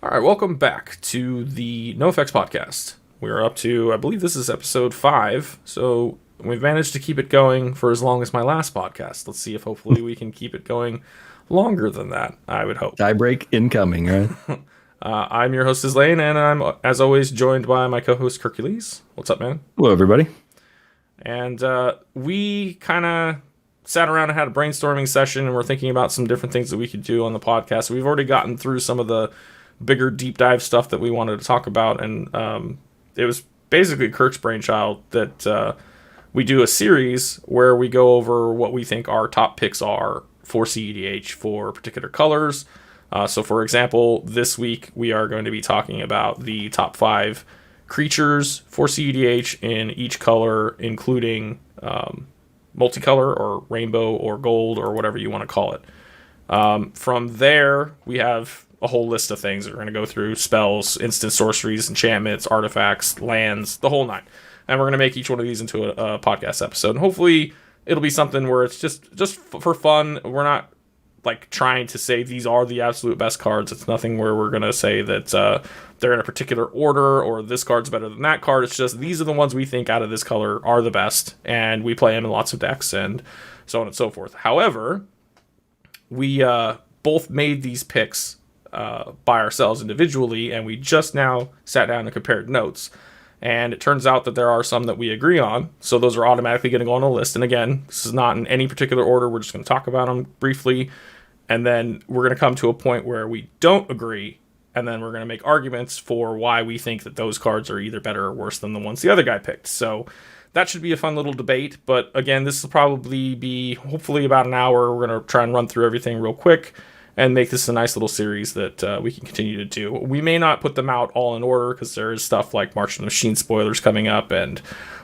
All right, welcome back to the NoFX podcast. We're up to, I believe this is episode 5, so we've managed to keep it going for as long as my last podcast. Let's see if hopefully we can keep it going longer than that, I would hope. Tiebreak incoming, right? I'm your host, Izlain, and I'm, as always, joined by my co-host, Kirkules. What's up, man? Hello, everybody. And we kind of sat around and had a brainstorming session, and we're thinking about some different things that we could do on the podcast. We've already gotten through some of the bigger deep dive stuff that we wanted to talk about, and it was basically Kirk's brainchild that we do a series where we go over what we think our top picks are for CEDH for particular colors. So for example, this week we are going to be talking about the top 5 creatures for CEDH in each color, including multicolor or rainbow or gold or whatever you want to call it. From there, we have a whole list of things. We're going to go through spells, instant sorceries, enchantments, artifacts, lands, the whole nine. And we're going to make each one of these into a podcast episode. And hopefully it'll be something where it's just for fun. We're not like trying to say these are the absolute best cards. It's nothing where we're going to say that they're in a particular order or this card's better than that card. It's just these are the ones we think out of this color are the best. And we play them in lots of decks and so on and so forth. However, we both made these picks by ourselves individually, and we just now sat down and compared notes. And it turns out that there are some that we agree on, so those are automatically going to go on the list. And again, this is not in any particular order. We're just going to talk about them briefly, and then we're going to come to a point where we don't agree, and then we're going to make arguments for why we think that those cards are either better or worse than the ones the other guy picked. So that should be a fun little debate. But again, this will probably be hopefully about an hour. We're going to try and run through everything real quick and make this a nice little series that we can continue to do. We may not put them out all in order because there is stuff like March of the Machine spoilers coming up and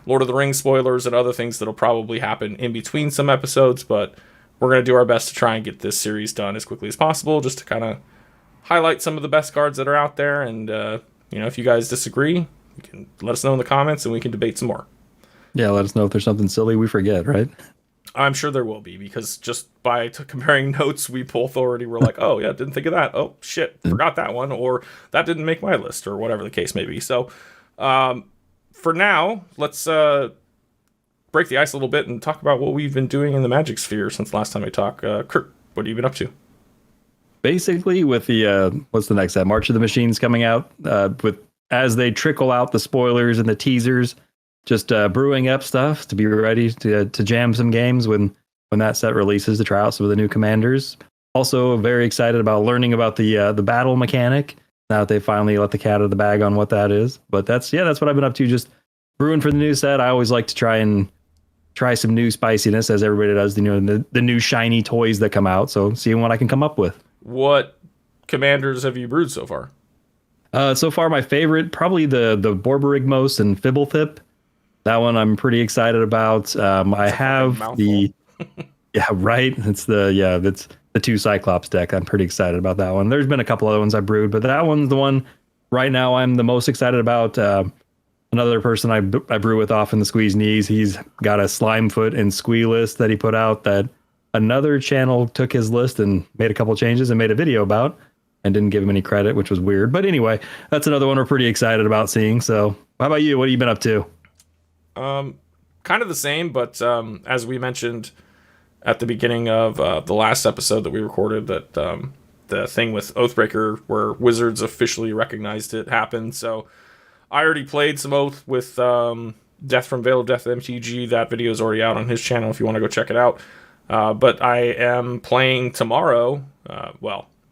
Lord of the Rings spoilers and other things that'll probably happen in between some episodes, but we're going to do our best to try and get this series done as quickly as possible just to kind of highlight some of the best cards that are out there. And, if you guys disagree, you can let us know in the comments and we can debate some more. Yeah, let us know if there's something silly we forget, right? I'm sure there will be, because just by comparing notes, we both already were like, oh, yeah, didn't think of that. Oh, shit, forgot that one. Or that didn't make my list, or whatever the case may be. So for now, let's break the ice a little bit and talk about what we've been doing in the Magic sphere since last time we talked. Kirk, what have you been up to? Basically, with the, what's the next step? March of the Machines coming out, as they trickle out the spoilers and the teasers, just brewing up stuff to be ready to jam some games when that set releases, to try out some of the new commanders. Also very excited about learning about the battle mechanic now that they finally let the cat out of the bag on what that is. But that's what I've been up to, just brewing for the new set. I always like to try some new spiciness, as everybody does, the new shiny toys that come out. So seeing what I can come up with. What commanders have you brewed so far? So far, my favorite, probably the Borborygmos and Fibblethip. That one I'm pretty excited about. I have the yeah, right. It's the 2 Cyclops deck. I'm pretty excited about that one. There's been a couple other ones I brewed, but that one's the one right now I'm the most excited about. Another person I brew with off in the Squeeze Knees, he's got a Slimefoot and Squee list that he put out that another channel took his list and made a couple changes and made a video about and didn't give him any credit, which was weird. But anyway, that's another one we're pretty excited about seeing. So how about you? What have you been up to? Kind of the same, but as we mentioned at the beginning of the last episode that we recorded, that the thing with Oathbreaker where Wizards officially recognized it happened. So I already played some Oath with Death from Veil of Death MTG. That video is already out on his channel if you want to go check it out. But I am playing tomorrow.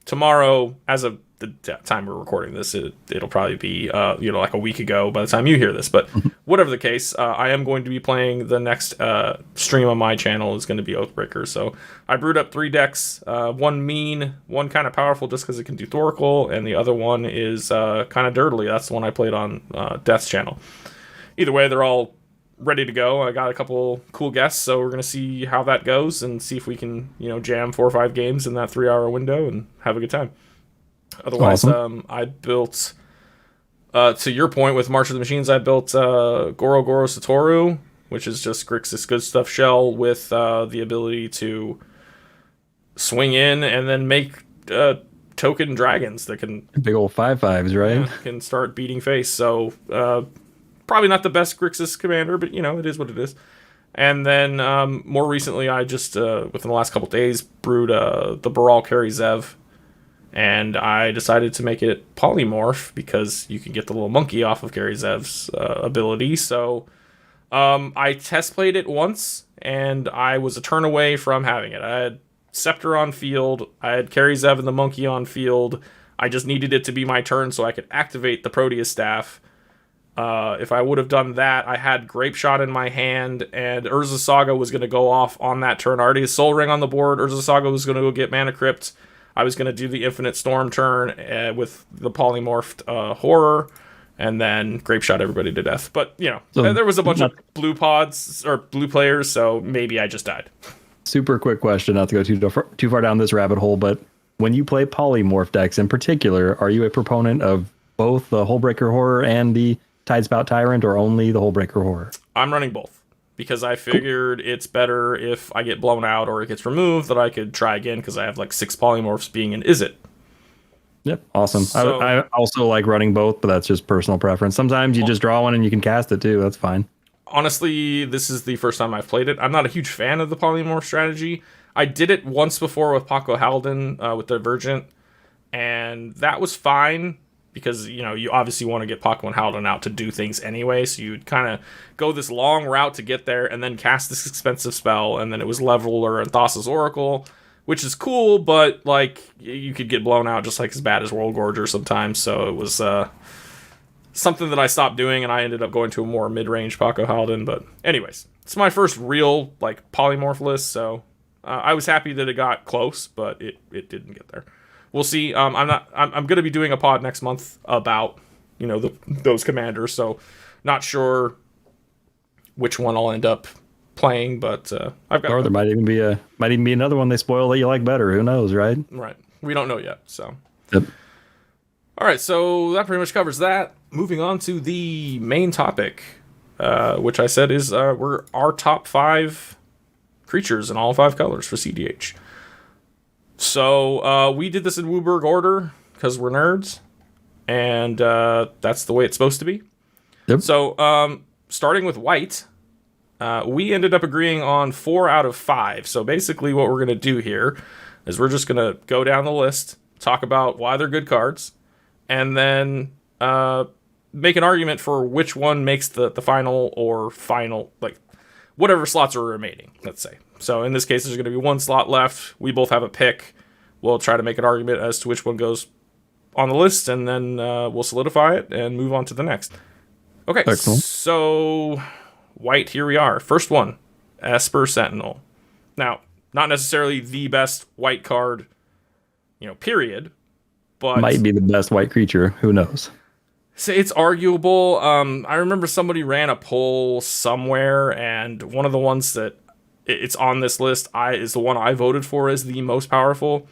Tomorrow, as of the time we're recording this, it'll probably be like a week ago by the time you hear this. But whatever the case, I am going to be playing the next stream on my channel is going to be Oathbreaker. So I brewed up 3 decks, one mean, one kind of powerful just because it can do Thoracle, and the other one is kind of dirtily. That's the one I played on Death's channel. Either way, they're all ready to go. I got a couple cool guests, so we're going to see how that goes and see if we can jam 4 or 5 games in that 3-hour window and have a good time. Otherwise, awesome. I built, to your point with March of the Machines, I built Goro Satoru, which is just Grixis Good Stuff shell with the ability to swing in and then make token dragons that can big old 5/5s, right? can start beating face. So probably not the best Grixis commander, but it is what it is. And then more recently, I just within the last couple days brewed the Baral Carry Zev, and I decided to make it polymorph because you can get the little monkey off of Carry Zev's ability. So I test played it once, and I was a turn away from having it. I had Scepter on field, I had Carry Zev and the monkey on field. I just needed it to be my turn so I could activate the Proteus Staff. If I would have done that, I had Grape Shot in my hand, and Urza Saga was going to go off on that turn. I already had Soul Ring on the board. Urza Saga was going to go get Mana Crypt. I was going to do the Infinite Storm turn with the polymorphed Horror, and then Grape Shot everybody to death. But, so there was a bunch of blue pods, or blue players, so maybe I just died. Super quick question, not to go too far down this rabbit hole, but when you play polymorph decks in particular, are you a proponent of both the Hullbreaker Horror and the Tidespout Tyrant, or only the Hullbreaker Horror? I'm running both because I figured it's better if I get blown out or it gets removed that I could try again because I have like 6 polymorphs being an Is It. Yep, awesome. So, I also like running both, but that's just personal preference. Sometimes you just draw one and you can cast it too. That's fine. Honestly, this is the first time I've played it. I'm not a huge fan of the polymorph strategy. I did it once before with Paco Halden with Divergent, and that was fine because, you obviously want to get Paco and Halden out to do things anyway, so you'd kind of go this long route to get there and then cast this expensive spell, and then it was Leveler and Thassa's Oracle, which is cool, but, you could get blown out just as bad as World Gorger sometimes, so it was something that I stopped doing, and I ended up going to a more mid-range Paco Halden. But anyways, it's my first real polymorph list, so I was happy that it got close, but it didn't get there. We'll see. I'm going to be doing a pod next month about those commanders, so not sure which one I'll end up playing, but I've got. Or there might even be another one they spoil that you like better. Who knows, right? Right. We don't know yet. So. Yep. All right, so that pretty much covers that. Moving on to the main topic, which I said is our top 5 creatures in all 5 colors for CDH. So we did this in Wooburg order because we're nerds, and that's the way it's supposed to be. Yep. So starting with white, we ended up agreeing on 4 out of 5. So basically what we're going to do here is we're just going to go down the list, talk about why they're good cards, and then make an argument for which one makes the final, whatever slots are remaining, let's say. So in this case, there's going to be 1 slot left. We both have a pick. We'll try to make an argument as to which one goes on the list, and then we'll solidify it and move on to the next. Okay, excellent. So white, here we are. First one, Esper Sentinel. Now, not necessarily the best white card, period, but might be the best white creature. Who knows? So it's arguable. I remember somebody ran a poll somewhere, and one of the ones that it's on this list is the one I voted for as the most powerful.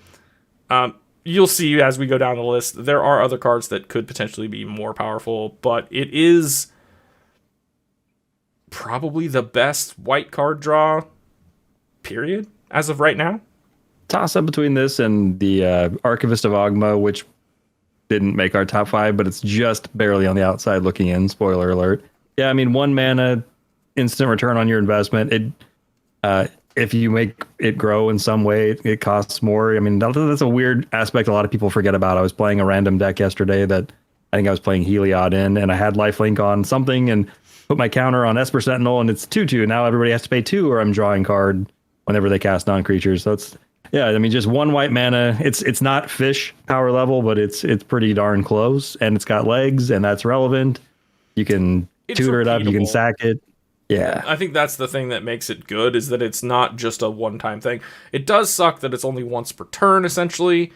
You'll see as we go down the list, there are other cards that could potentially be more powerful, but it is probably the best white card draw, period, as of right now. Toss up between this and the Archivist of Ogma, which didn't make our top 5, but it's just barely on the outside looking in. Spoiler alert. Yeah, 1 mana, instant return on your investment. If you make it grow in some way, it costs more. That's a weird aspect a lot of people forget about. I was playing a random deck yesterday that I think I was playing Heliod in, and I had lifelink on something and put my counter on Esper Sentinel, and it's 2/2. Now everybody has to pay 2, or I'm drawing card whenever they cast non-creatures. So it's, just 1 white mana. It's not fish power level, but it's pretty darn close, and it's got legs, and that's relevant. You can tutor it up, you can sack it. Yeah. I think that's the thing that makes it good, is that it's not just a one-time thing. It does suck that it's only once per turn, essentially.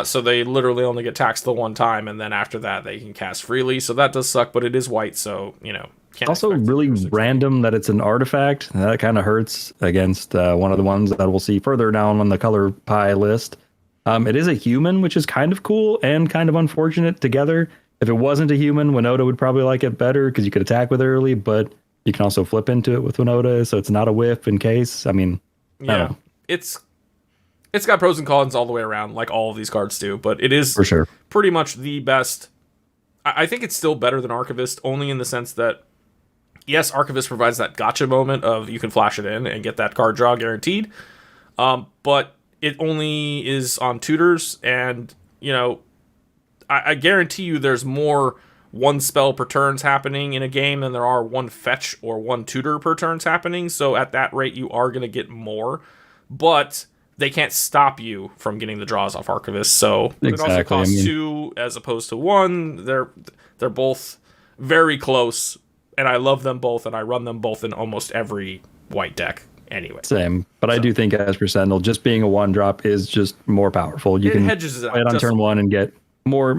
So they literally only get taxed the 1 time, and then after that they can cast freely. So that does suck, but it is white, so, It's also really random that it's an artifact. That kind of hurts against one of the ones that we'll see further down on the color pie list. It is a human, which is kind of cool and kind of unfortunate together. If it wasn't a human, Winota would probably like it better because you could attack with it early, but you can also flip into it with Winota, so it's not a whiff in case. I don't know. it's got pros and cons all the way around, like all of these cards do, but it is For sure. pretty much the best. I think it's still better than Archivist, only in the sense that, yes, Archivist provides that gotcha moment of you can flash it in and get that card draw guaranteed, but it only is on tutors, and, you know, I guarantee you there's more one spell per turns happening in a game than there are one fetch or one tutor per turns happening, so at that rate you are going to get more, but they can't stop you from getting the draws off Archivist, so exactly. it also costs 2 as opposed to 1. They're both very close, and I love them both, and I run them both in almost every white deck anyway. Same, but I do think Esper Sentinel, just being a 1-drop, is just more powerful. You can hedges play it on turn 1 and get more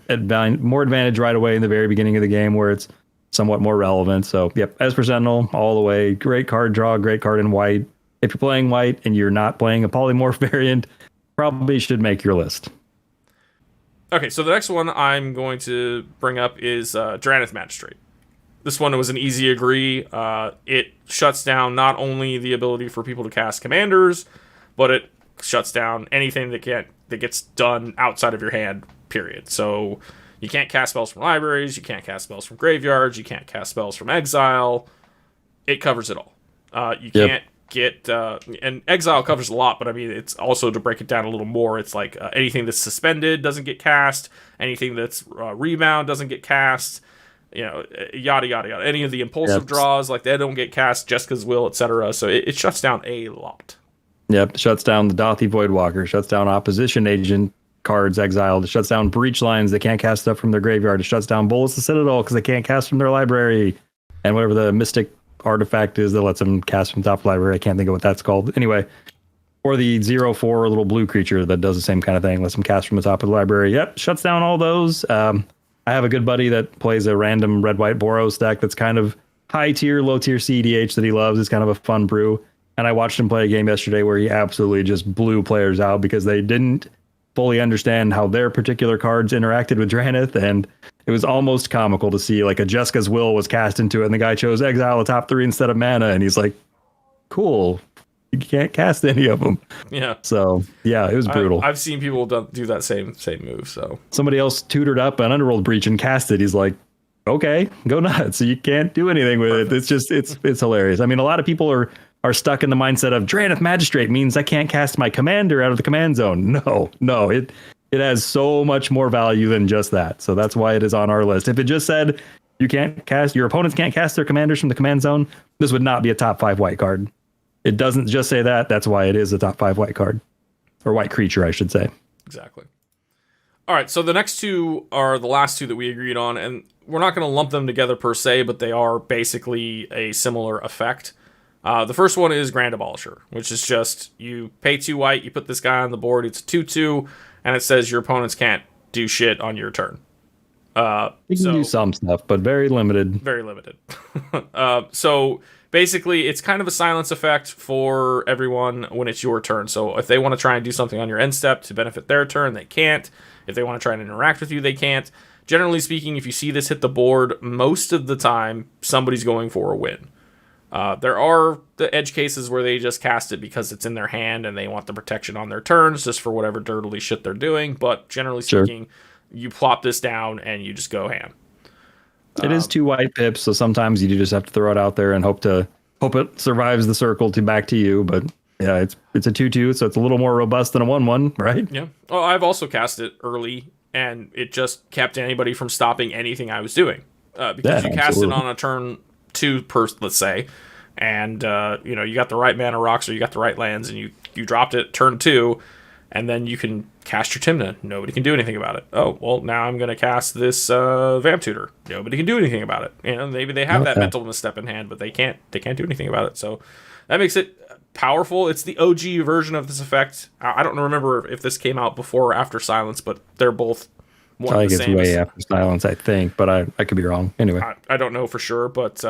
advantage right away in the very beginning of the game, where it's somewhat more relevant. So, yep, Esper Sentinel all the way. Great card draw, great card in white. If you're playing white and you're not playing a polymorph variant, probably should make your list. Okay, so the next one I'm going to bring up is Drannith Magistrate. This one was an easy agree. It shuts down not only the ability for people to cast commanders, but it shuts down anything that gets done outside of your hand, period. So you can't cast spells from libraries, you can't cast spells from graveyards, you can't cast spells from exile. It covers it all. You can't get... and exile covers a lot, but I mean, it's also, to break it down a little more, it's like anything that's suspended doesn't get cast, anything that's rebound doesn't get cast, you know, yada, yada, yada. Any of the impulsive draws, like, they don't get cast, Jessica's Will, etc. So it shuts down a lot. Yep, shuts down the Dauthi Voidwalker, shuts down opposition agent cards exiled, it shuts down breach lines, they can't cast stuff from their graveyard, it shuts down Bullets the Citadel because they can't cast from their library, and whatever the mystic artifact is that lets them cast from top library, I can't think of what that's called. Anyway, or the 0/4 little blue creature that does the same kind of thing, lets them cast from the top of the library. Yep, shuts down all those. I have a good buddy that plays a random red-white Boros deck that's kind of high-tier, low-tier CDH that he loves. It's kind of a fun brew. And I watched him play a game yesterday where he absolutely just blew players out because they didn't fully understand how their particular cards interacted with Drannith, and it was almost comical to see, like, a Jessica's Will was cast into it, and the guy chose exile the top 3 instead of mana, and he's like, cool, you can't cast any of them. Yeah. So, yeah, it was brutal. I've seen people do that same move, so. Somebody else tutored up an Underworld Breach and cast it. He's like, okay, go nuts. So you can't do anything with it. It's just, it's hilarious. I mean, a lot of people are stuck in the mindset of Drannith Magistrate means I can't cast my commander out of the command zone. No, it has so much more value than just that. So that's why it is on our list. If it just said your opponents can't cast their commanders from the command zone, this would not be a top 5 white card. It doesn't just say that. That's why it is a top 5 white card, or white creature, I should say. Exactly. All right, so the next two are the last two that we agreed on, and we're not going to lump them together per se, but they are basically a similar effect. The first one is Grand Abolisher, which is just you pay 2 white, you put this guy on the board, it's a 2/2, and it says your opponents can't do shit on your turn. You can do some stuff, but very limited. Very limited. So basically, it's kind of a silence effect for everyone when it's your turn. So if they want to try and do something on your end step to benefit their turn, they can't. If they want to try and interact with you, they can't. Generally speaking, if you see this hit the board, most of the time, somebody's going for a win. There are the edge cases where they just cast it because it's in their hand and they want the protection on their turns just for whatever dirtily shit they're doing. But generally speaking, you plop this down and you just go ham. It is 2 white pips, so sometimes you do just have to throw it out there and hope it survives the circle back to you. But yeah, it's a 2/2, so it's a little more robust than a 1/1, right? Yeah. Oh, I've also cast it early, and it just kept anybody from stopping anything I was doing. Because you cast it on a turn 2 let's say, and you got the right mana rocks or you got the right lands, and you dropped it turn 2, and then you can cast your Tymna. Nobody can do anything about it. Oh, well, now I'm going to cast this Vamp Tutor. Nobody can do anything about it. Maybe they have that mental misstep in hand, but they can't do anything about it. So that makes it powerful. It's the OG version of this effect. I don't remember if this came out before or after Silence, but they're both one of the same. I think it's way after Silence, I think, but I could be wrong. Anyway. I don't know for sure, but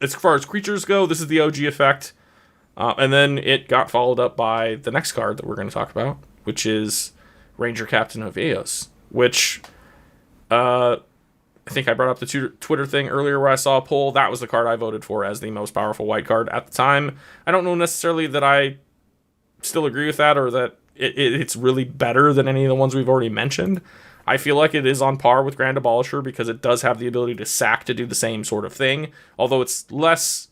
as far as creatures go, this is the OG effect. And then it got followed up by the next card that we're going to talk about, which is Ranger Captain of Eos, which I think I brought up the Twitter thing earlier where I saw a poll. That was the card I voted for as the most powerful white card at the time. I don't know necessarily that I still agree with that, or that it's really better than any of the ones we've already mentioned. I feel like it is on par with Grand Abolisher because it does have the ability to sack to do the same sort of thing, although it's less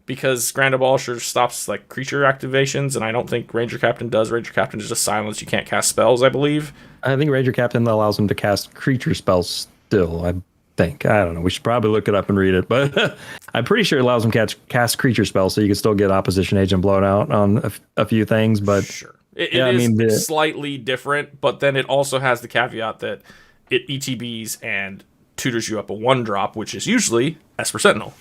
because Grand Abolisher stops like creature activations, and I don't think Ranger Captain does. Ranger Captain is just silence. You can't cast spells, I believe. I think Ranger Captain allows him to cast creature spells still, I think. I don't know. We should probably look it up and read it, but I'm pretty sure it allows him to cast creature spells, so you can still get Opposition Agent blown out on a few things, but... Sure. It is slightly different, but then it also has the caveat that it ETBs and tutors you up a 1-drop, which is usually Esper Sentinel.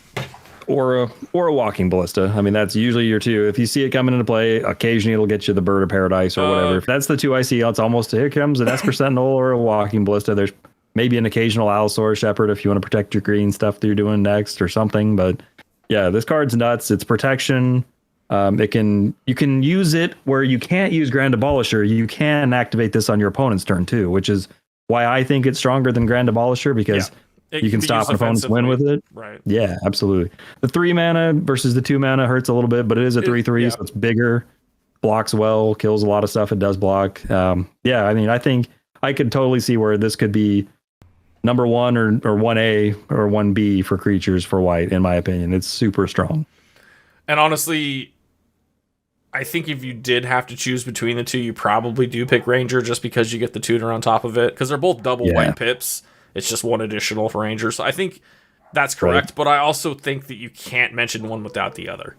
Or a Walking Ballista. I mean, that's usually your 2. If you see it coming into play, occasionally it'll get you the Bird of Paradise or whatever. If that's the 2 I see, it's almost, here comes an Esper Sentinel or a Walking Ballista. There's maybe an occasional Allosaur Shepherd if you want to protect your green stuff that you're doing next or something. But yeah, this card's nuts. It's protection. You can use it where you can't use Grand Abolisher. You can activate this on your opponent's turn too, which is why I think it's stronger than Grand Abolisher, because you can stop an opponent's win with it. Right. Yeah, absolutely. The 3 mana versus the 2 mana hurts a little bit, but it is a 3/3, so it's bigger, blocks well, kills a lot of stuff. It does block. I mean, I think I could totally see where this could be number 1 or 1A or 1B for creatures for white, in my opinion. It's super strong. And honestly, I think if you did have to choose between the 2, you probably do pick Ranger just because you get the tutor on top of it, because they're both double white pips. It's just 1 additional for Ranger. So I think that's correct, right. But I also think that you can't mention one without the other.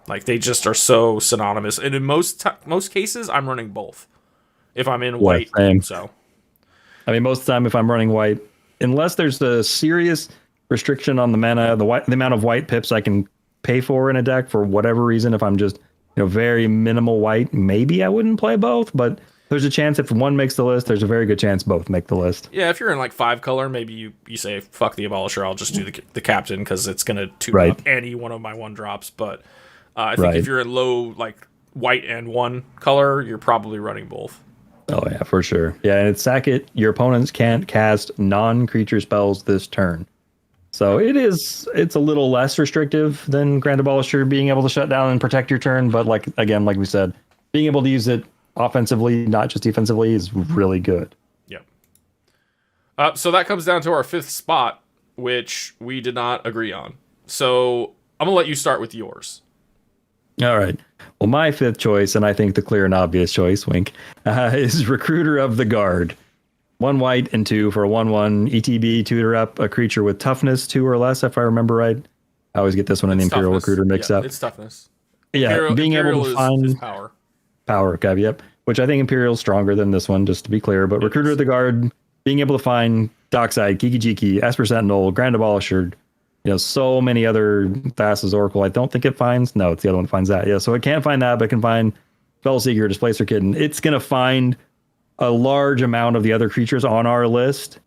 Like, they just are so synonymous. And in most cases, I'm running both if I'm in white. Same. So, I mean, most of the time if I'm running white, unless there's a serious restriction on the mana, the amount of white pips I can pay for in a deck for whatever reason, if I'm just very minimal white, maybe I wouldn't play both, but there's a chance if one makes the list, there's a very good chance both make the list. Yeah, if you're in like 5 color, maybe you say, fuck the Abolisher, I'll just do the Captain because it's going to tutor up any one of my 1-drops. But I think if you're in low, like white and 1 color, you're probably running both. Oh yeah, for sure. Yeah, and it's sack it. Your opponents can't cast non-creature spells this turn. So it's a little less restrictive than Grand Abolisher being able to shut down and protect your turn, but like we said, being able to use it offensively, not just defensively, is really good. Yep. So that comes down to our 5th spot, which we did not agree on. So I'm gonna let you start with yours. All right. Well, my 5th choice, and I think the clear and obvious choice, wink, is Recruiter of the Guard. 1 white and 2 for a 1/1 ETB, tutor up a creature with toughness 2 or less, if I remember right. I always get this one in the Imperial Recruiter mix up. It's toughness. Yeah, being able to find is power. Power, okay, yep. Which I think Imperial's stronger than this one, just to be clear. But Recruiter of the Guard, being able to find Dockside, Kiki-Jiki, Esper Sentinel, Grand Abolisher, so many other Thassa's Oracle. I don't think it finds. No, it's the other one that finds that. Yeah, so it can't find that, but it can find Spellseeker, Displacer Kitten. It's going to find a large amount of the other creatures on our list.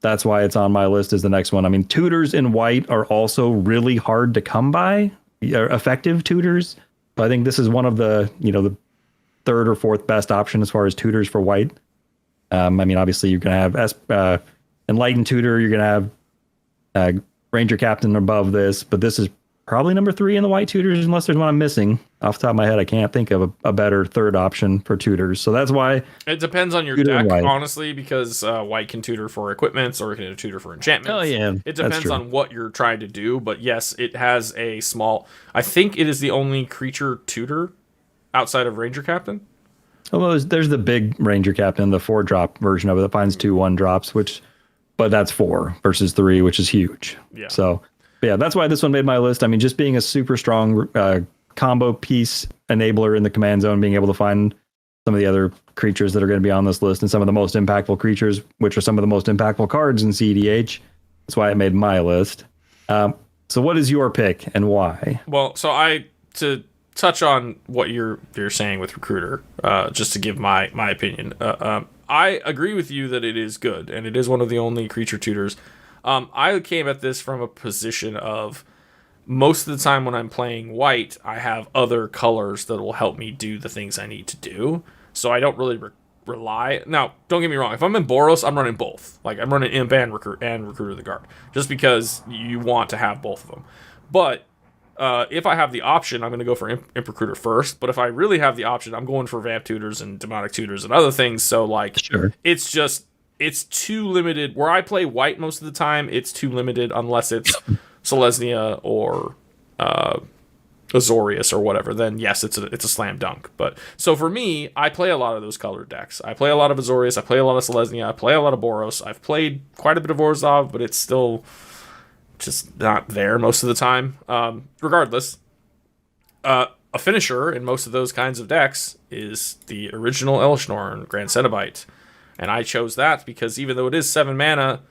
That's why it's on my list as the next one. I mean, tutors in white are also really hard to come by, effective tutors. But I think this is one of the, the 3rd or 4th best option as far as tutors for white. I mean, obviously you're going to have Enlightened Tutor, you're going to have Ranger Captain above this, but this is probably number 3 in the white tutors, unless there's one I'm missing. Off the top of my head, I can't think of a better 3rd option for tutors. So that's why it depends on your deck, honestly, because white can tutor for equipments or it can tutor for enchantments. Oh yeah, it depends on what you're trying to do. But yes, it has a small. I think it is the only creature tutor outside of Ranger Captain. Well, there's the big Ranger Captain, the 4-drop version of it that finds 2 1-drops, but that's 4 versus 3, which is huge. Yeah. So. Yeah, that's why this one made my list. I mean, just being a super strong combo piece enabler in the command zone, being able to find some of the other creatures that are going to be on this list and some of the most impactful creatures, which are some of the most impactful cards in CDH. That's why it made my list. So what is your pick and why? Well, to touch on what you're saying with Recruiter, just to give my opinion. I agree with you that it is good, and it is one of the only creature tutors. I came at this from a position of most of the time when I'm playing white, I have other colors that will help me do the things I need to do. So I don't really rely. Now, don't get me wrong. If I'm in Boros, I'm running both. Like, I'm running Imp and Recruiter of the Guard, just because you want to have both of them. But If I have the option, I'm going to go for Imp Recruiter first. But if I really have the option, I'm going for Vamp Tutors and Demonic Tutors and other things. So, like, it's too limited. Where I play white most of the time, it's too limited unless it's Selesnya or Azorius or whatever. Then, yes, it's a slam dunk. But so for me, I play a lot of those colored decks. I play a lot of Azorius. I play a lot of Selesnya. I play a lot of Boros. I've played quite a bit of Orzhov, but it's still just not there most of the time. Regardless, a finisher in most of those kinds of decks is the original Elesh Norn, Grand Cenobite. And I chose that because even though it is 7 mana,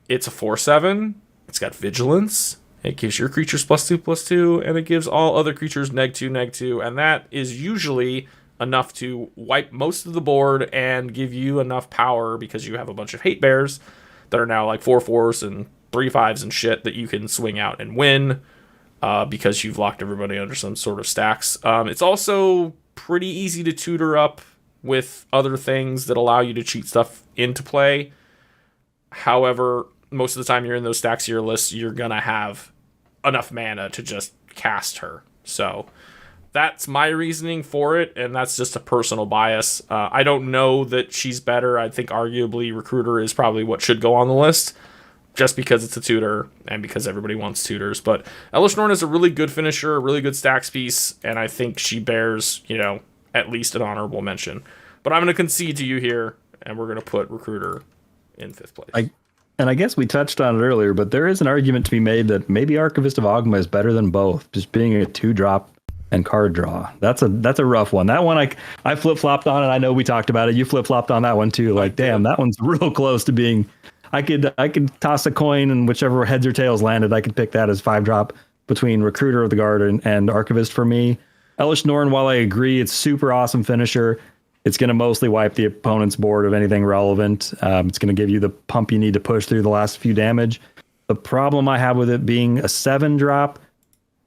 it's a 4/7. It's got Vigilance. It gives your creatures +2/+2, and it gives all other creatures -2/-2, and that is usually enough to wipe most of the board and give you enough power because you have a bunch of hate bears that are now like 4/4s and 3/5s and shit that you can swing out and win because you've locked everybody under some sort of stacks. It's also pretty easy to tutor up with other things that allow you to cheat stuff into play. However, most of the time you're in those stacks of your list, you're going to have enough mana to just cast her. So that's my reasoning for it, and that's just a personal bias. I don't know that she's better. I think arguably Recruiter is probably what should go on the list, just because it's a tutor and because everybody wants tutors. But Elesh Norn is a really good finisher, a really good stacks piece, and I think she bears, at least an honorable mention. But I'm going to concede to you here, and we're going to put Recruiter in 5th place. I guess we touched on it earlier, but there is an argument to be made that maybe Archivist of Ogma is better than both, just being a 2-drop and card draw. That's a rough one. That one I flip-flopped on it. I know we talked about it. You flip-flopped on that one too. Like, damn, that one's real close to being... I could toss a coin, and whichever heads or tails landed, I could pick that as 5-drop between Recruiter of the Guard and Archivist for me. Elesh Norn, while I agree, it's super awesome finisher. It's going to mostly wipe the opponent's board of anything relevant. It's going to give you the pump you need to push through the last few damage. The problem I have with it being a 7-drop,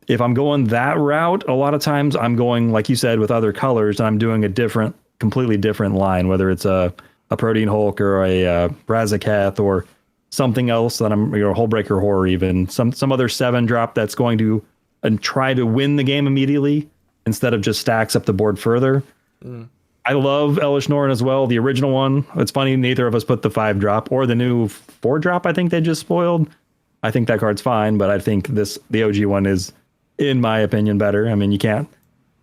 if I'm going that route, a lot of times I'm going, like you said, with other colors, and I'm doing a completely different line, whether it's a Protean Hulk or a Razaketh or something else that I'm, Hullbreaker Horror even, some other 7-drop that's going to and try to win the game immediately instead of just stacks up the board further. I love Elesh Norn as well, the original one. It's funny, neither of us put the 5-drop or the new 4-drop I think they just spoiled. I think that card's fine, but I think the OG one is, in my opinion, better. I mean, you can't...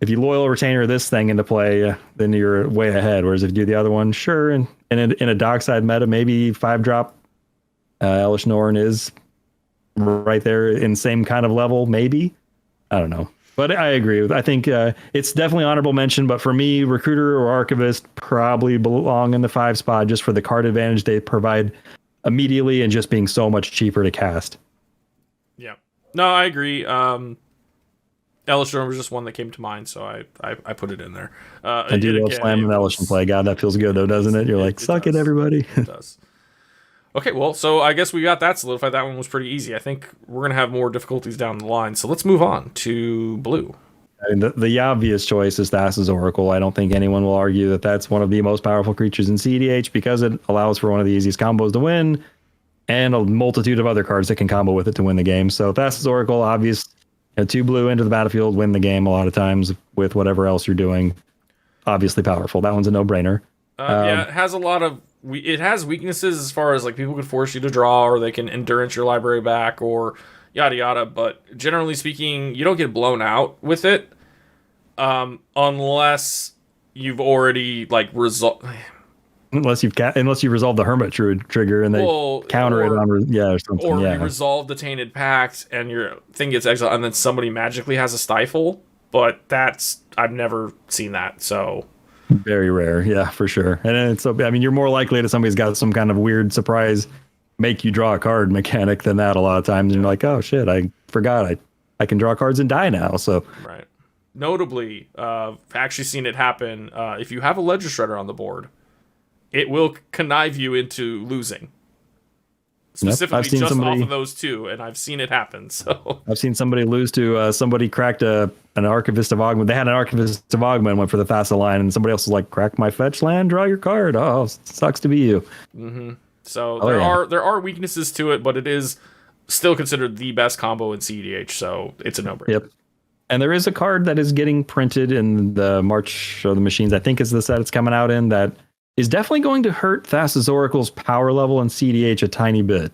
If you loyal retainer this thing into play, then you're way ahead. Whereas if you do the other one, sure, and in a Dockside meta, maybe 5-drop Elesh Norn is right there in same kind of level, maybe. I don't know. But I agree. I think it's definitely honorable mention, but for me, Recruiter or Archivist probably belong in the 5 spot just for the card advantage they provide immediately and just being so much cheaper to cast. Yeah. No, I agree. Elesh Norn was just one that came to mind, so I put it in there. I do love slamming Elesh in play. God, that feels good, though, doesn't it? You're like, suck it, everybody. It does. Okay, well, so I guess we got that solidified. That one was pretty easy. I think we're going to have more difficulties down the line, so let's move on to blue. I mean, the obvious choice is Thassa's Oracle. I don't think anyone will argue that that's one of the most powerful creatures in CDH because it allows for one of the easiest combos to win and a multitude of other cards that can combo with it to win the game. So Thassa's Oracle, obvious. 2 blue into the battlefield, win the game a lot of times with whatever else you're doing. Obviously powerful. That one's a no-brainer. Yeah, it has a lot of... It has weaknesses as far as like people can force you to draw, or they can endurance your library back, or yada yada. But generally speaking, you don't get blown out with it unless you've already like resolved. Unless you resolve the Hermit Druid trigger and they counter it on or something. Or you resolve the Tainted Pact and your thing gets exiled, and then somebody magically has a stifle. But I've never seen that, so. Very rare, yeah, for sure. And you're more likely that somebody's got some kind of weird surprise, make you draw a card mechanic than that a lot of times. And you're like, oh shit, I forgot I can draw cards and die now. So right. Notably, I've actually seen it happen. If you have a Ledger Shredder on the board, it will connive you into losing. Specifically just off of those two, and I've seen it happen. So I've seen somebody lose to somebody cracked an Archivist of Ogma. They had an Archivist of Ogma and went for the Thassa line, and somebody else was like, "Crack my fetch land, draw your card." Oh, sucks to be you. Mm-hmm. So there are weaknesses to it, but it is still considered the best combo in CEDH, so it's a no-brainer. Yep. And there is a card that is getting printed in the March of the Machines, I think is the set it's coming out in, that is definitely going to hurt Thassa's Oracle's power level in CDH a tiny bit.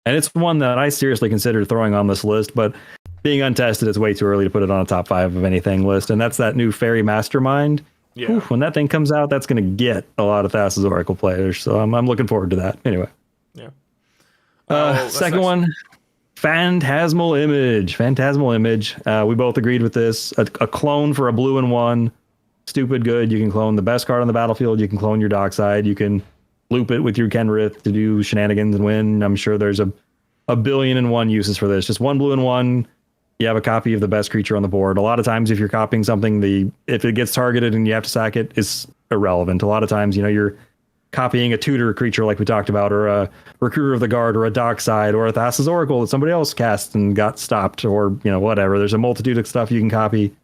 And it's one that I seriously considered throwing on this list, but being untested, it's way too early to put it on a top 5 of anything list. And that's that new Fairy Mastermind. Yeah. Whew, when that thing comes out, that's going to get a lot of Thassa's Oracle players. So I'm looking forward to that. Anyway. Yeah. Second one, Phantasmal Image. Phantasmal Image. We both agreed with this. A clone for a blue and 1. Stupid good. You can clone the best card on the battlefield. You can clone your Dockside. You can loop it with your Kenrith to do shenanigans and win. I'm sure there's a billion and one uses for this. Just 1 blue and 1. You have a copy of the best creature on the board. A lot of times, if you're copying something, if it gets targeted and you have to sack it, it's irrelevant. A lot of times, you're copying a tutor creature like we talked about, or a Recruiter of the Guard, or a Dockside, or a Thassa's Oracle that somebody else cast and got stopped, or whatever. There's a multitude of stuff you can copy.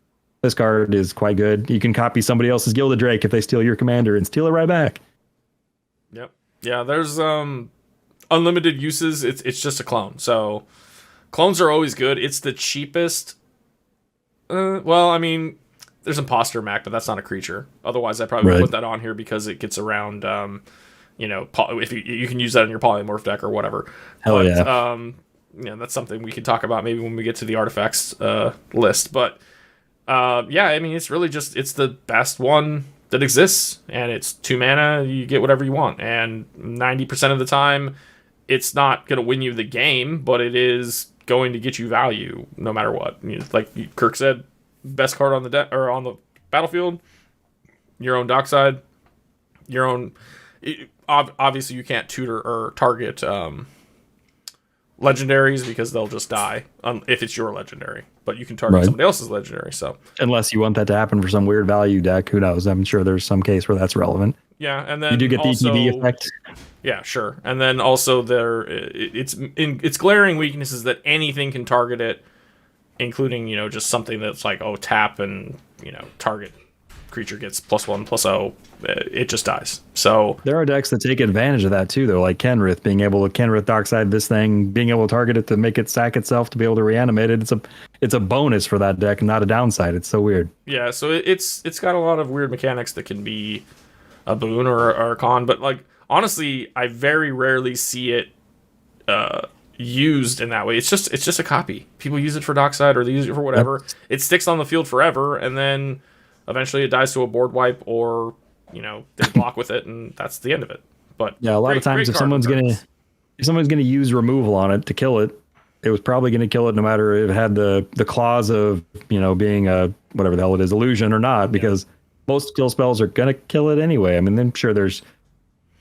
This card is quite good. You can copy somebody else's Gilded Drake if they steal your commander and steal it right back. Yep. Yeah, there's unlimited uses. It's just a clone. So clones are always good. It's the cheapest. Well, I mean, there's Imposter Magda, but that's not a creature. Otherwise, I probably would put that on here because it gets around. If you can use that in your polymorph deck or whatever. Hell yeah. That's something we could talk about maybe when we get to the artifacts list. But I mean, it's really just it's the best one that exists, and it's 2 mana. You get whatever you want, and 90% of the time, it's not going to win you the game, but it is going to get you value no matter what. Like Kirk said, best card on the deck or on the battlefield, your own Dockside, your own. Obviously, you can't tutor or target legendaries because they'll just die if it's your legendary. But you can target somebody else's legendary. So unless you want that to happen for some weird value deck, who knows? I'm sure there's some case where that's relevant. Yeah, and then you do get the ETB effect. Yeah, sure. And then also it's glaring weaknesses that anything can target it, including just something that's like tap and target creature gets +1/+0. It just dies. So there are decks that take advantage of that too, though, like Kenrith, being able to Kenrith Dockside this thing, being able to target it to make it sack itself to be able to reanimate it. It's a bonus for that deck, not a downside. It's so weird. Yeah, so it's got a lot of weird mechanics that can be a boon or a con, but like honestly, I very rarely see it used in that way. It's just a copy. People use it for Dockside or they use it for whatever. Yep. It sticks on the field forever, and then eventually it dies to a board wipe, or they block with it, and that's the end of it. But yeah, a lot of times if someone's gonna use removal on it to kill it, it was probably gonna kill it no matter if it had the clause of being a whatever the hell it is, illusion or not, because most kill spells are gonna kill it anyway. I mean, I'm sure there's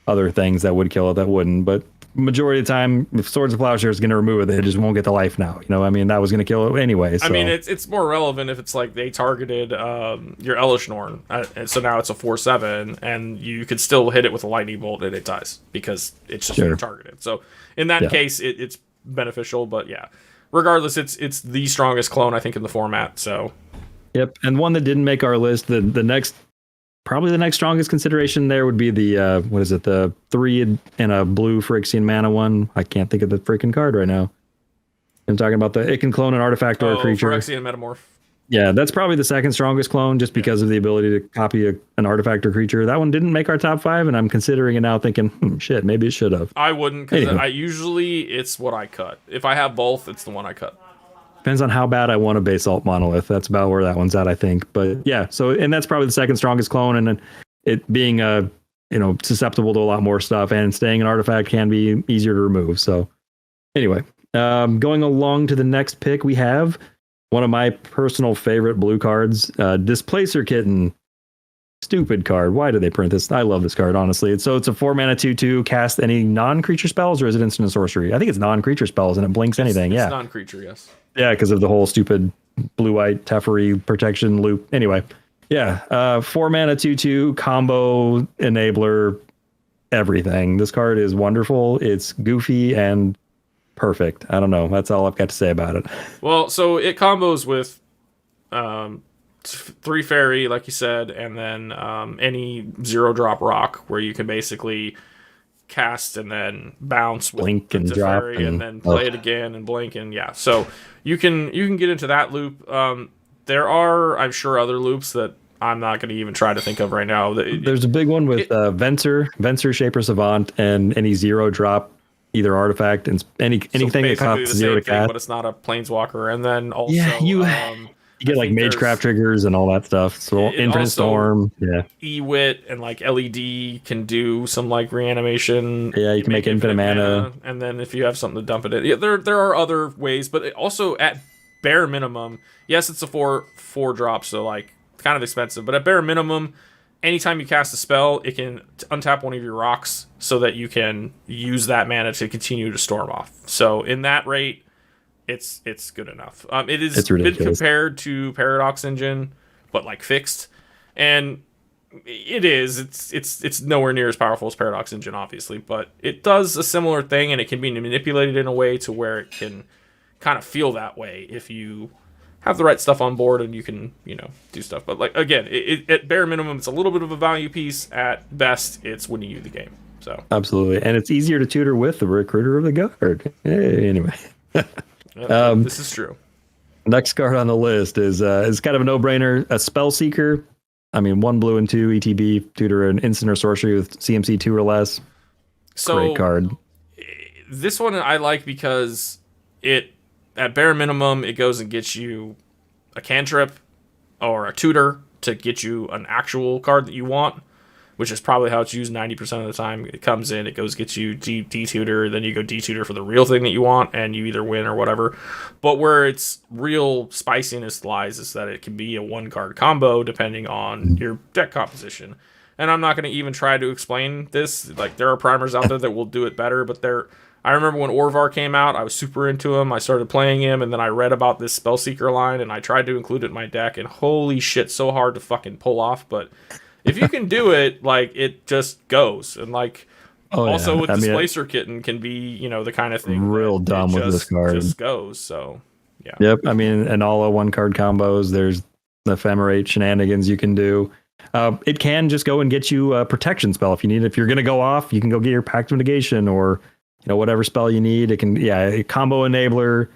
other things that would kill it that wouldn't, but majority of the time, if Swords of Plowshare is going to remove it, they just won't get the life now. I mean, that was going to kill it anyway. So. I mean, it's more relevant if it's like they targeted your Elishnorn, and so now it's a 4/7, and you could still hit it with a lightning bolt and it dies because it's just being targeted. So in that case, it's beneficial. But yeah, regardless, it's the strongest clone I think in the format. So yep, and one that didn't make our list. The next. Probably the next strongest consideration there would be the, the 3 and a blue Phyrexian mana one. I can't think of the freaking card right now. I'm talking about it can clone an artifact or a creature. Phyrexian Metamorph. Yeah, that's probably the second strongest clone just because of the ability to copy an artifact or creature. That one didn't make our top 5, and I'm considering it now thinking, shit, maybe it should have. I wouldn't, because it's what I cut. If I have both, it's the one I cut. Depends on how bad I want a Basalt Monolith. That's about where that one's at, I think. But yeah, and that's probably the second strongest clone, and it being susceptible to a lot more stuff, and staying an artifact can be easier to remove. So anyway, going along to the next pick, we have one of my personal favorite blue cards, Displacer Kitten. Stupid card. Why did they print this? I love this card, honestly. It's a 4 mana 2/2. Cast any non-creature spells, or is it instant and sorcery? I think it's non-creature spells, and it blinks anything. It's non-creature, yes. Yeah, because of the whole stupid blue-white Teferi protection loop. Anyway, 4 mana 2/2 combo enabler, everything. This card is wonderful. It's goofy and perfect. I don't know. That's all I've got to say about it. Well, so it combos with 3 fairy, like you said, and then any 0-drop rock, where you can basically cast and then bounce with blink and drop and then play it again and blink, and so you can get into that loop. There are, I'm sure, other loops that I'm not going to even try to think of right now. There's a big one with Venser, Shaper Savant, and any 0-drop either artifact and anything that costs 0 to cast. But it's not a planeswalker. And then also you get like Magecraft triggers and all that stuff. So Infinite Storm, Ewit and like LED can do some like reanimation. Yeah, you can make infinite mana. And then if you have something to dump it in, there are other ways, but also at bare minimum, yes, it's a 4 drop, so like kind of expensive, but at bare minimum, anytime you cast a spell, it can untap one of your rocks so that you can use that mana to continue to storm off. So in that rate, it's good enough. It's been compared to Paradox Engine, but like fixed, and it's nowhere near as powerful as Paradox Engine, obviously, but it does a similar thing, and it can be manipulated in a way to where it can kind of feel that way if you have the right stuff on board and you can, do stuff. But like again, at bare minimum, it's a little bit of a value piece. At best, it's winning you the game. So absolutely, and it's easier to tutor with the Recruiter of the Guard. Hey, anyway, this is true. Next card on the list is kind of a no-brainer. A Spellseeker. I mean, 1 blue and 2 ETB, tutor an instant or sorcery with CMC 2 or less. So great card. This one I like because it, at bare minimum, it goes and gets you a cantrip or a tutor to get you an actual card that you want, which is probably how it's used 90% of the time. It comes in, it goes gets you D-tutor, then you go D-tutor for the real thing that you want, and you either win or whatever. But where its real spiciness lies is that it can be a 1-card combo depending on your deck composition. And I'm not going to even try to explain this. Like, there are primers out there that will do it better, but I remember when Orvar came out, I was super into him. I started playing him, and then I read about this Spellseeker line, and I tried to include it in my deck, and holy shit, so hard to fucking pull off. But if you can do it, like, it just goes. And, like, with Displacer Kitten can be, the kind of thing real dumb with this card. Just goes, so, yeah. Yep, I mean, and all 1-card combos, there's the ephemerate shenanigans you can do. It can just go and get you a protection spell if you need it. If you're going to go off, you can go get your Pact of Negation or whatever spell you need. It can, a combo enabler,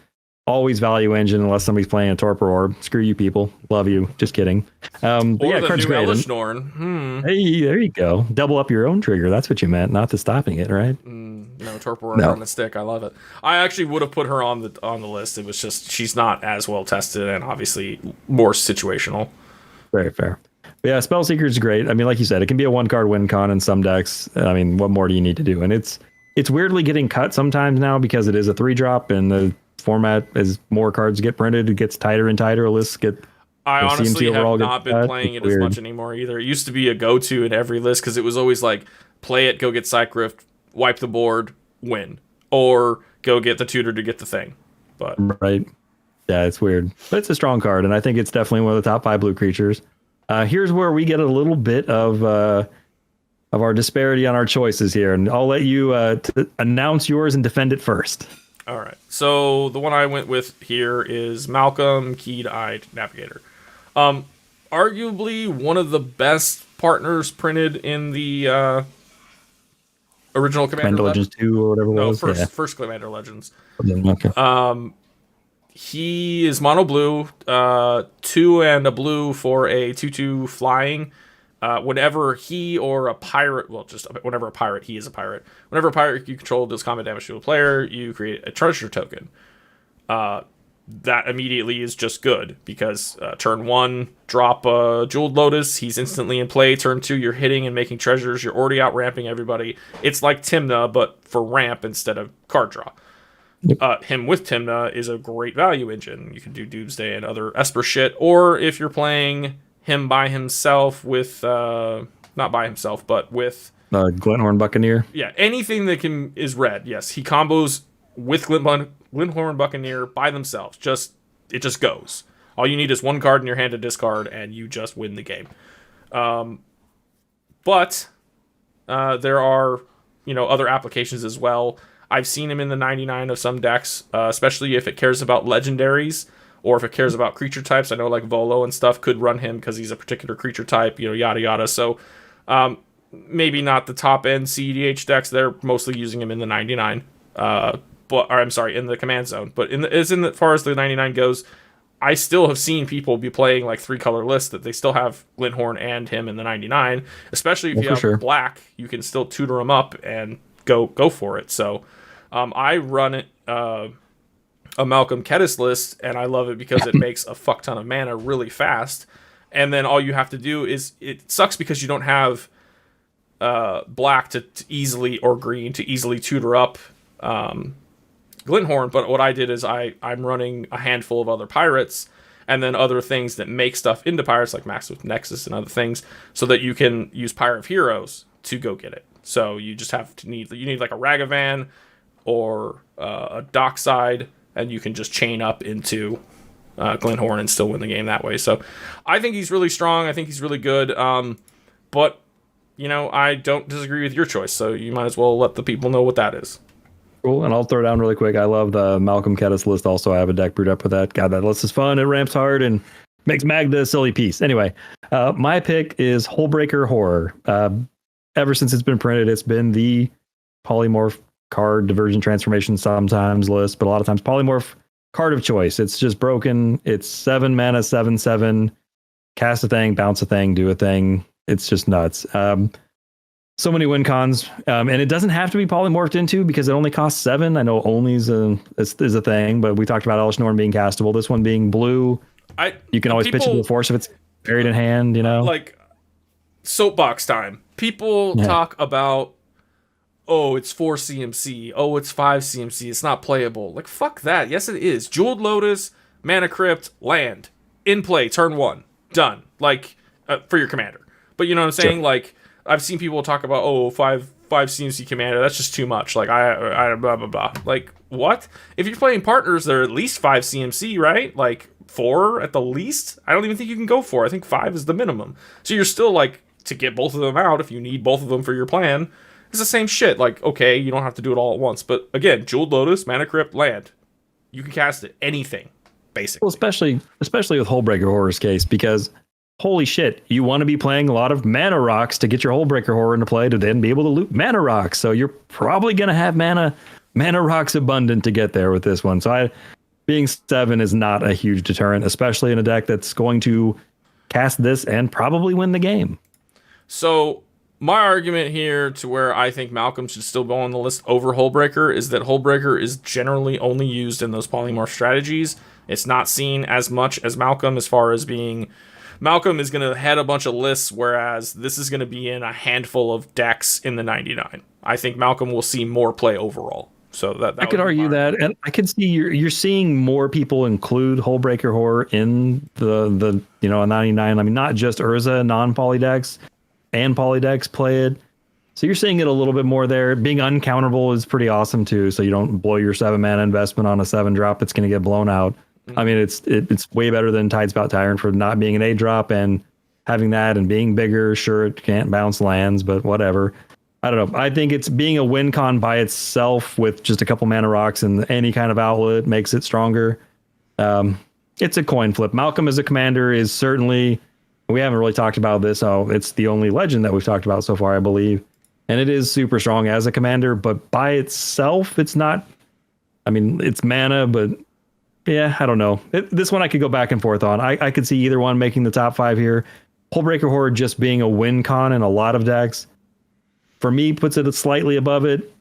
always value engine unless somebody's playing a Torpor Orb. Screw you people. Love you. Just kidding. Or the card's new great. Hellish Norn. Hey, there you go. Double up your own trigger. That's what you meant, not the stopping it, right? No, Torpor Orb on the stick. I love it. I actually would have put her on the list. It was just, she's not as well tested and obviously more situational. Very fair. But yeah, Spellseeker is great. I mean, like you said, it can be a 1-card win con in some decks. I mean, what more do you need to do? And it's weirdly getting cut sometimes now because it is a 3-drop and the format, as more cards get printed, it gets tighter and tighter. Lists get. I honestly have not been playing it as much anymore either. It used to be a go-to in every list because it was always like, play it, go get Cycrypt, wipe the board, win. Or go get the tutor to get the thing. But right. Yeah, it's weird. But it's a strong card, and I think it's definitely one of the top 5 blue creatures. Here's where we get a little bit of our disparity on our choices here, and I'll let you announce yours and defend it first. All right. So the one I went with here is Malcolm, Keyed-Eyed Navigator. Arguably one of the best partners printed in the original Commander Legends 2 or whatever it was. First Commander Legends. Okay. He is mono blue, 2 and a blue for a 2/2 flying. Whenever he or a pirate, whenever a pirate, he is a pirate. Whenever a pirate you control does combat damage to a player, you create a treasure token. That immediately is just good because turn 1, drop a Jeweled Lotus. He's instantly in play. Turn 2, you're hitting and making treasures. You're already out ramping everybody. It's like Tymna, but for ramp instead of card draw. Him with Tymna is a great value engine. You can do Doomsday and other Esper shit, or if you're playing him by himself with not by himself but with Glinthorn Buccaneer. Yeah, anything that is red. Yes, he combos with Glinthorn Buccaneer by themselves. It just goes. All you need is 1 card in your hand to discard and you just win the game. But there are other applications as well. I've seen him in the 99 of some decks, especially if it cares about legendaries or if it cares about creature types. I know like Volo and stuff could run him because he's a particular creature type, yada yada. So maybe not the top end CEDH decks. They're mostly using him in the 99. In the command zone. But as far as the 99 goes, I still have seen people be playing like 3-color lists that they still have Glinthorn and him in the 99. Especially if you have black, you can still tutor them up and go for it. So I run it a Malcolm Kedis list, and I love it because it makes a fuck ton of mana really fast. And then all you have to do is, it sucks because you don't have black to easily, or green to easily tutor up Glinthorn, but what I did is I'm running a handful of other pirates and then other things that make stuff into pirates, like Max with Nexus and other things, so that you can use Pirate of Heroes to go get it. So you just need like a Ragavan or a Dockside, and you can just chain up into Glinthorn and still win the game that way. So I think he's really strong. I think he's really good. But I don't disagree with your choice, so you might as well let the people know what that is. Cool, and I'll throw down really quick. I love the Malcolm Kedis list. Also, I have a deck brewed up with that. God, that list is fun. It ramps hard and makes Magda a silly piece. Anyway, my pick is Hullbreaker Horror. Ever since it's been printed, it's been the polymorph card diversion transformation sometimes list, but a lot of times polymorph card of choice. It's just broken. It's 7 mana, 7/7. Cast a thing, bounce a thing, do a thing. It's just nuts. So many win cons, and it doesn't have to be polymorphed into because it only costs 7. I know only is a thing, but we talked about Elesh Norn being castable. This one being blue, you can always pitch it to the force if it's buried in hand. Like soapbox time. People talk about, oh, it's 4 CMC. Oh, it's 5 CMC. It's not playable. Like, fuck that. Yes, it is. Jeweled Lotus, Mana Crypt, land in play. Turn 1, done. Like for your commander. But you know what I'm saying? Sure. Like, I've seen people talk about, 5 CMC commander, that's just too much. Like, I blah, blah, blah. Like, what? If you're playing partners, they're at least 5 CMC, right? Like, 4 at the least? I don't even think you can go 4. I think 5 is the minimum. So you're still, like, to get both of them out, if you need both of them for your plan, it's the same shit. Like, okay, you don't have to do it all at once. But, again, Jeweled Lotus, Mana Crypt, land. You can cast it. Anything, basically. Well, especially with Hullbreaker Horror's case, because holy shit, you want to be playing a lot of mana rocks to get your Hullbreaker Horror into play to then be able to loot mana rocks. So you're probably going to have mana rocks abundant to get there with this one. So being 7 is not a huge deterrent, especially in a deck that's going to cast this and probably win the game. So my argument here to where I think Malcolm should still go on the list over Hullbreaker is that Hullbreaker is generally only used in those polymorph strategies. It's not seen as much as Malcolm, as far as being... Malcolm is going to head a bunch of lists, whereas this is going to be in a handful of decks in the 99. I think Malcolm will see more play overall. So that I could argue that, and I could see you're seeing more people include Hullbreaker Horror in the 99. I mean, not just Urza non-poly decks and poly decks play it. So you're seeing it a little bit more there. Being uncounterable is pretty awesome too. So you don't blow your 7 mana investment on a 7-drop. It's going to get blown out. I mean, it's way better than Tidespout Tyrant for not being an 8-drop and having that and being bigger. Sure, it can't bounce lands, but whatever. I don't know. I think it's being a win con by itself with just a couple mana rocks and any kind of outlet makes it stronger. It's a coin flip. Malcolm as a commander is certainly, we haven't really talked about this. It's the only legend that we've talked about so far, I believe. And it is super strong as a commander, but by itself, it's not. I mean, it's mana, but yeah, I don't know. This one I could go back and forth on. I could see either one making the top 5 here. Hullbreaker Horror just being a win con in a lot of decks, for me, puts it slightly above it.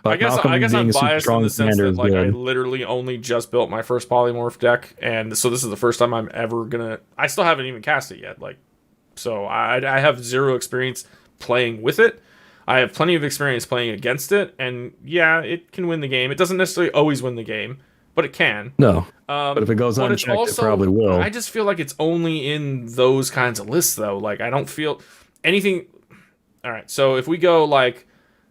But I guess I'm biased in the sense that I literally only just built my first polymorph deck, and so this is the first time I'm ever gonna. I still haven't even cast it yet. So I have zero experience playing with it. I have plenty of experience playing against it, and yeah, it can win the game. It doesn't necessarily always win the game, but it can. No. But if it goes unchecked, it probably will. I just feel like it's only in those kinds of lists, though. Like, I don't feel anything. All right, so if we go like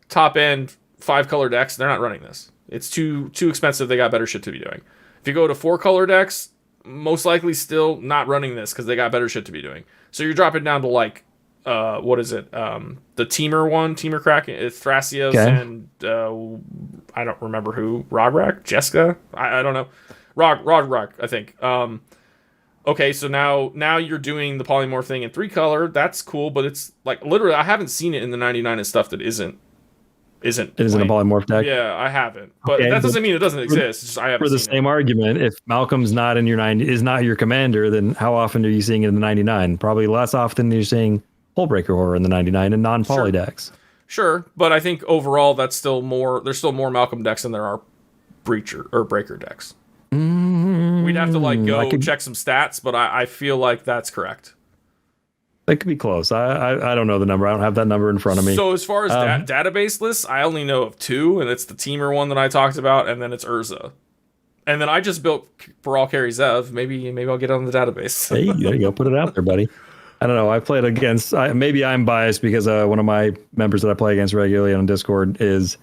top end 5-color decks, they're not running this. It's too expensive. They got better shit to be doing. If you go to 4-color decks, most likely still not running this because they got better shit to be doing. So you're dropping down to like, what is it? The Teamer Kraken, it's Thrasios, and I don't remember who. Rograk? Jessica? I don't know. Rograk, I think. Okay, so now you're doing the polymorph thing in 3-color. That's cool, but it's like literally I haven't seen it in the 99 and stuff that isn't It isn't a polymorph deck. Yeah, I haven't. But Okay, that doesn't mean it doesn't exist. It's just I haven't for the seen same it. argument, if Malcolm's not in your is not your commander, then how often are you seeing it in the 99? Probably less often than you're seeing Hullbreaker Horror in the 99 and non-poly decks. Sure, but I think overall that's still more. There's still more Malcolm decks than there are Breaker decks. We'd have to go check some stats, but I feel like that's correct. That could be close. I don't know the number. I don't have that number in front of me. So as far as database lists, I only know of 2, and it's the Teamer one that I talked about, and then it's Urza. And then I just built Baral Carry Zev. Maybe I'll get on the database. Hey, there you go. Put it out there, buddy. I don't know. I played against. Maybe I'm biased because one of my members that I play against regularly on Discord is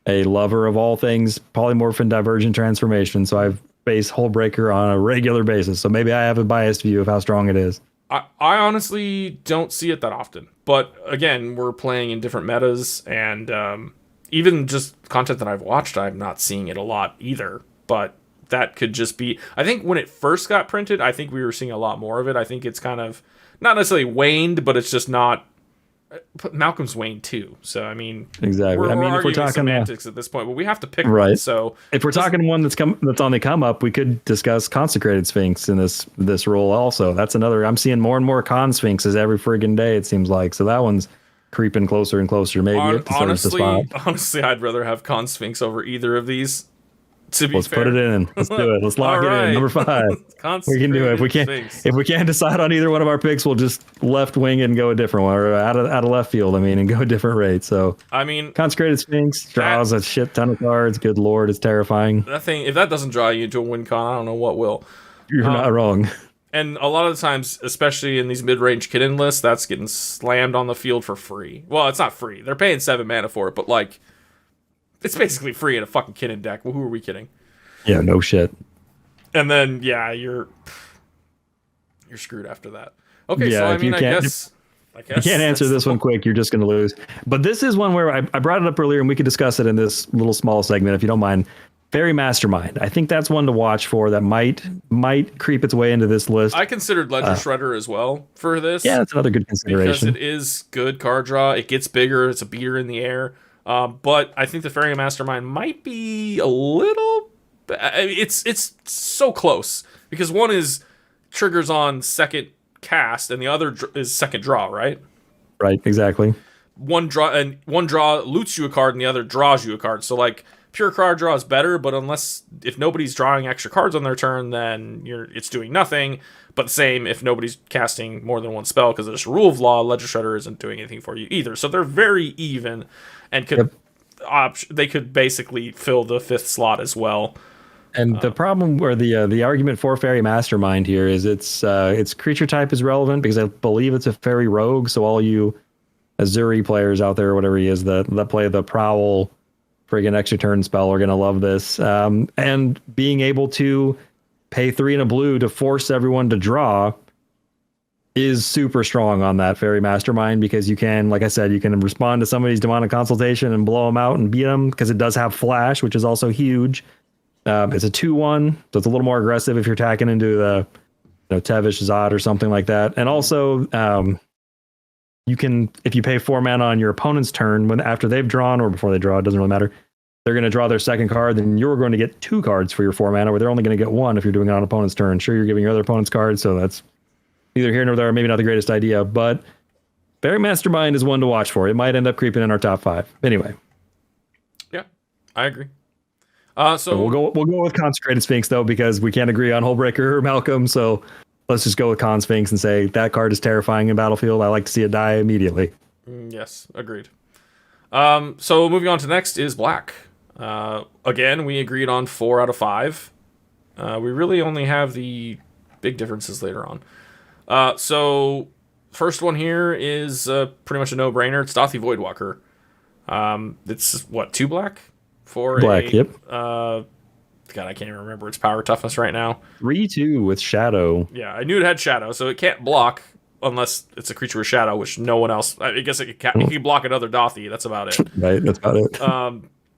a lover of all things polymorph and divergent transformation. So I've based Hullbreaker on a regular basis. So maybe I have a biased view of how strong it is. I honestly don't see it that often. But again, we're playing in different metas, and even just content that I've watched, I'm not seeing it a lot either. But that could just be... I think when it first got printed, I think we were seeing a lot more of it. I think it's kind of not necessarily waned, but it's just not... Malcolm's waned too. So, I mean... Exactly. If we're talking semantics at this point, but we have to pick right. one. So if we're talking one that's on the come up, we could discuss Consecrated Sphinx in this role also. That's another... I'm seeing more and more Con Sphinxes every friggin' day, it seems like. So that one's creeping closer and closer. Maybe honestly, I'd rather have Con Sphinx over either of these. Let's put it in. Let's do it. Let's lock it in. Number 5. We can do it. If we can't decide on either one of our picks, we'll just left wing and go a different one, or out of left field. And go a different rate. So Consecrated Sphinx draws a shit ton of cards. Good lord, it's terrifying. That thing, if that doesn't draw you into a win con, I don't know what will. You're not wrong. And a lot of the times, especially in these mid-range Kinnan lists, that's getting slammed on the field for free. Well, it's not free. They're paying 7 mana for it, but it's basically free in a fucking Kinnan deck. Well, who are we kidding? Yeah, no shit. And then, you're screwed after that. Okay, yeah, so I guess you can't answer this one quick. You're just going to lose. But this is one where I brought it up earlier, and we could discuss it in this little small segment if you don't mind. Fairy Mastermind. I think that's one to watch for that might creep its way into this list. I considered Ledger Shredder as well for this. Yeah, that's another good consideration. Because it is good card draw. It gets bigger. It's a beater in the air. But I think the Fairy Mastermind might be a little... It's so close. Because one is triggers on second cast, and the other is second draw, right? Right, exactly. One draw loots you a card, and the other draws you a card. So, pure card draw is better, but if nobody's drawing extra cards on their turn, then it's doing nothing. But the same if nobody's casting more than one spell, because there's a rule of law, Ledger Shredder isn't doing anything for you either. So they're very even, and they could basically fill the 5th slot as well. And the problem, or the argument for Fairy Mastermind here, is its creature type is relevant because I believe it's a Fairy Rogue. So all you Azuri players out there, or whatever he is, that play the Prowl friggin' extra turn spell are going to love this. And being able to pay 3 and a blue to force everyone to draw is super strong on that Fairy Mastermind, because you can, like I said, you can respond to somebody's Demonic Consultation and blow them out and beat them, because it does have Flash, which is also huge. It's a 2/1, so it's a little more aggressive if you're attacking into the Tevish Zod or something like that. And also, you can, if you pay 4 mana on your opponent's turn, after they've drawn or before they draw, it doesn't really matter. They're going to draw their second card, then you're going to get 2 cards for your 4 mana, where they're only going to get 1 if you're doing it on opponent's turn. Sure, you're giving your other opponent's cards, so that's neither here nor there. Maybe not the greatest idea, but Fairy Mastermind is one to watch for. It might end up creeping in our top 5. Anyway. Yeah, I agree. So we'll go with Consecrated Sphinx though, because we can't agree on Hullbreaker or Malcolm. So let's just go with Con Sphinx and say that card is terrifying in Battlefield. I like to see it die immediately. Yes, agreed. So moving on to next is Black. Again, we agreed on 4 out of 5. We really only have the big differences later on. So first one here is pretty much a no-brainer. It's Dauthi Voidwalker. It's 2 black? For black, yep. God, I can't even remember its power toughness right now. 3/2 with Shadow. Yeah, I knew it had Shadow, so it can't block unless it's a creature with Shadow, which no one else... I guess it can block another Dauthi. That's about it. Right, that's about it.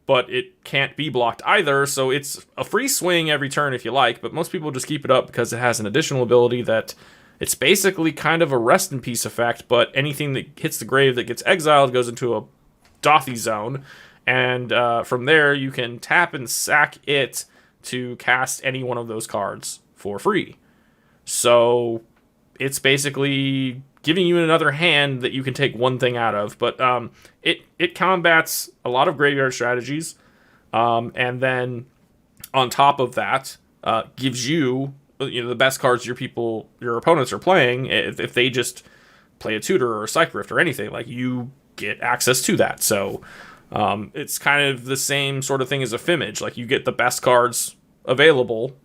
but it can't be blocked either, so it's a free swing every turn if you like, but most people just keep it up because it has an additional ability that it's basically kind of a rest in peace effect, but anything that hits the grave that gets exiled goes into a Dauthi zone, and from there you can tap and sack it to cast any one of those cards for free. So it's basically giving you another hand that you can take one thing out of, but it combats a lot of graveyard strategies, and then on top of that, gives you the best cards your opponents are playing. If they just play a tutor or a Psych Rift or anything, like, you get access to that. So it's kind of the same sort of thing as a Fimage. Like, you get the best cards available,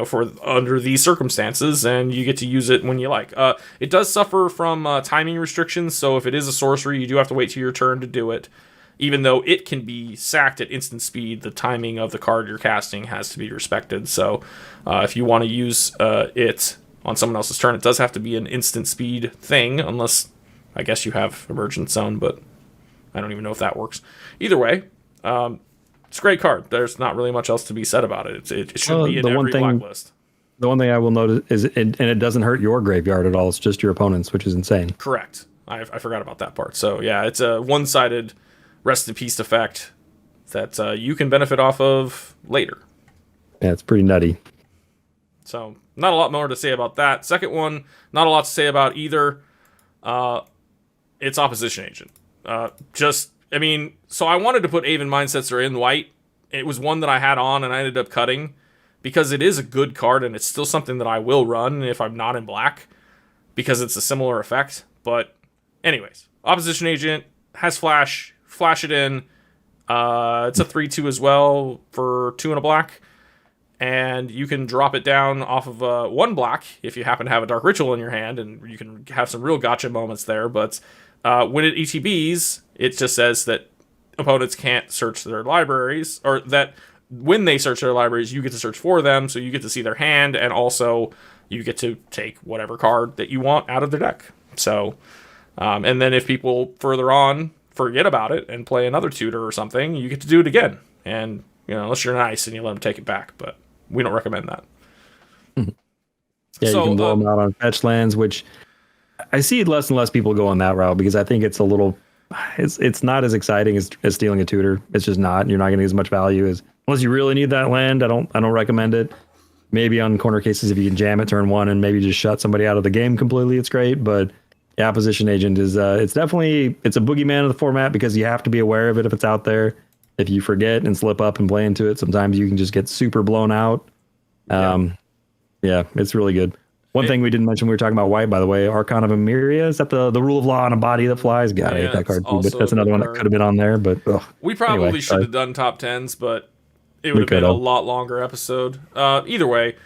for under these circumstances, and you get to use it when you like. It does suffer from timing restrictions, so if it is a sorcery, you do have to wait till your turn to do it. Even though it can be sacked at instant speed, the timing of the card you're casting has to be respected. So if you want to use it on someone else's turn, it does have to be an instant speed thing, unless, I guess, you have Emergent Zone, but I don't even know if that works. Either way, it's a great card. There's not really much else to be said about it. It should be in every blacklist. The one thing I will notice is, and it doesn't hurt your graveyard at all. It's just your opponent's, which is insane. Correct. I forgot about that part. So yeah, it's a one-sided rest in peace effect that you can benefit off of later. Yeah, it's pretty nutty. So not a lot more to say about that. Second one, not a lot to say about either. It's Opposition Agent. So I wanted to put Aven Mindsetzer in white. It was one that I had on and I ended up cutting because it is a good card and it's still something that I will run if I'm not in black because it's a similar effect. But anyways, Opposition Agent has flash it in. It's a 3/2 as well for 2 and a black. And you can drop it down off of 1 black if you happen to have a Dark Ritual in your hand, and you can have some real gotcha moments there. But when it ETBs, it just says that opponents can't search their libraries, or that when they search their libraries, you get to search for them, so you get to see their hand, and also you get to take whatever card that you want out of their deck. So, and then if people further on forget about it and play another tutor or something, you get to do it again. And, unless you're nice and you let them take it back, but we don't recommend that. Yeah, so, you can blow them out on fetch lands, which I see less and less people go on that route because I think it's a little, it's not as exciting as stealing a tutor. It's just not. You're not getting as much value as, unless you really need that land. I don't recommend it. Maybe on corner cases, if you can jam it turn 1 and maybe just shut somebody out of the game completely, it's great. But yeah, Opposition Agent is, it's a boogeyman of the format because you have to be aware of it if it's out there. If you forget and slip up and play into it, sometimes you can just get super blown out. Yeah, it's really good. One thing we didn't mention, we were talking about white, by the way, Archon of Emeria. Is that the rule of law on a body that flies? God, I hate that card too, but that's another one that could have been on there. But we probably should have done top 10s, but it would have been a lot longer episode. Either way,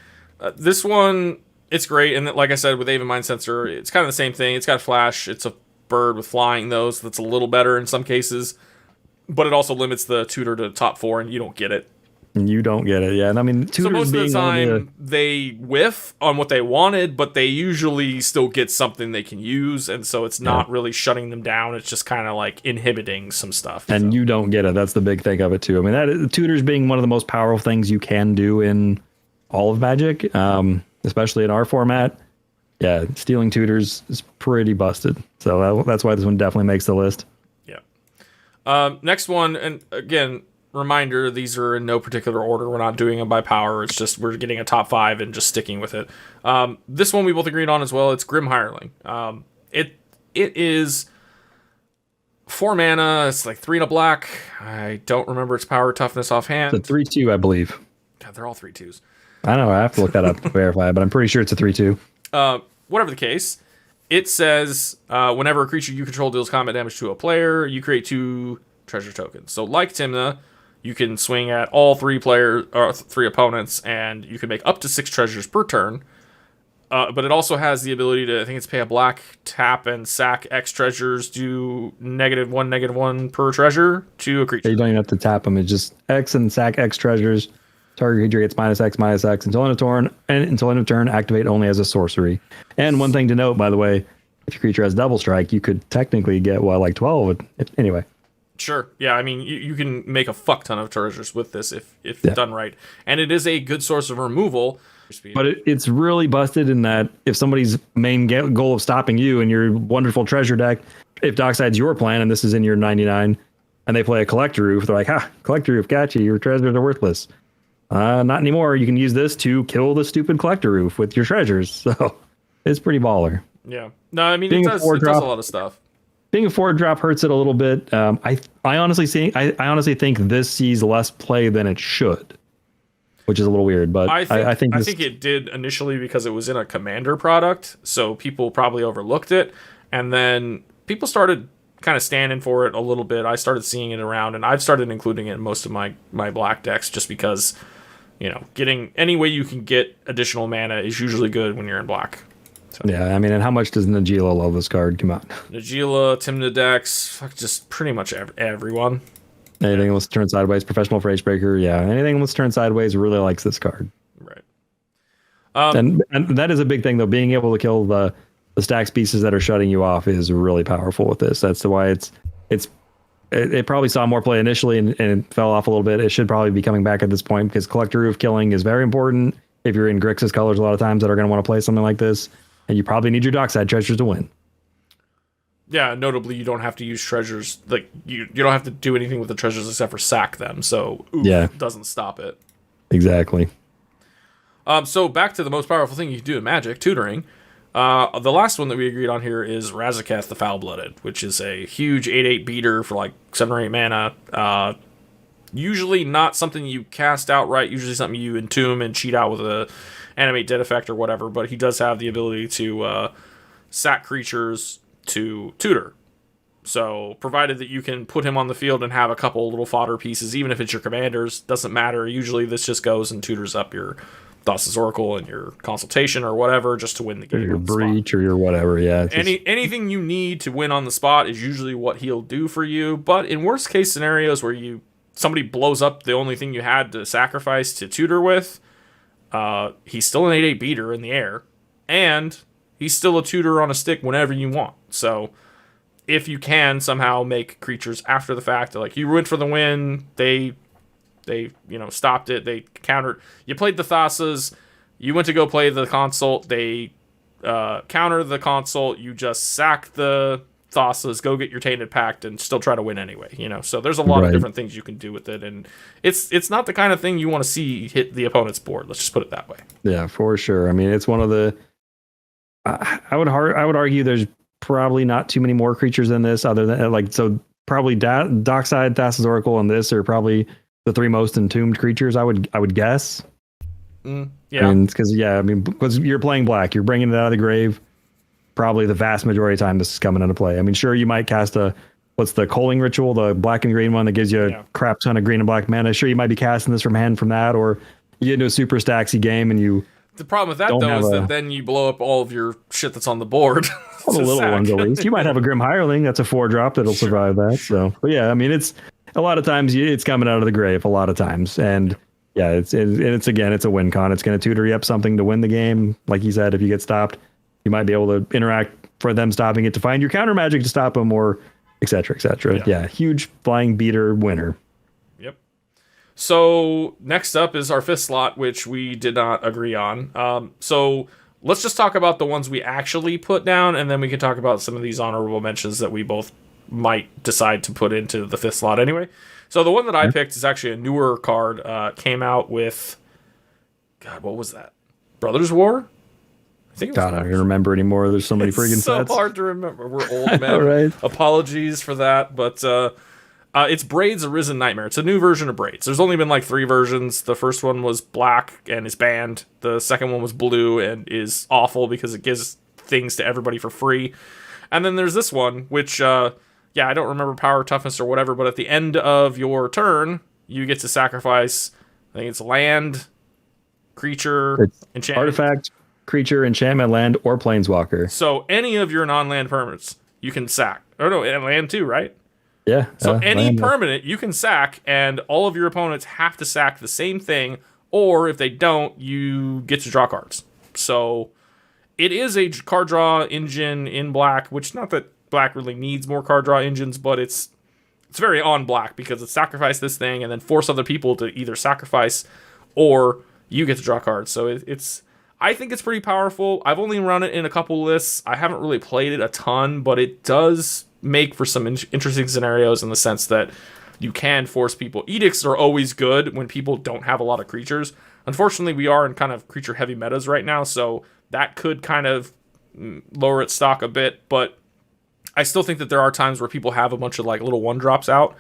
this one, it's great. And like I said, with Aven Mindsetzer, it's kind of the same thing. It's got flash. It's a bird with flying, though, so that's a little better in some cases. But it also limits the tutor to top 4, and you don't get it. You don't get it, yeah. And I mean, tutors, so most of the time, they whiff on what they wanted, but they usually still get something they can use, and so it's not really shutting them down. It's just kind of like inhibiting some stuff. And you don't get it. That's the big thing of it, too. I mean, tutors being one of the most powerful things you can do in all of Magic, especially in our format. Yeah, stealing tutors is pretty busted. So that's why this one definitely makes the list. Next one, and again, reminder, these are in no particular order. We're not doing them by power. It's just we're getting a top 5 and just sticking with it. This one we both agreed on as well. It's Grim Hireling. It is 4 mana. It's like 3 and a black. I don't remember its power toughness offhand. It's a 3/2, I believe. God, they're all 3/2s. I know. I have to look that up to verify, but I'm pretty sure it's a 3/2. Whatever the case, it says whenever a creature you control deals combat damage to a player, you create 2 treasure tokens. So like Tymna, you can swing at all 3 opponents, and you can make up to 6 treasures per turn. But it also has the ability to, I think it's pay a black, tap, and sack X treasures, do -1/-1 per treasure to a creature. You don't even have to tap them. It's just X and sack X treasures. Target creature gets -X/-X until end of turn, activate only as a sorcery. And one thing to note, by the way, if your creature has double strike, you could technically get, 12? Anyway. Sure. Yeah, I mean, you can make a fuck ton of treasures with this if done right. And it is a good source of removal. But it's really busted in that if somebody's main goal of stopping you and your wonderful treasure deck, if Dockside's your plan and this is in your 99, and they play a Collector Ouphe, they're like, Collector Ouphe, gotcha, your treasures are worthless. Not anymore. You can use this to kill the stupid Collector Ouphe with your treasures. So it's pretty baller. Yeah. No, I mean, it does a lot of stuff. Being a 4-drop hurts it a little bit. I honestly think this sees less play than it should, which is a little weird. But I think it did initially because it was in a commander product, so people probably overlooked it, and then people started kind of standing for it a little bit. I started seeing it around, and I've started including it in most of my black decks just because, getting any way you can get additional mana is usually good when you're in black. So. Yeah, I mean, and how much does Najeela love this card? Come on. Najeela, Tymna decks, just pretty much everyone. Anything let's turn sideways, professional Facebreaker, yeah. Anything let's turn sideways really likes this card. Right. And that is a big thing, though. Being able to kill the stacks pieces that are shutting you off is really powerful with this. That's why it probably saw more play initially and it fell off a little bit. It should probably be coming back at this point because Collector Ouphe killing is very important if you're in Grixis colors a lot of times that are going to want to play something like this. And you probably need your Dockside treasures to win. Yeah, notably, you don't have to use treasures. Like, you don't have to do anything with the treasures except for sack them. So, doesn't stop it. Exactly. So, back to the most powerful thing you can do in Magic, tutoring. The last one that we agreed on here is Razaketh the Foul-Blooded, which is a huge 8/8 beater for like 7 or 8 mana. Usually not something you cast outright, usually something you entomb and cheat out with a animate dead effect or whatever, but he does have the ability to sack creatures to tutor. So, provided that you can put him on the field and have a couple little fodder pieces, even if it's your commanders, doesn't matter. Usually this just goes and tutors up your Thassa's Oracle and your Consultation or whatever just to win the game. Or your Breach or your whatever, yeah. Anything you need to win on the spot is usually what he'll do for you, but in worst case scenarios where somebody blows up the only thing you had to sacrifice to tutor with, he's still an 8/8 beater in the air, and he's still a tutor on a stick whenever you want. So if you can somehow make creatures after the fact, like you went for the win, they stopped it, they countered. You played the Thassas, you went to go play the Consult, they counter the Consult, you just sack the Thassas, go get your Tainted Pact, and still try to win anyway. So there's a lot of different things you can do with it, and it's not the kind of thing you want to see hit the opponent's board. Let's just put it that way. Yeah, for sure. I mean, it's one of the. I would argue there's probably not too many more creatures than this, other than probably Dockside, Thassa's Oracle, and this are probably the 3 most entombed creatures. I would guess. Yeah, because you're playing black, you're bringing it out of the grave. Probably the vast majority of the time this is coming into play. I mean, sure, you might cast what's the Culling Ritual, the black and green one that gives you a crap ton of green and black mana. Sure, you might be casting this from hand from that, or you get into a super stacksy game and you. The problem with that, though, is that then you blow up all of your shit that's on the board. All the little ones, at least. You might have a Grim Hireling that's a 4-drop that'll survive that. So, but yeah, I mean, it's a lot of times it's coming out of the grave a lot of times, and yeah, it's a win con. It's going to tutor you up something to win the game. Like you said, if you get stopped, you might be able to interact for them stopping it to find your counter magic to stop them, or et cetera, et cetera. Yeah, huge flying beater winner. Yep. So next up is our 5th slot, which we did not agree on. So let's just talk about the ones we actually put down, and then we can talk about some of these honorable mentions that we both might decide to put into the 5th slot anyway. So the one that I picked is actually a newer card. Came out with, God, what was that? Brothers War? I think it was. God, I don't remember anymore. There's so many freaking sets. It's so hard to remember. We're old, man. Right. Apologies for that, but it's Braid's Arisen Nightmare. It's a new version of Braids. There's only been like 3 versions. The first one was black and is banned. The second one was blue and is awful because it gives things to everybody for free. And then there's this one, which, I don't remember power, toughness, or whatever, but at the end of your turn, you get to sacrifice, I think it's land, creature, enchantment. Artifact, creature, enchantment, land, or planeswalker. So any of your non-land permanents, you can sack. Oh, no, and land too, right? Yeah. So any permanent you can sack, and all of your opponents have to sack the same thing, or if they don't, you get to draw cards. So it is a card draw engine in black, which not that black really needs more card draw engines, but it's it's very on black because it's sacrifice this thing and then force other people to either sacrifice or you get to draw cards. So I think it's pretty powerful. I've only run it in a couple lists. I haven't really played it a ton, but it does make for some interesting scenarios in the sense that you can force people. Edicts are always good when people don't have a lot of creatures. Unfortunately, we are in kind of creature heavy metas right now, so that could kind of lower its stock a bit, but I still think that there are times where people have a bunch of like little 1-drops out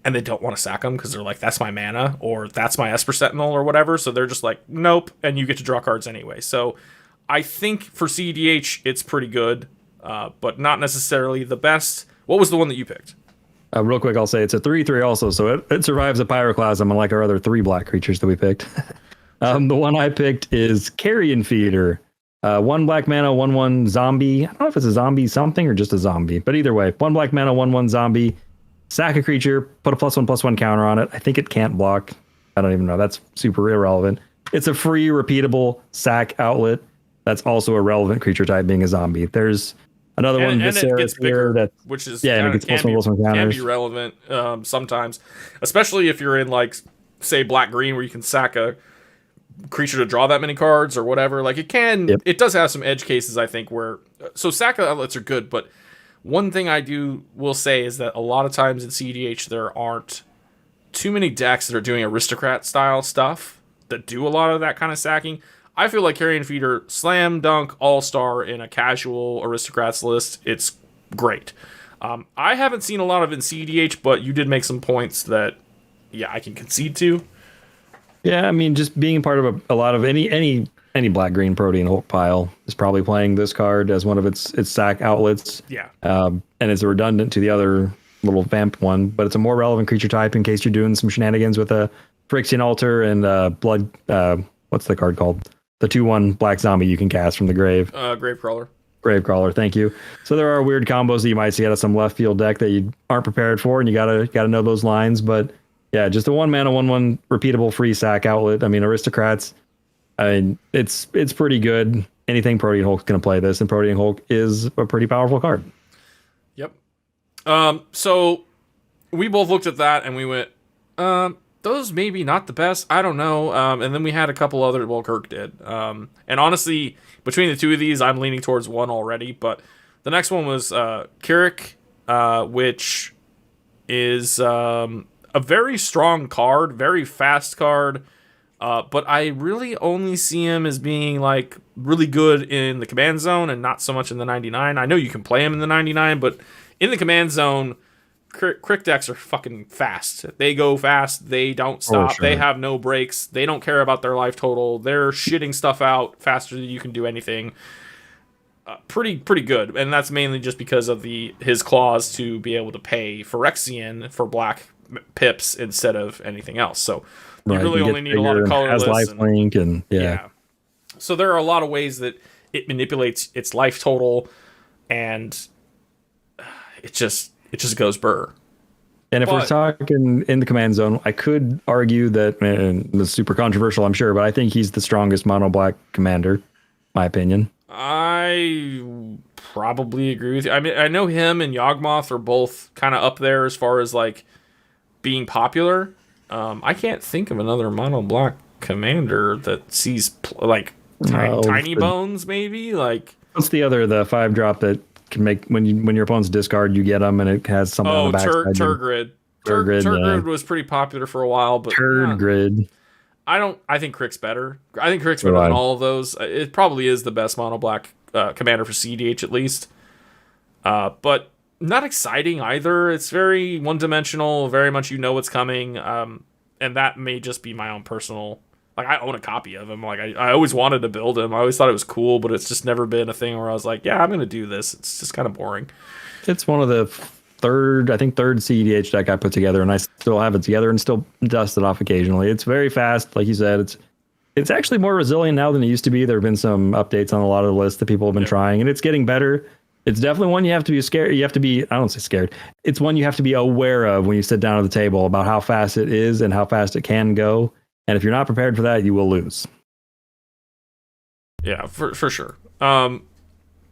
and they don't want to sack them because they're like, that's my mana or that's my Esper Sentinel or whatever. So they're just like, nope, and you get to draw cards anyway. So I think for CEDH, it's pretty good, but not necessarily the best. What was the one that you picked? Real quick, I'll say it's a 3/3 also, so it survives a Pyroclasm, unlike our other 3 black creatures that we picked. The one I picked is Carrion Feeder. 1 black mana, 1/1 zombie. I don't know if it's a zombie something or just a zombie, but either way, 1 black mana, 1/1 zombie. Sack a creature, put a +1/+1 counter on it. I think it can't block. I don't even know. That's super irrelevant. It's a free, repeatable sack outlet. That's also a relevant creature type, being a zombie. There's another one, Viserys here, that which is yeah, and it gets +1/+1 counters. Can be relevant sometimes, especially if you're in like say black green where you can sack a creature to draw that many cards or whatever. Like it can, It does have some edge cases, I think, where so sack outlets are good, but one thing I will say is that a lot of times in CDH there aren't too many decks that are doing aristocrat style stuff that do a lot of that kind of sacking. I feel like Carrion Feeder, slam dunk, all-star in a casual aristocrats list. It's great. I haven't seen a lot of it in CDH, but you did make some points that, yeah, I can concede to. Yeah, I mean, just being part of a lot of any black-green Protean Hulk pile is probably playing this card as one of its sack outlets. Yeah. And it's redundant to the other little vamp one, but it's a more relevant creature type in case you're doing some shenanigans with a Phyrexian Altar and blood. What's the card called? The 2/1 black zombie you can cast from the grave. Gravecrawler. Gravecrawler, thank you. So there are weird combos that you might see out of some left field deck that you aren't prepared for, and you gotta know those lines. But yeah, just a 1 mana, 1/1 repeatable free sack outlet. I mean, aristocrats. I mean, it's pretty good. Anything Protean Hulk's gonna play this, and Protean Hulk is a pretty powerful card. Yep. So we both looked at that and we went, those maybe not the best. I don't know. And then we had a couple other. Well, Kirk did. And honestly, between the two of these, I'm leaning towards one already. But the next one was Kirik, which is a very strong card, very fast card. But I really only see him as being like really good in the command zone and not so much in the 99. I know you can play him in the 99, but in the command zone, Crick decks are fucking fast. They go fast. They don't stop. Oh, sure. They have no breaks. They don't care about their life total. They're shitting stuff out faster than you can do anything. Pretty good, and that's mainly just because of his clause to be able to pay Phyrexian for black pips instead of anything else. So you really only need a lot of colorless. Has lifelink and yeah. So there are a lot of ways that it manipulates its life total, and it just goes burr. And if we're talking in the command zone, I could argue that, and this is super controversial, I'm sure, but I think he's the strongest mono black commander, my opinion. I probably agree with you. I mean, I know him and Yawgmoth are both kind of up there as far as like being popular. I can't think of another mono black commander that sees Tiny Bones, maybe. Like, what's the 5-drop that can make when your opponents discard, you get them, and it has something on the back. Turgrid. Turgrid was pretty popular for a while, but Turgrid. I think Crick's better. I think Crick's better than all of those. It probably is the best mono black commander for CDH at least. But not exciting either. It's very one-dimensional, very much you know what's coming. And that may just be my own personal... Like, I own a copy of him. Like, I always wanted to build him. I always thought it was cool, but it's just never been a thing where I was like, yeah, I'm going to do this. It's just kind of boring. It's one of the third CEDH deck I put together, and I still have it together and still dust it off occasionally. It's very fast. Like you said, it's actually more resilient now than it used to be. There have been some updates on a lot of the lists that people have been trying, and it's getting better. It's definitely one you have to be scared. You have to be, I don't say scared. It's one you have to be aware of when you sit down at the table about how fast it is and how fast it can go. And if you're not prepared for that, you will lose. Yeah, for sure.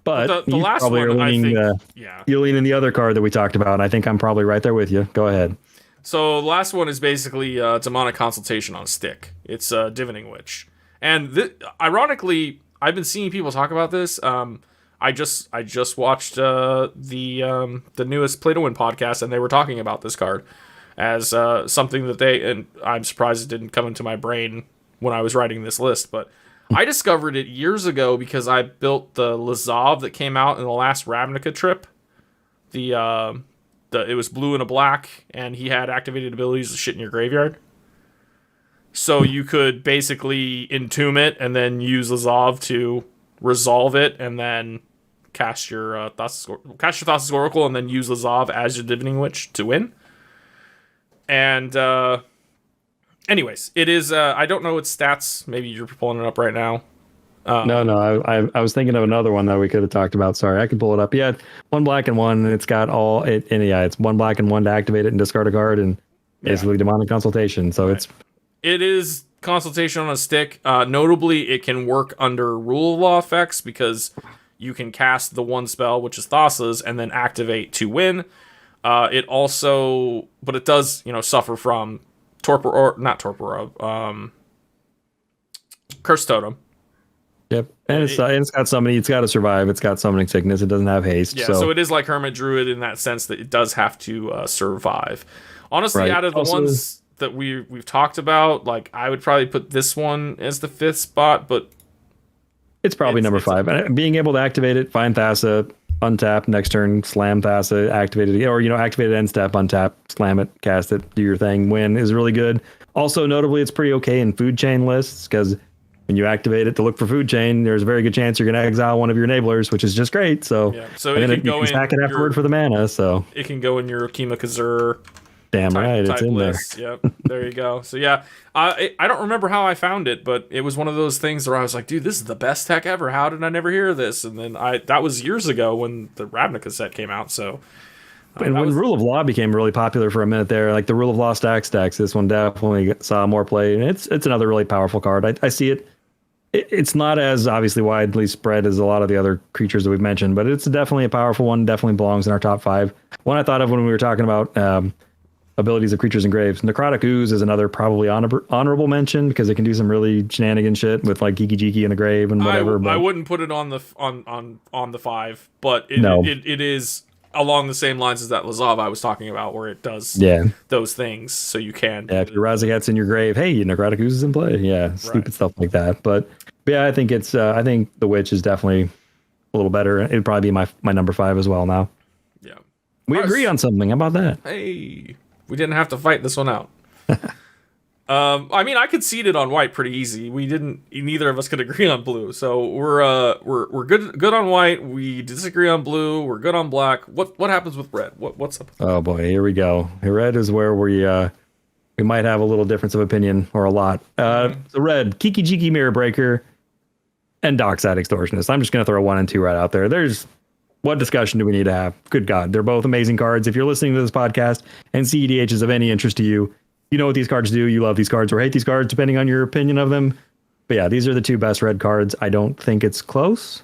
But the you last probably one, are leaning, you're leaning the other card that we talked about, and I think I'm probably right there with you. Go ahead. So the last one is basically Demonic Consultation on a stick. It's Divining Witch. And ironically, I've been seeing people talk about this. I just watched the newest Play to Win podcast, and they were talking about this card as something that and I'm surprised it didn't come into my brain when I was writing this list, but I discovered it years ago because I built the Lazav that came out in the last Ravnica trip. It was blue and a black, and he had activated abilities to shit in your graveyard. So you could basically entomb it and then use Lazav to resolve it, and then cast your Thassa's Oracle, and then use Lazav as your Divining Witch to win. And anyways, it is. I don't know its stats. Maybe you're pulling it up right now. No. I was thinking of another one that we could have talked about. Sorry, I can pull it up. Yeah, 1 black and 1. And it's got all. It's 1 black and 1 to activate it and discard a card, and basically Demonic Consultation. So it is Consultation on a stick. Notably, it can work under Rule of Law effects because you can cast the one spell, which is Thassa's, and then activate to win. It also, but it does, suffer from Curse Totem. Yep, and it's got summoning. It's got to survive. It's got summoning sickness. It doesn't have haste. Yeah, so it is like Hermit Druid in that sense that it does have to survive. Honestly, out of the ones that we've talked about, like I would probably put this one as the 5th spot, but it's probably number 5. And being able to activate it, find Thassa, untap next turn, slam Thassa, activate it, or activate it end step, untap, slam it, cast it, do your thing, win is really good. Also, notably, it's pretty okay in food chain lists because when you activate it to look for food chain, there's a very good chance you're going to exile one of your enablers, which is just great. So, so it can go in. Stack it afterward for the mana. So it can go in your Kima Kazur. Damn right, it's in list. There. Yep, there you go. So I don't remember how I found it, but it was one of those things where I was like, dude, this is the best tech ever. How did I never hear this? And then that was years ago when the Ravnica set came out. So. And when Rule of Law became really popular for a minute there, like the Rule of Law stacks, this one definitely saw more play, and it's another really powerful card. I see it. It's not as obviously widely spread as a lot of the other creatures that we've mentioned, but it's definitely a powerful one. Definitely belongs in our top 5. One I thought of when we were talking about abilities of creatures and graves. Necrotic Ooze is another probably honorable mention because it can do some really shenanigan shit with like Kiki-Jiki in the grave and whatever. I wouldn't put it on the 5, but it is along the same lines as that Lazav I was talking about, where it does those things, so you can. Yeah, if your Razaketh's in your grave, hey, Necrotic Ooze is in play. Yeah, stupid stuff like that. But yeah, I think it's. I think the Witch is definitely a little better. It'd probably be my number 5 as well now. Yeah, we agree on something. How about that? Hey, we didn't have to fight this one out. I mean, I could seed it on white pretty easy. We didn't. Neither of us could agree on blue, so we're good on white. We disagree on blue. We're good on black. What happens with red? What's up? Oh boy, here we go. Red is where we might have a little difference of opinion, or a lot. The red, Kiki-Jiki Mirror Breaker, and Dockside Extortionist. I'm just gonna throw 1 and 2 right out there. What discussion do we need to have? Good God, they're both amazing cards. If you're listening to this podcast and CEDH is of any interest to you, you know what these cards do. You love these cards or hate these cards, depending on your opinion of them. But yeah, these are the 2 best red cards. I don't think it's close.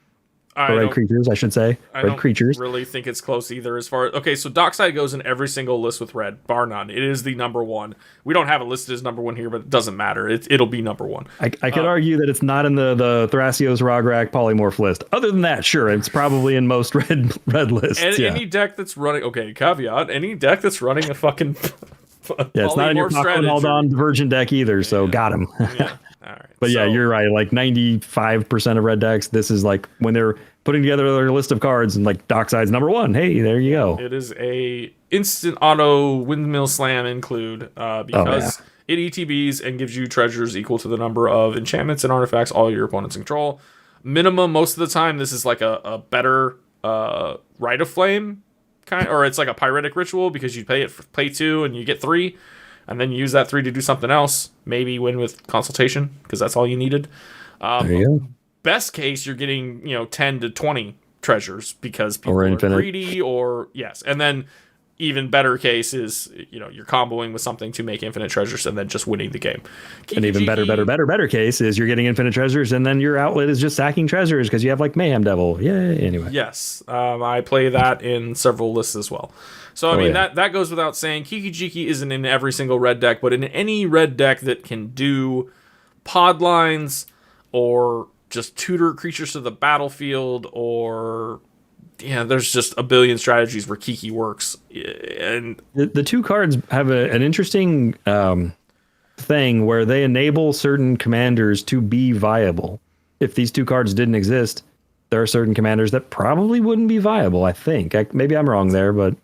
Red creatures, I should say. I don't really think it's close either. As far so Dockside goes in every single list with red, bar none. It is the number 1. We don't have it listed as number 1 here, but it doesn't matter. It'll be number 1. I could argue that it's not in the Thrasios Rograk polymorph list. Other than that, sure, it's probably in most red lists. And any deck that's running caveat, any deck that's running a fucking it's not in your hold on Divergent deck either, so got him. Yeah. All right. But yeah, you're right. Like 95% of red decks, this is like when they're putting together their list of cards, and like Dockside's number 1. Hey, there you go. It is a instant auto windmill slam include because it ETBs and gives you treasures equal to the number of enchantments and artifacts all your opponents control. Minimum, most of the time, this is like a better Rite of Flame or it's like a pyretic ritual because you pay 2 and you get 3. And then you use that 3 to do something else. Maybe win with Consultation, because that's all you needed. There you go. Best case, you're getting 10 to 20 treasures because people are greedy, or yes. And then even better case is, you're comboing with something to make infinite treasures and then just winning the game. An even better case is you're getting infinite treasures and then your outlet is just sacking treasures because you have like Mayhem Devil. Yay. Anyway. Yes. I play that in several lists as well. So, that goes without saying. Kiki-Jiki isn't in every single red deck, but in any red deck that can do pod lines or just tutor creatures to the battlefield or... Yeah, there's just a billion strategies where Kiki works. And the two cards have an interesting thing where they enable certain commanders to be viable. If these two cards didn't exist, there are certain commanders that probably wouldn't be viable, I think. Maybe I'm wrong there, but...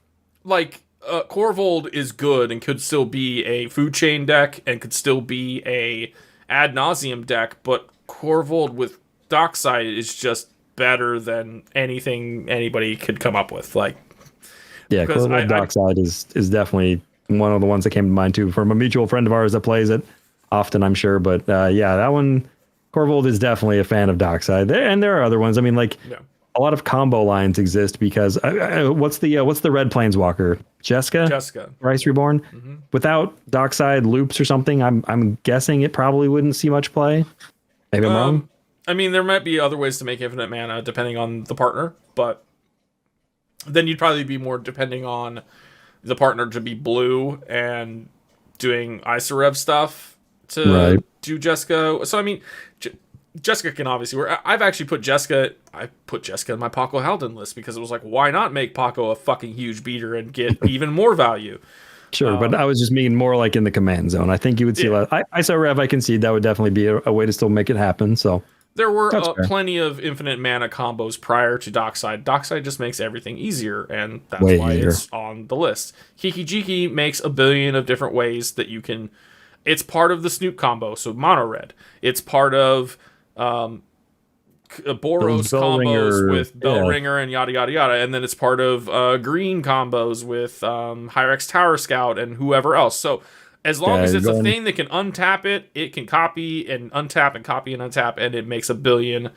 Like, Korvold is good and could still be a food chain deck and could still be a ad nauseum deck, but Korvold with Dockside is just better than anything anybody could come up with. Like, yeah, Korvold Dockside is definitely one of the ones that came to mind too, from a mutual friend of ours that plays it often, I'm sure. But that one, Korvold is definitely a fan of Dockside. And there are other ones. I mean, like a lot of combo lines exist because what's the red Planeswalker? Jessica, Rise Reborn. Mm-hmm. Without Dockside loops or something, I'm guessing it probably wouldn't see much play. Maybe I'm wrong. I mean, there might be other ways to make infinite mana depending on the partner, but then you'd probably be more depending on the partner to be blue and doing Isarev stuff to do Jessica. So, I mean, Jessica can obviously work. I've actually put Jessica in my Paco Halden list because it was like, why not make Paco a fucking huge beater and get even more value? Sure, but I was just meaning more like in the command zone. I think you would see a lot. Isarev, I concede that would definitely be a way to still make it happen, so... There were plenty of infinite mana combos prior to Dockside. Dockside just makes everything easier, and that's why it's on the list. Kiki-Jiki makes a billion of different ways that you can... It's part of the Snoop combo, so mono red. It's part of Boros combos with Bellringer and yada yada yada, and then it's part of green combos with Hyrex Tower Scout and whoever else. So... As long as it's a thing that can untap it, it can copy and untap and copy and untap, and it makes a billion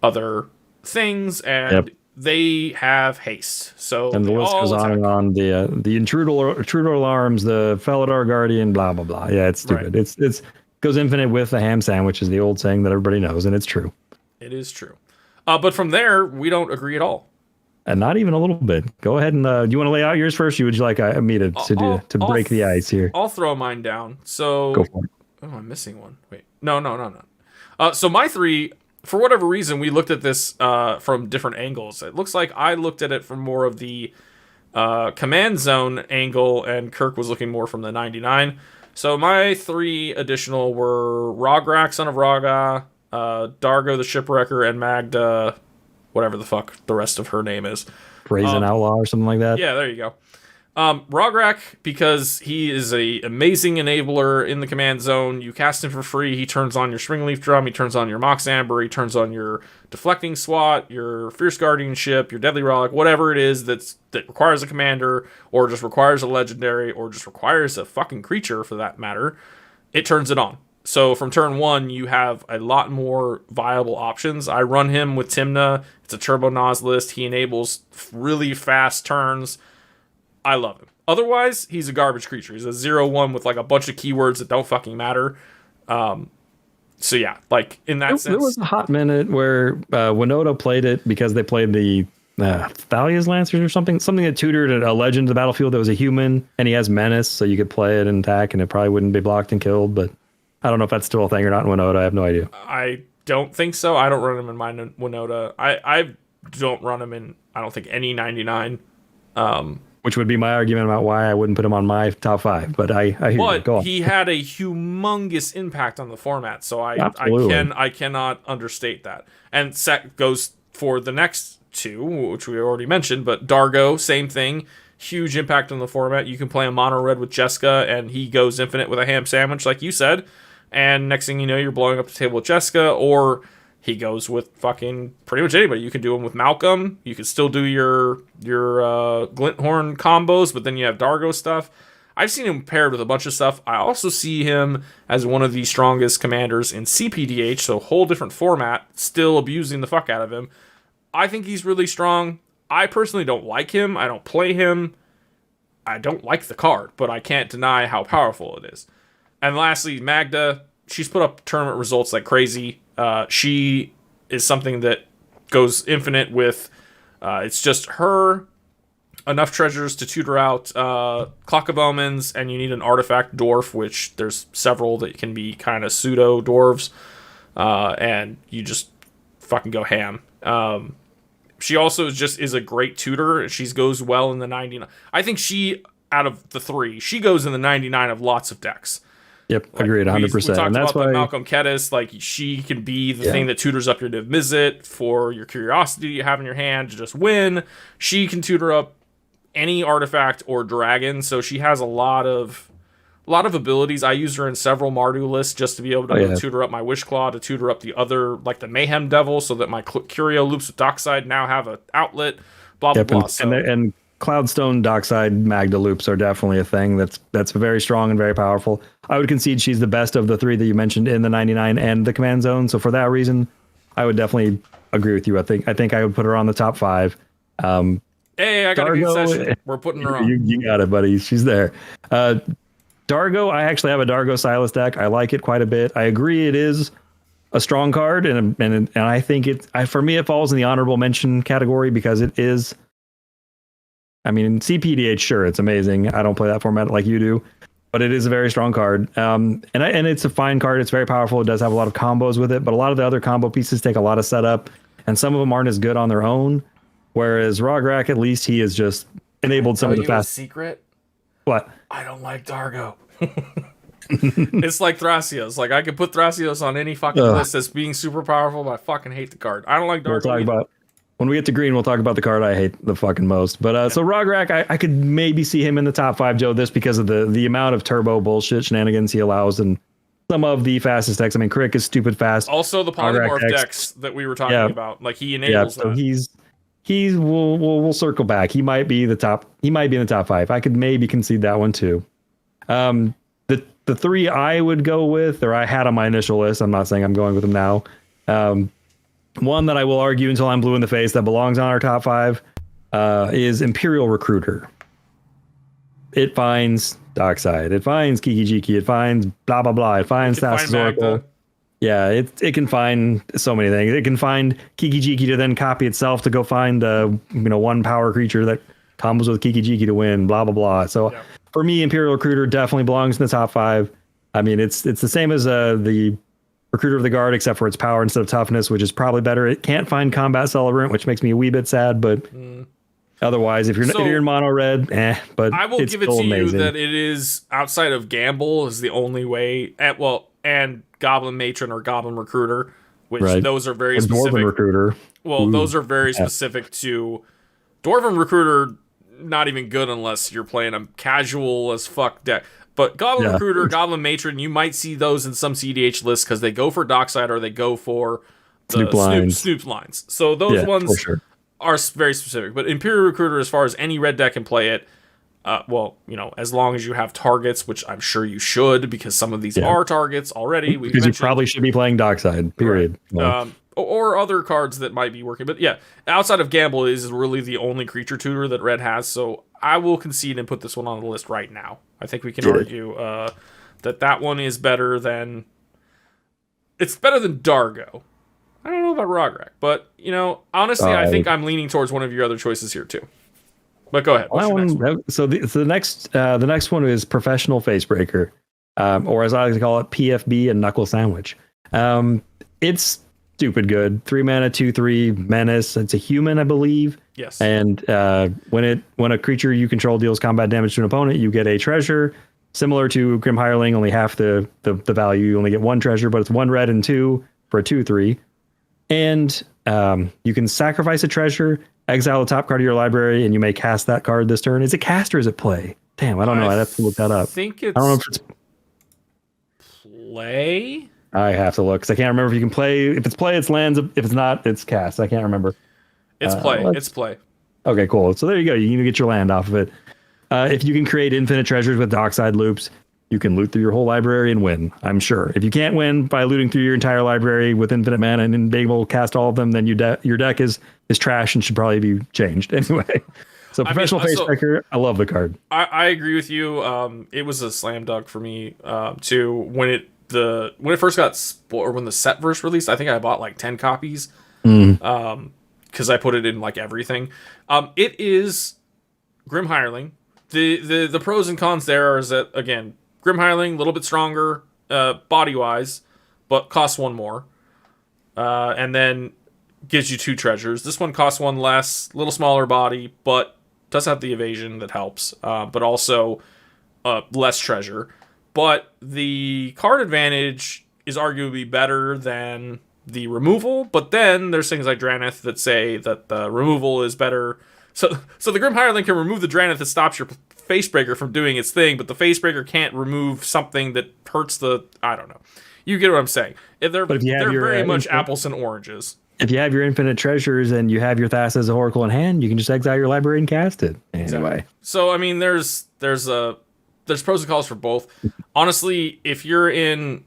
other things, and they have haste. So and the list goes on and on. The intruder alarms, the Felidar Guardian, blah blah blah. Yeah, it's stupid. Right. It's goes infinite with a ham sandwich is the old saying that everybody knows, and it's true. It is true. But from there, we don't agree at all. And not even a little bit. Go ahead and do you want to lay out yours first? Or would you like me to break the ice here? I'll throw mine down. So go for it. Oh, I'm missing one. Wait, no. So my three, for whatever reason, we looked at this from different angles. It looks like I looked at it from more of the command zone angle, and Kirk was looking more from the 99. So my three additional were Rograk, Son of Raga, Dargo the Shipwrecker, and Magda. Whatever the fuck the rest of her name is. Brazen Outlaw or something like that. Yeah, there you go. Rograk, because he is a amazing enabler in the command zone. You cast him for free. He turns on your Springleaf Drum. He turns on your Mox Amber. He turns on your Deflecting Swat, your Fierce Guardianship, your Deadly Relic, whatever it is that requires a commander, or just requires a legendary, or just requires a fucking creature for that matter. It turns it on. So from turn one, you have a lot more viable options. I run him with Tymna. It's a Turbo Nos list. He enables really fast turns. I love him. Otherwise, he's a garbage creature. He's a 0/1 with like a bunch of keywords that don't fucking matter. So yeah, like in that sense. There was a hot minute where Winota played it because they played the Thalia's Lancers or something that tutored a legend to the battlefield that was a human, and he has Menace, so you could play it and attack, and it probably wouldn't be blocked and killed, but... I don't know if that's still a thing or not in Winota. I have no idea. I don't think so. I don't run him in my Winota. I don't run him in, I don't think, any 99. Which would be my argument about why I wouldn't put him on my top 5. But I hear you. Go on. He had a humongous impact on the format, so I cannot understate that. And Set goes for the next two, which we already mentioned, but Dargo, same thing. Huge impact on the format. You can play a mono red with Jessica, and he goes infinite with a ham sandwich, like you said. And next thing you know, you're blowing up the table with Jessica, or he goes with fucking pretty much anybody. You can do him with Malcolm. You can still do your Glinthorn combos, but then you have Dargo stuff. I've seen him paired with a bunch of stuff. I also see him as one of the strongest commanders in CPDH, so whole different format, still abusing the fuck out of him. I think he's really strong. I personally don't like him. I don't play him. I don't like the card, but I can't deny how powerful it is. And lastly, Magda, she's put up tournament results like crazy. She is something that goes infinite with, it's just her, enough treasures to tutor out Clock of Omens, and you need an artifact dwarf, which there's several that can be kind of pseudo dwarves, and you just fucking go ham. She also is a great tutor. She goes well in the 99. I think she, out of the three, she goes in the 99 of lots of decks. Yep, agreed, 100%. We talked and that's about why Malcolm Kedis, like she can be the thing that tutors up your Div Mizzet for your curiosity you have in your hand to just win. She can tutor up any artifact or dragon, so she has a lot of abilities. I use her in several Mardu lists just to be able to tutor up my Wishclaw, to tutor up the other, like the Mayhem Devil, so that my Curio loops with Dockside now have an outlet, blah, blah, blah. And Cloudstone Dockside Magda loops are definitely a thing that's very strong and very powerful. I would concede she's the best of the three that you mentioned in the 99 and the Command Zone, so for that reason, I would definitely agree with you. I think I would put her on the top 5. Hey, I got a good session. We're putting her on. You got it, buddy. She's there. Dargo, I actually have a Dargo Silas deck. I like it quite a bit. I agree it is a strong card, and I think for me it falls in the honorable mention category because it is. I mean, CPDH, sure, it's amazing. I don't play that format like you do, but it is a very strong card. And it's a fine card. It's very powerful. It does have a lot of combos with it, but a lot of the other combo pieces take a lot of setup, and some of them aren't as good on their own. Whereas Rograk, at least he has just enabled some of the fast. Secret? What? I don't like Dargo. It's like Thrasios. Like I could put Thrasios on any fucking list as being super powerful, but I fucking hate the card. I don't like Dargo. When we get to green, we'll talk about the card I hate the fucking most. But so Rograk, I could maybe see him in the top 5, Joe, just because of the amount of turbo bullshit shenanigans he allows and some of the fastest decks. I mean, Crick is stupid fast. Also, the polymorph decks that we were talking about, like he enables that. So we'll circle back. He might be the top. He might be in the top 5. I could maybe concede that one too. The 3 I would go with, or I had on my initial list, I'm not saying I'm going with them now. One that I will argue until I'm blue in the face that belongs on our top 5 is Imperial Recruiter. It finds Dockside. It finds Kiki-Jiki. It finds blah, blah, blah. It finds Thassa's Oracle. Yeah, it can find so many things. It can find Kiki-Jiki to then copy itself to go find one power creature that combos with Kiki-Jiki to win, blah, blah, blah. So for me, Imperial Recruiter definitely belongs in the top 5. I mean, it's the same as the Recruiter of the Guard, except for its power instead of toughness, which is probably better. It can't find Combat Celebrant, which makes me a wee bit sad, but otherwise, if you're in mono red, but I will give it to you that it is, outside of Gamble, is the only way, and Goblin Matron or Goblin Recruiter, which those are very specific. Dwarven Recruiter. Well, those are very specific to Dwarven Recruiter, not even good unless you're playing a casual as fuck deck. But Goblin Recruiter, Goblin Matron, you might see those in some CDH lists because they go for Dockside or they go for the Snoop lines. So those ones are very specific. But Imperial Recruiter, as far as any red deck can play it, as long as you have targets, which I'm sure you should, because some of these are targets already. Because you probably should be playing Dockside, period. Right. Or other cards that might be working. But yeah, outside of Gamble is really the only creature tutor that red has. So I will concede and put this one on the list right now. I think we can argue that one is better than... It's better than Dargo. I don't know about Rograk, but, honestly, I think I'm leaning towards one of your other choices here, too. But go ahead. So the next one is Professional Facebreaker, or as I like to call it, PFB and Knuckle Sandwich. It's stupid good. 3 mana, 2/3 menace. It's a human, I believe. Yes. And when a creature you control deals combat damage to an opponent, you get a treasure. Similar to Grim Hireling, only half the value. You only get 1 treasure, but it's 1 red and 2 for a 2/3. And you can sacrifice a treasure, exile the top card of your library, and you may cast that card this turn. Is it cast or is it play? Damn, I don't know. I'd have to look that up. I don't know if it's play. I have to look because I can't remember if you can play. If it's play, it's lands. If it's not, it's cast. I can't remember. It's play. It's play. Okay, cool. So there you go. You can get your land off of it. If you can create infinite treasures with Dockside loops, you can loot through your whole library and win, I'm sure. If you can't win by looting through your entire library with infinite mana and being able to cast all of them, then your deck is trash and should probably be changed anyway. So Professional Facebreaker, I love the card. I agree with you. It was a slam dunk for me too. When it first got or when the set first released, I think I bought like 10 copies. Because I put it in like everything. It is Grim Hireling. The pros and cons there is that, again, Grim Hireling, a little bit stronger body wise, but costs 1 more. And then gives you 2 treasures. This one costs 1 less, a little smaller body, but does have the evasion that helps, but also less treasure. But the card advantage is arguably better than the removal, but then there's things like Drannith that say that the removal is better. So the Grim Hireling can remove the Drannith that stops your Facebreaker from doing its thing, but the Facebreaker can't remove something that hurts the... I don't know. You get what I'm saying. They're very much apples and oranges. If you have your infinite treasures and you have your Thassa as a Oracle in hand, you can just exile your library and cast it. Anyway. Exactly. So, I mean, there's pros and cons for both. Honestly, if you're in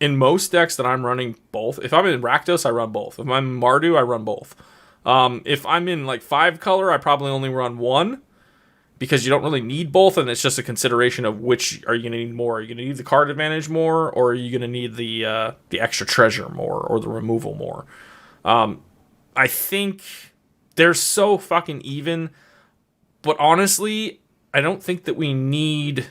most decks that I'm running both. If I'm in Rakdos, I run both. If I'm Mardu, I run both. If I'm in like 5 color, I probably only run 1. Because you don't really need both, and it's just a consideration of which are you going to need more. Are you going to need the card advantage more, or are you going to need the extra treasure more, or the removal more? I think they're so fucking even, but honestly, I don't think that we need...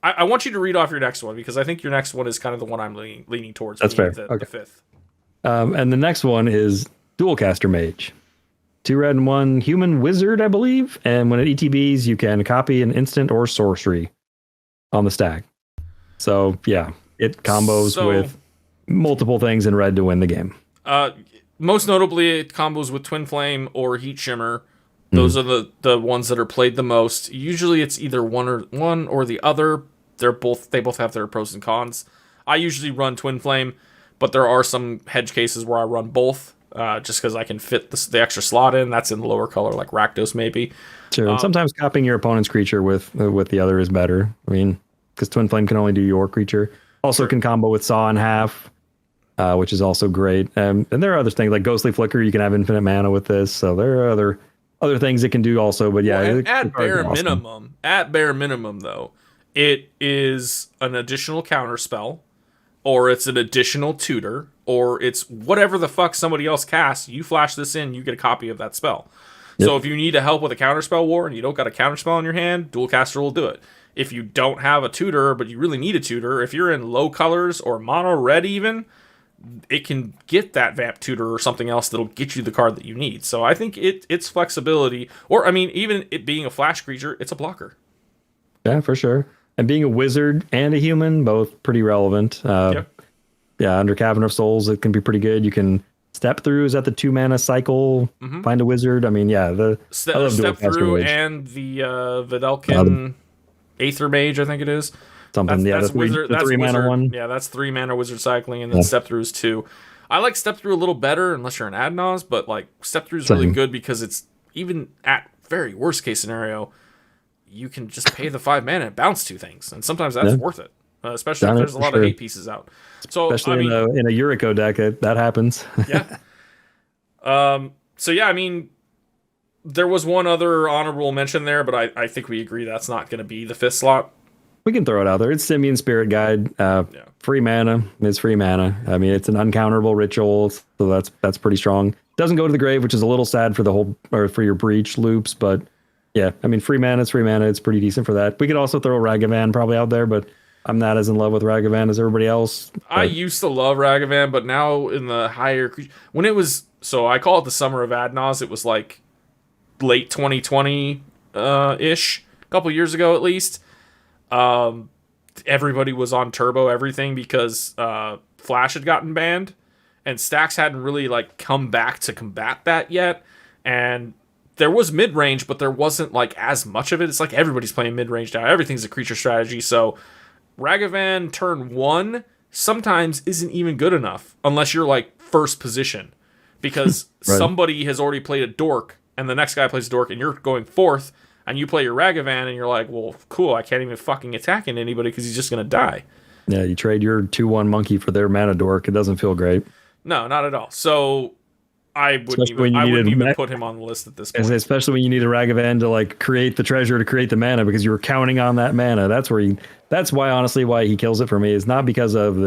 I want you to read off your next one, because I think your next one is kind of the one I'm leaning towards. That's fair. The 5th. And the next one is Dualcaster Mage. 2 red and 1 human wizard, I believe. And when it ETBs, you can copy an instant or sorcery on the stack. So, yeah, it combos with multiple things in red to win the game. Most notably, it combos with Twin Flame or Heat Shimmer. Those are the ones that are played the most. Usually it's either one or the other. They both have their pros and cons. I usually run Twin Flame, but there are some hedge cases where I run both. Just because I can fit the extra slot in. That's in the lower color, like Rakdos maybe. Sure. And sometimes copying your opponent's creature with the other is better. I mean, because Twin Flame can only do your creature. Also can combo with Saw in half, which is also great. And there are other things like Ghostly Flicker. You can have infinite mana with this. So there are other things it can do also. But yeah, well, at bare minimum though, it is an additional counter spell, or it's an additional tutor, or it's whatever the fuck somebody else casts. You flash this in, you get a copy of that spell. Yep. So if you need to help with a counterspell war and you don't got a counterspell in your hand, Dualcaster will do it. If you don't have a tutor, but you really need a tutor, if you're in low colors or mono red even, it can get that Vamp tutor or something else that'll get you the card that you need. So I think it's flexibility. Or, I mean, even it being a flash creature, it's a blocker. Yeah, for sure. And being a wizard and a human, both pretty relevant. Yep. Yeah, under Cavern of Souls, it can be pretty good. You can step through. Is that the 2 mana cycle? Find a wizard. I mean, yeah, step through Mage. And the Videlkin Aether Mage, I think it is. Something. That's wizard. That's 3 mana one. Yeah, that's 3 mana wizard cycling, and then step through is 2. I like step through a little better unless you're an Adnaz, but like step through is really good because it's even at very worst case scenario, you can just pay the 5 mana and bounce 2 things, and sometimes that's worth it. Especially if there's a lot of hate pieces out. So especially in a Yuriko deck, that happens. Yeah. So yeah, I mean, there was one other honorable mention there, but I think we agree that's not going to be the 5th slot. We can throw it out there. It's Simian Spirit Guide. Free mana. It's free mana. I mean, it's an uncounterable ritual, so that's pretty strong. Doesn't go to the grave, which is a little sad for for your breach loops, but yeah, I mean, free mana. It's free mana. It's pretty decent for that. We could also throw Ragavan probably out there, but I'm not as in love with Ragavan as everybody else. I used to love Ragavan, but now in the higher... When it was... So I call it the Summer of Adnaz. It was like late 2020-ish. A couple years ago, at least. Everybody was on turbo everything because Flash had gotten banned. And Stacks hadn't really like come back to combat that yet. And there was mid-range, but there wasn't like as much of it. It's like everybody's playing mid-range now. Everything's a creature strategy, so... Ragavan turn 1 sometimes isn't even good enough unless you're like first position because somebody has already played a dork and the next guy plays a dork and you're going 4th and you play your Ragavan and you're like, well, cool, I can't even fucking attack anybody because he's just going to die. Yeah, you trade your 2/1 monkey for their mana dork. It doesn't feel great. No, not at all. So I wouldn't even put him on the list at this point. Especially when you need a Ragavan to like create the treasure to create the mana because you were counting on that mana. That's why honestly why he kills it for me is not because of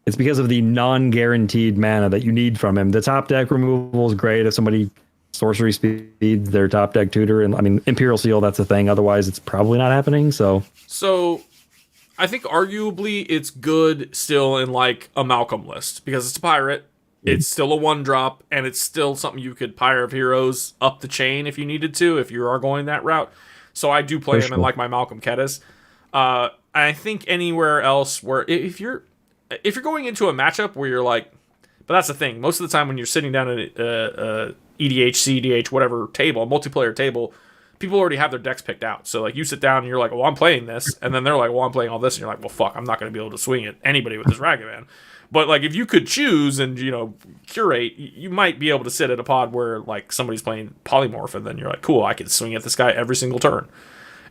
it's because of the non-guaranteed mana that you need from him. The top deck removal is great if somebody sorcery speeds their top deck tutor, and I mean Imperial Seal, that's a thing. Otherwise, it's probably not happening. So I think arguably it's good still in like a Malcolm list because it's a pirate. It's still a 1-drop, and it's still something you could Pyre of Heroes up the chain if you needed to, if you are going that route. So I do play him in like my Malcolm Kedis. I think anywhere else where if you're going into a matchup where you're like, but that's the thing. Most of the time when you're sitting down at EDH, CEDH, whatever table, multiplayer table, people already have their decks picked out. So like you sit down and you're like, well, I'm playing this, and then they're like, well, I'm playing all this, and you're like, well, fuck, I'm not going to be able to swing at anybody with this Ragavan. But like if you could choose and curate, you might be able to sit at a pod where like somebody's playing Polymorph, and then you're like, cool, I can swing at this guy every single turn.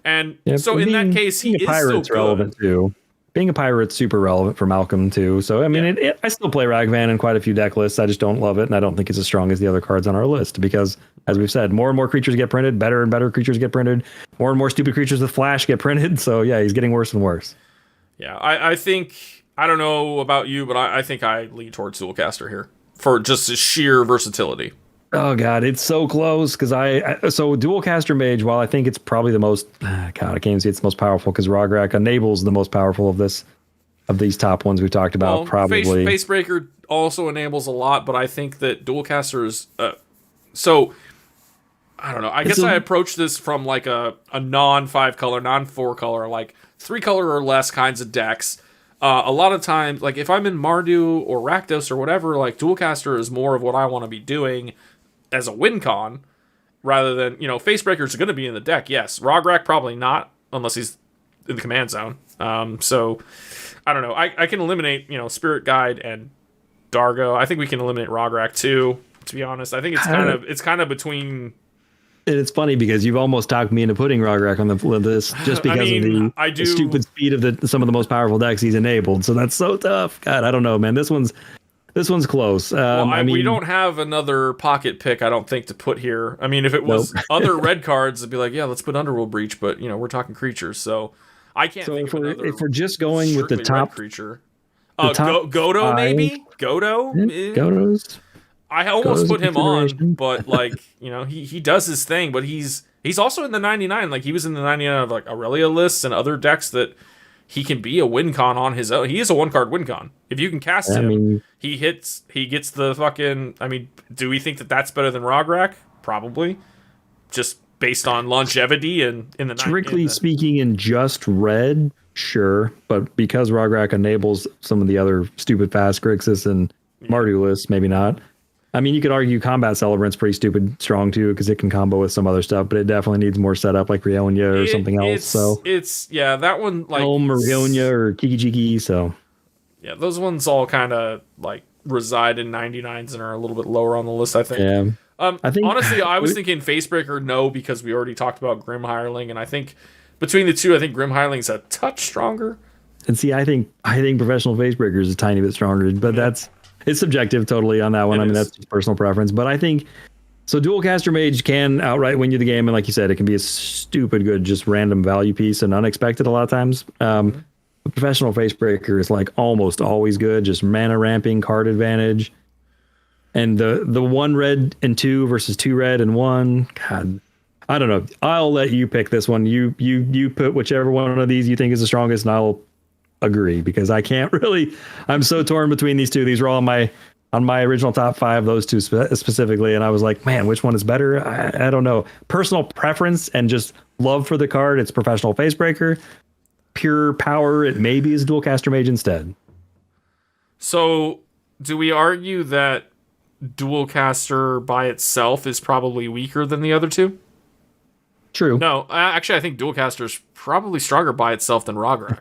And so in that case, he is still good. Relevant too. Being a pirate's super relevant for Malcolm too. So I mean, I still play Ragavan in quite a few deck lists. I just don't love it, and I don't think it's as strong as the other cards on our list because, as we've said, more and more creatures get printed, better and better creatures get printed, more and more stupid creatures with flash get printed. So yeah, he's getting worse and worse. Yeah, I think. I don't know about you, but I think I lean towards Dualcaster here for just the sheer versatility. Oh god, it's so close because so Dualcaster Mage. While I think it's probably the most, I can't even say it's the most powerful because Rograk enables the most powerful of these top ones we talked about. Well, probably Facebreaker also enables a lot, but I think that Dualcaster is so. I don't know. I guess I approach this from like a non-5 color, non-4 color, like 3 color or less kinds of decks. A lot of times, like if I'm in Mardu or Rakdos or whatever, like Dualcaster is more of what I want to be doing as a win con, rather than Facebreaker is going to be in the deck. Yes, Rograk probably not unless he's in the command zone. So I don't know. I can eliminate Spirit Guide and Dargo. I think we can eliminate Rograk too. To be honest, I think it's kind of between. And it's funny because you've almost talked me into putting Rograk on the list just because of the stupid speed of some of the most powerful decks he's enabled. So that's so tough. God, I don't know, man. This one's close. We don't have another pocket pick, I don't think, to put here. I mean, if it was other red cards, it'd be like, yeah, let's put Underworld Breach, but we're talking creatures, so I can't. So if we're just going with the top creature, Godo maybe Godo. Godo's. I almost put him on, but like he does his thing, but he's also in the 99. Like he was in the 99 of like Aurelia lists and other decks that he can be a win con on his own. He is a 1-card win con. If you can cast him, he gets the fucking. I mean, do we think that that's better than Rograk? Probably, just based on longevity and in the. Strictly speaking, in just red, sure, but because Rograk enables some of the other stupid fast Grixis and Mardu lists, maybe not. I mean, you could argue Combat Celebrant's pretty stupid strong too because it can combo with some other stuff, but it definitely needs more setup like Rionia or something else. It's that one like or Rionia or Kiki-Jiki. So yeah, those ones all kind of like reside in 99s and are a little bit lower on the list, I think. Yeah. I think honestly, I was thinking Facebreaker no because we already talked about Grim Hireling, and I think between the two, I think Grim Hireling's a touch stronger. And see, I think Professional Facebreaker is a tiny bit stronger, but it's subjective totally on that one. I mean, that's just personal preference. But I think so. Dualcaster Mage can outright win you the game, and like you said, it can be a stupid good, just random value piece and unexpected a lot of times. Professional Facebreaker is like almost always good, just mana ramping, card advantage, and the 1 red and 2 versus 2 red and 1. God, I don't know. I'll let you pick this one. You put whichever one of these you think is the strongest, and I'll agree because I can't really. I'm so torn between these two. These were all on my original top 5, those two specifically, and I was like, man, which one is better? I don't know. Personal preference and just love for the card, it's Professional Facebreaker. Pure power, it maybe is Dualcaster Mage instead. So do we argue that Dualcaster by itself is probably weaker than the other two? True. No, actually, I think Dualcaster is probably stronger by itself than Rograk.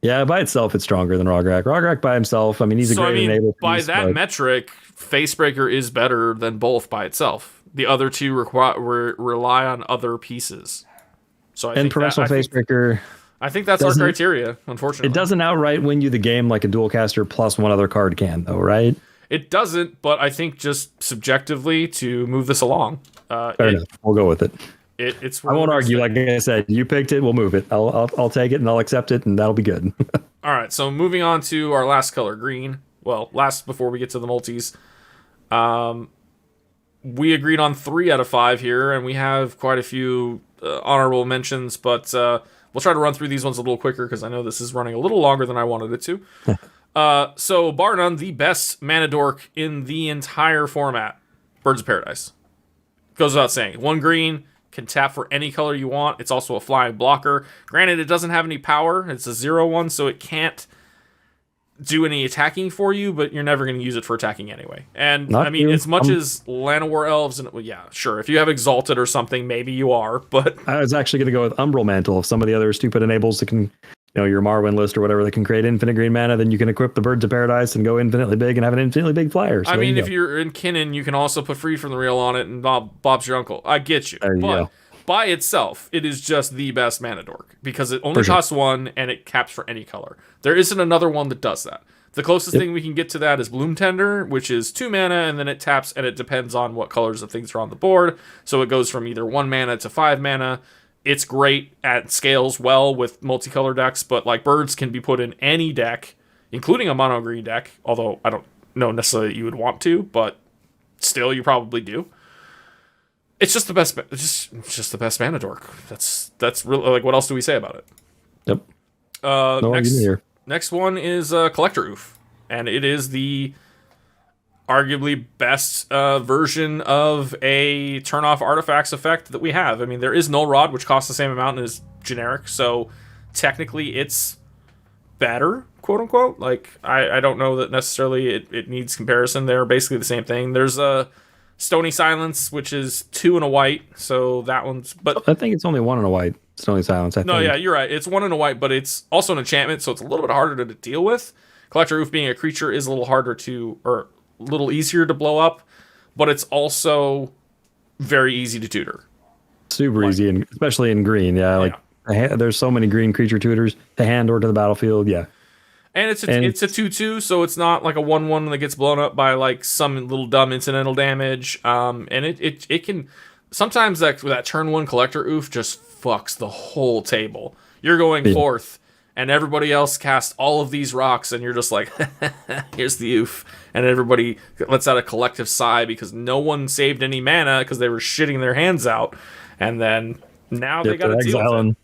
Yeah, by itself, it's stronger than Rograk. Rograk by himself, I mean, he's a great enable piece. By that metric, Facebreaker is better than both by itself. The other two rely on other pieces. So I think Professional Facebreaker. I think that's our criteria, unfortunately. It doesn't outright win you the game like a Dualcaster plus one other card can, though, right? It doesn't, but I think just subjectively to move this along. Fair enough. We'll go with it. It's. I won't argue. Like I said, you picked it. We'll move it. I'll take it and I'll accept it, and that'll be good. All right. So moving on to our last color, green. Well, last before we get to the multis. We agreed on 3 out of 5 here, and we have quite a few honorable mentions, but we'll try to run through these ones a little quicker because I know this is running a little longer than I wanted it to. So, bar none, the best mana dork in the entire format, Birds of Paradise. Goes without saying. 1 green, can tap for any color you want. It's also a flying blocker. Granted, it doesn't have any power. It's a 0/1, so it can't do any attacking for you, but you're never going to use it for attacking anyway. And Not I mean, true. as much as Llanowar Elves, and well, yeah, sure, if you have Exalted or something, maybe you are, but I was actually going to go with Umbral Mantle. If some of the other stupid enables that can, your Marwyn list or whatever that can create infinite green mana, then you can equip the Birds of Paradise and go infinitely big and have an infinitely big flyer. So I mean, if you're in Kinnan, you can also put Free from the Real on it, and Bob's your uncle. I get you. There you but go. by itself, it is just the best mana dork because it only costs 1 and it caps for any color. There isn't another one that does that. The closest thing we can get to that is Bloom Tender, which is 2 mana, and then it taps, and it depends on what colors of things are on the board. So it goes from either 1 mana to 5 mana. It's great at scales well with multicolor decks, but like birds can be put in any deck, including a mono green deck, although I don't know necessarily that you would want to, but still you probably do. It's just the best. It's just the best mana dork. That's really, like, what else do we say about it? Yep. No argument here. Next one is Collector Ouphe, and it is the arguably best version of a turn-off artifacts effect that we have. I mean, there is Null Rod, which costs the same amount and is generic, so technically it's better, quote-unquote. Like, I don't know that necessarily it needs comparison. They're basically the same thing. There's a Stony Silence, which is 2 and a white, so that one's... But I think it's only 1 and a white. Stony Silence, I think. No, yeah, you're right. It's 1 and a white, but it's also an enchantment, so it's a little bit harder to deal with. Collector Ouphe being a creature is a little harder to... or a little easier to blow up, but it's also very easy to tutor. Super easy, and especially in green. Yeah, there's so many green creature tutors to hand or to the battlefield. Yeah. And it's a 2/2, so it's not like a 1/1 that gets blown up by like some little dumb incidental damage. And it can sometimes that turn 1 Collector Ouphe just fucks the whole table. You're going fourth, and everybody else casts all of these rocks, and you're just like, here's the Ouphe, and everybody lets out a collective sigh because no one saved any mana because they were shitting their hands out, and then now they got to deal with it.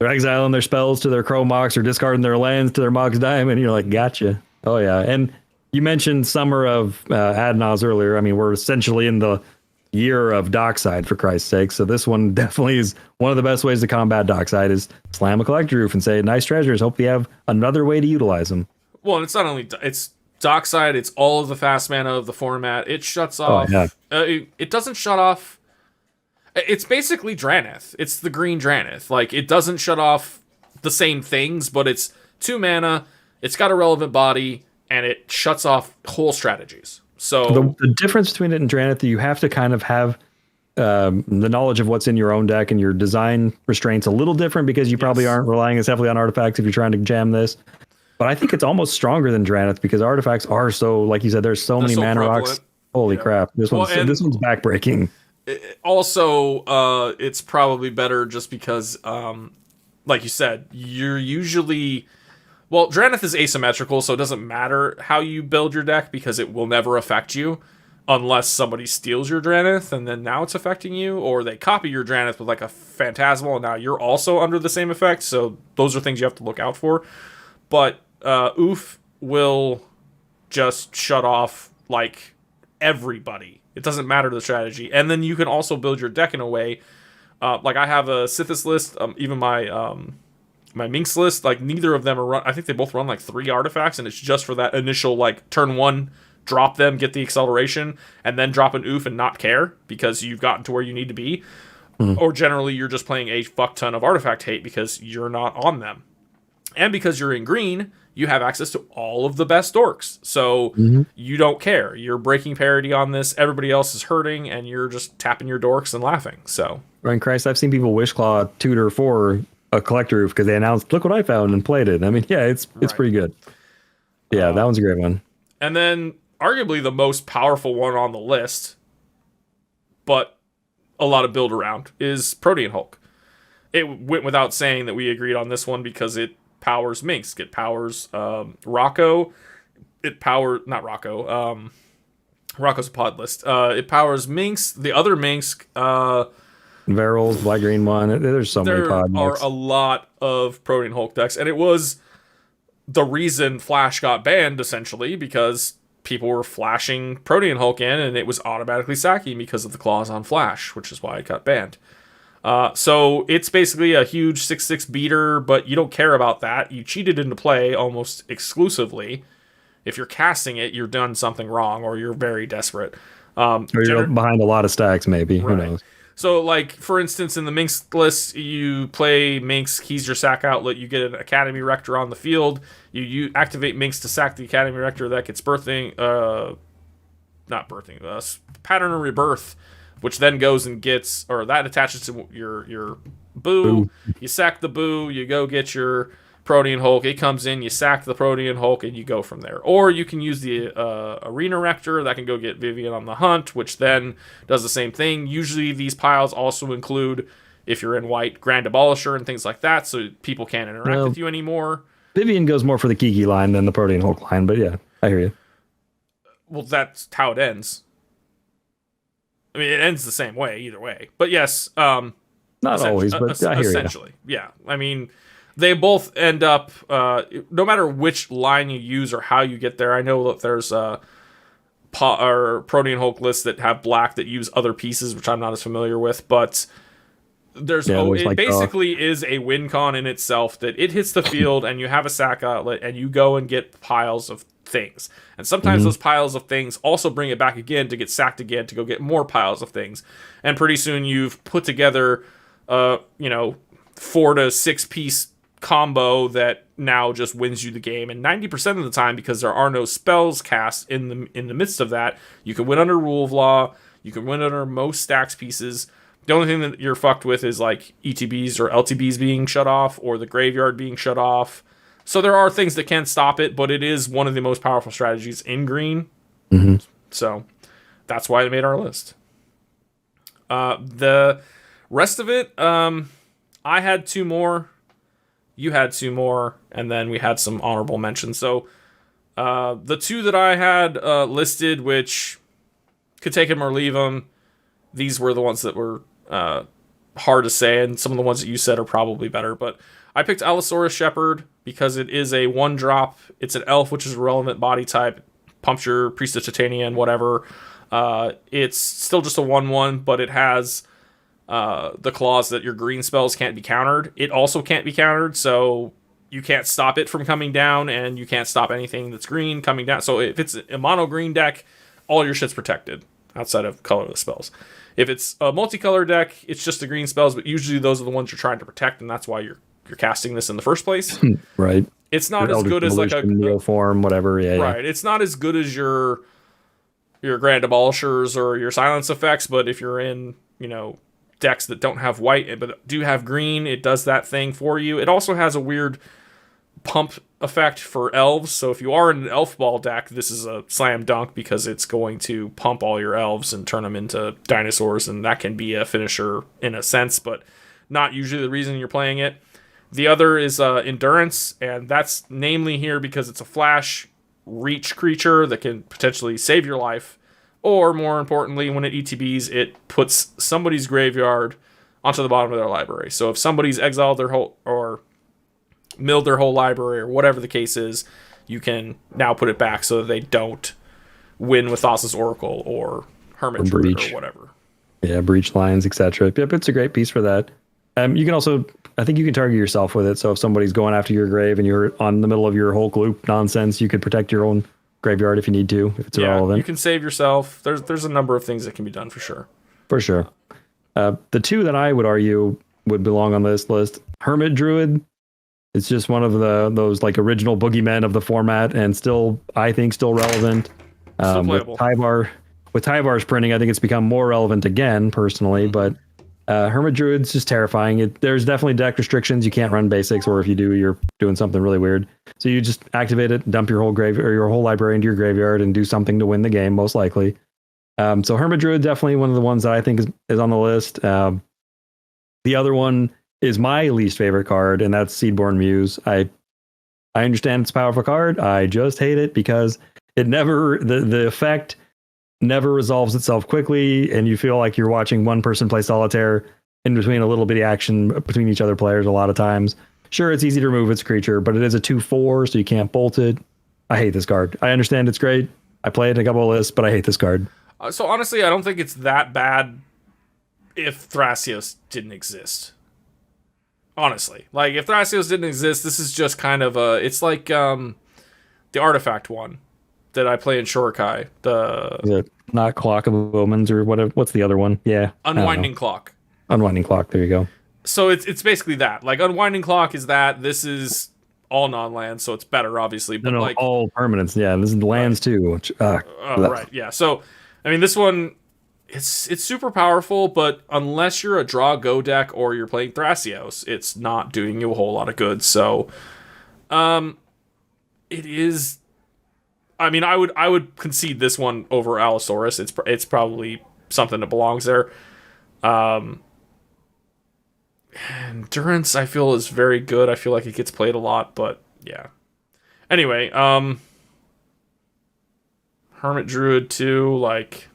They're exiling their spells to their Crow Mox or discarding their lands to their Mox Diamond. And you're like, gotcha. Oh, yeah. And you mentioned Summer of Adnaz earlier. I mean, we're essentially in the year of Dockside, for Christ's sake. So this one definitely is one of the best ways to combat Dockside is slam a Collector Ouphe and say, nice treasures. Hope you have another way to utilize them. Well, and it's not only... it's Dockside. It's all of the fast mana of the format. It shuts off... Oh, yeah. It doesn't shut off... It's basically Drannith. It's the green Drannith. Like, it doesn't shut off the same things, but it's 2 mana, it's got a relevant body, and it shuts off whole strategies. So the difference between it and Drannith, you have to kind of have the knowledge of what's in your own deck, and your design restraints a little different because you probably aren't relying as heavily on artifacts if you're trying to jam this. But I think it's almost stronger than Drannith because artifacts are so, like you said, there's so many mana rocks. Holy crap. This one's backbreaking. Also, it's probably better just because, like you said, you're usually... Well, Drannith is asymmetrical, so it doesn't matter how you build your deck because it will never affect you unless somebody steals your Drannith and then now it's affecting you, or they copy your Drannith with like a Phantasmal and now you're also under the same effect, so those are things you have to look out for. But Ouphe will just shut off like everybody. It doesn't matter the strategy. And then you can also build your deck in a way. Like I have a Sithis list, even my Minx list, like neither of them are I think they both run like 3 artifacts, and it's just for that initial like turn 1, drop them, get the acceleration, and then drop an Ouphe and not care because you've gotten to where you need to be. Or generally you're just playing a fuck ton of artifact hate because you're not on them. And because you're in green, you have access to all of the best dorks. So you don't care. You're breaking parity on this. Everybody else is hurting, and you're just tapping your dorks and laughing. So, Ryan Christ, I've seen people Wishclaw tutor for a Collector Ouphe because they announced, look what I found, and played it. I mean, yeah, it's pretty good. Yeah, that one's a great one. And then arguably the most powerful one on the list, but a lot of build around, is Protean Hulk. It went without saying that we agreed on this one because it powers Minx. It powers Rocco. Rocco's a pod list. It powers Minx. The other Minx. Veryl's Black Green one. There's so many pod There are decks. a lot of Protean Hulk decks, and it was the reason Flash got banned, essentially, because people were flashing Protean Hulk in, and it was automatically sacking because of the clause on Flash, which is why it got banned. So it's basically a huge 6/6 beater, but you don't care about that. You cheat it into play almost exclusively. If you're casting it, you're done something wrong, or you're very desperate. Or you're behind a lot of stacks, maybe. Who knows? So, like, for instance, in the Minx list, you play Minx, keys your sack outlet, you get an Academy Rector on the field, you activate Minx to sack the Academy Rector, that gets Pattern of Rebirth, which then goes and gets, or that attaches to your Boo. You sack the Boo, you go get your Protean Hulk, it comes in, you sack the Protean Hulk, and you go from there. Or you can use the Arena Rector, that can go get Vivian on the Hunt, which then does the same thing. Usually these piles also include, if you're in white, Grand Abolisher and things like that, so people can't interact with you anymore. Vivian goes more for the Kiki line than the Protean Hulk line, but yeah, I hear you. Well, that's how it ends. I mean, it ends the same way, either way. But yes, not always, but I hear essentially, yeah. I mean, they both end up, no matter which line you use or how you get there. I know that there's Protean Hulk lists that have black that use other pieces, which I'm not as familiar with, but it basically is a win con in itself, that it hits the field and you have a sack outlet and you go and get piles of things. And sometimes those piles of things also bring it back again to get sacked again to go get more piles of things. And pretty soon you've put together, 4 to 6 piece combo that now just wins you the game. And 90% of the time, because there are no spells cast in the midst of that, you can win under Rule of Law, you can win under most stacks pieces. The only thing that you're fucked with is like ETBs or LTBs being shut off, or the graveyard being shut off. So there are things that can stop it, but it is one of the most powerful strategies in green. So that's why it made our list. The rest of it, I had 2 more. You had 2 more, and then we had some honorable mentions. So the 2 that I had listed, which could take them or leave them, these were the ones that were hard to say, and some of the ones that you said are probably better. But I picked Allosaurus Shepherd because it is a 1-drop. It's an elf, which is a relevant body type. Pumps your Priest of Titania and whatever. It's still just a 1/1, but it has the clause that your green spells can't be countered. It also can't be countered, so you can't stop it from coming down, and you can't stop anything that's green coming down. So if it's a mono green deck, all your shit's protected outside of colorless spells. If it's a multicolor deck, it's just the green spells, but usually those are the ones you're trying to protect, and that's why you're casting this in the first place. Right. It's not as good as like a Neoform, whatever. Right. It's not as good as your Grand Abolishers or your Silence effects, but if you're in, decks that don't have white but do have green, it does that thing for you. It also has a weird pump effect for elves, so if you are in an elf ball deck, this is a slam dunk because it's going to pump all your elves and turn them into dinosaurs, and that can be a finisher in a sense, but not usually the reason you're playing it. The other is Endurance, and that's namely here because it's a flash reach creature that can potentially save your life, or more importantly, when it ETBs, it puts somebody's graveyard onto the bottom of their library. So if somebody's exiled their whole, or milled their whole library, or whatever the case is, you can now put it back so that they don't win with Thassa's Oracle or Hermit Druid or whatever. Yeah, breach lines, etc. Yep, it's a great piece for that. You can also, I think you can target yourself with it. So if somebody's going after your grave and you're on the middle of your Hulk loop nonsense, you could protect your own graveyard if you need to, if it's irrelevant. You can save yourself. There's a number of things that can be done for sure. For sure. The 2 that I would argue would belong on this list, Hermit Druid. It's just one of those like original boogeymen of the format, and I think still relevant. Still playable. With Tyvar's printing, I think it's become more relevant again, personally, but Hermit Druid's just terrifying. There's definitely deck restrictions. You can't run basics, or if you do, you're doing something really weird. So you just activate it, dump your whole your whole library into your graveyard, and do something to win the game, most likely. So Hermit Druid, definitely one of the ones that I think is on the list. The other one is my least favorite card, and that's Seedborne Muse. I understand it's a powerful card. I just hate it because it never the effect never resolves itself quickly, and you feel like you're watching one person play solitaire in between a little bitty action between each other players a lot of times. Sure, it's easy to remove its creature, but it is a 2/4, so you can't bolt it. I hate this card. I understand it's great. I play it in a couple of lists, but I hate this card. So honestly, I don't think it's that bad if Thrasios didn't exist. Honestly. Like, if Thrasios didn't exist, this is just kind of it's like the artifact one that I play in Shorkai. Is it not Clock of Omens or whatever? What's the other one? Yeah. Unwinding Clock. Unwinding Clock. There you go. So it's basically that. Like, Unwinding Clock is that. This is all non-land, so it's better, obviously. But no, like all permanents. Yeah, this is lands too. Which, right. Yeah. So, I mean, this one, it's super powerful, but unless you're a draw go deck or you're playing Thrasios, it's not doing you a whole lot of good. So, it is. I mean, I would concede this one over Allosaurus. It's probably something that belongs there. Endurance, I feel, is very good. I feel like it gets played a lot, but yeah. Anyway, Hermit Druid too, like.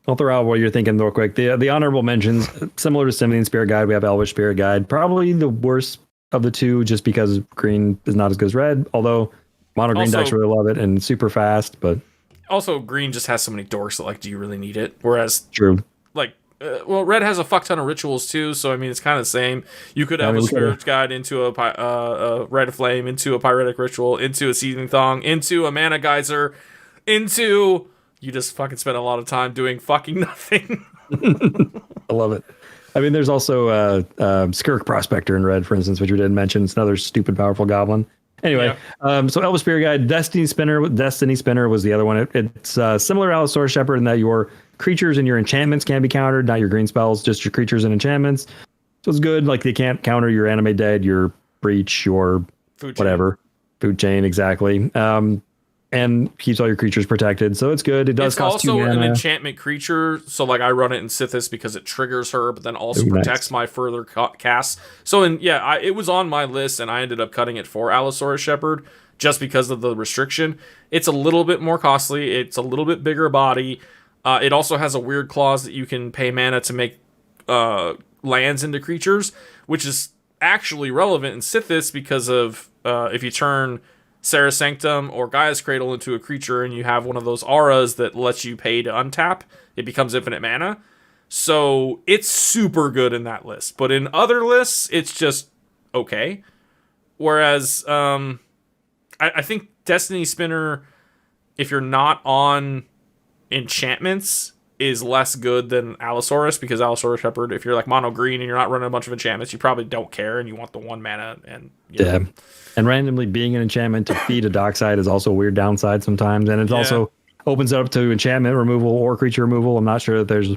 I'll throw out what you're thinking real quick. The honorable mentions, similar to Simian Spirit Guide, we have Elvish Spirit Guide. Probably the worst of the two, just because green is not as good as red, although mono green decks really love it and super fast, but also green just has so many dorks that, like, do you really need it? Whereas true, like, well, red has a fuck ton of rituals too, so I mean it's kind of the same. You could have a Spirit's Guide into a Rite of Flame, into a Pyretic Ritual, into a Seething Thong, into a Mana Geyser, into you just fucking spend a lot of time doing fucking nothing. I love it. I mean, there's also Skirk Prospector in red, for instance, which we didn't mention. It's another stupid powerful goblin. Anyway, so Elvish Spirit Guide, Destiny Spinner was the other one. It's similar to Allosaurus Shepherd in that your creatures and your enchantments can be countered, not your green spells, just your creatures and enchantments. So it's good. Like, they can't counter your Animate Dead, your Breach, your Food Chain, exactly. And keeps all your creatures protected, so it's good. It does cost 2 mana. It's also an enchantment creature, so like I run it in Sithis because it triggers her, but then also protects my further casts. So it was on my list, and I ended up cutting it for Allosaurus Shepherd just because of the restriction. It's a little bit more costly. It's a little bit bigger body. It also has a weird clause that you can pay mana to make lands into creatures, which is actually relevant in Sithis because of if you turn Serra's Sanctum or Gaia's Cradle into a creature and you have one of those auras that lets you pay to untap, it becomes infinite mana. So it's super good in that list. But in other lists, it's just okay. Whereas I think Destiny Spinner, if you're not on enchantments, is less good than Allosaurus, because Allosaurus Shepherd, if you're like mono green and you're not running a bunch of enchantments, you probably don't care and you want the 1 mana. And yeah. And randomly being an enchantment to feed a Dockside is also a weird downside sometimes. And it also opens it up to enchantment removal or creature removal. I'm not sure that there's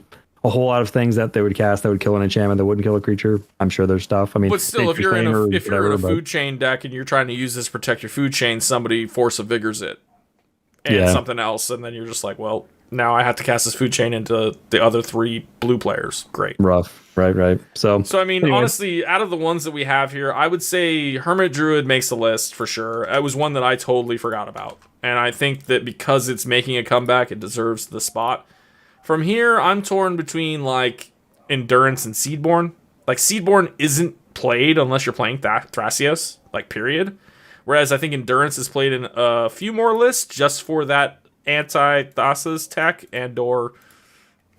a whole lot of things that they would cast that would kill an enchantment that wouldn't kill a creature. I'm sure there's stuff. I mean, but still, if you're in a food chain deck and you're trying to use this to protect your food chain, somebody Force of Vigors it and something else, and then you're just like, well, now I have to cast this food chain into the other 3 blue players. Great. Rough. Right. So I mean, honestly, out of the ones that we have here, I would say Hermit Druid makes the list for sure. It was one that I totally forgot about. And I think that because it's making a comeback, it deserves the spot. From here, I'm torn between, like, Endurance and Seedborne. Like, Seedborne isn't played unless you're playing Thrasios, like, period. Whereas I think Endurance is played in a few more lists just for that anti-Thassa's tech and or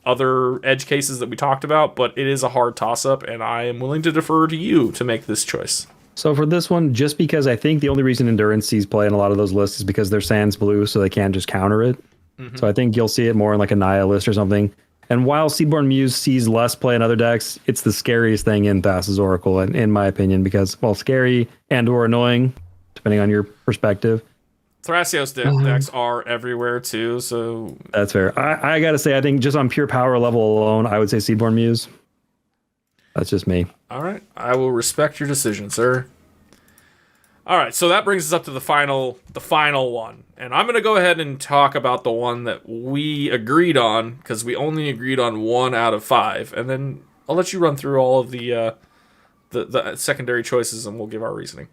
other edge cases that we talked about, but it is a hard toss-up, and I am willing to defer to you to make this choice. So for this one, just because I think the only reason Endurance sees play in a lot of those lists is because they're sans blue, so they can't just counter it. Mm-hmm. So I think you'll see it more in like a Naya list or something. And while Seedborne Muse sees less play in other decks, it's the scariest thing in Thassa's Oracle, in my opinion, because, well, scary and or annoying, depending on your perspective. Thrasios decks are everywhere too, so that's fair. I gotta say, I think just on pure power level alone, I would say Seedborne Muse. That's just me. All right, I will respect your decision, sir. All right, so that brings us up to the final one, and I'm gonna go ahead and talk about the one that we agreed on because we only agreed on 1 out of 5, and then I'll let you run through all of the secondary choices, and we'll give our reasoning.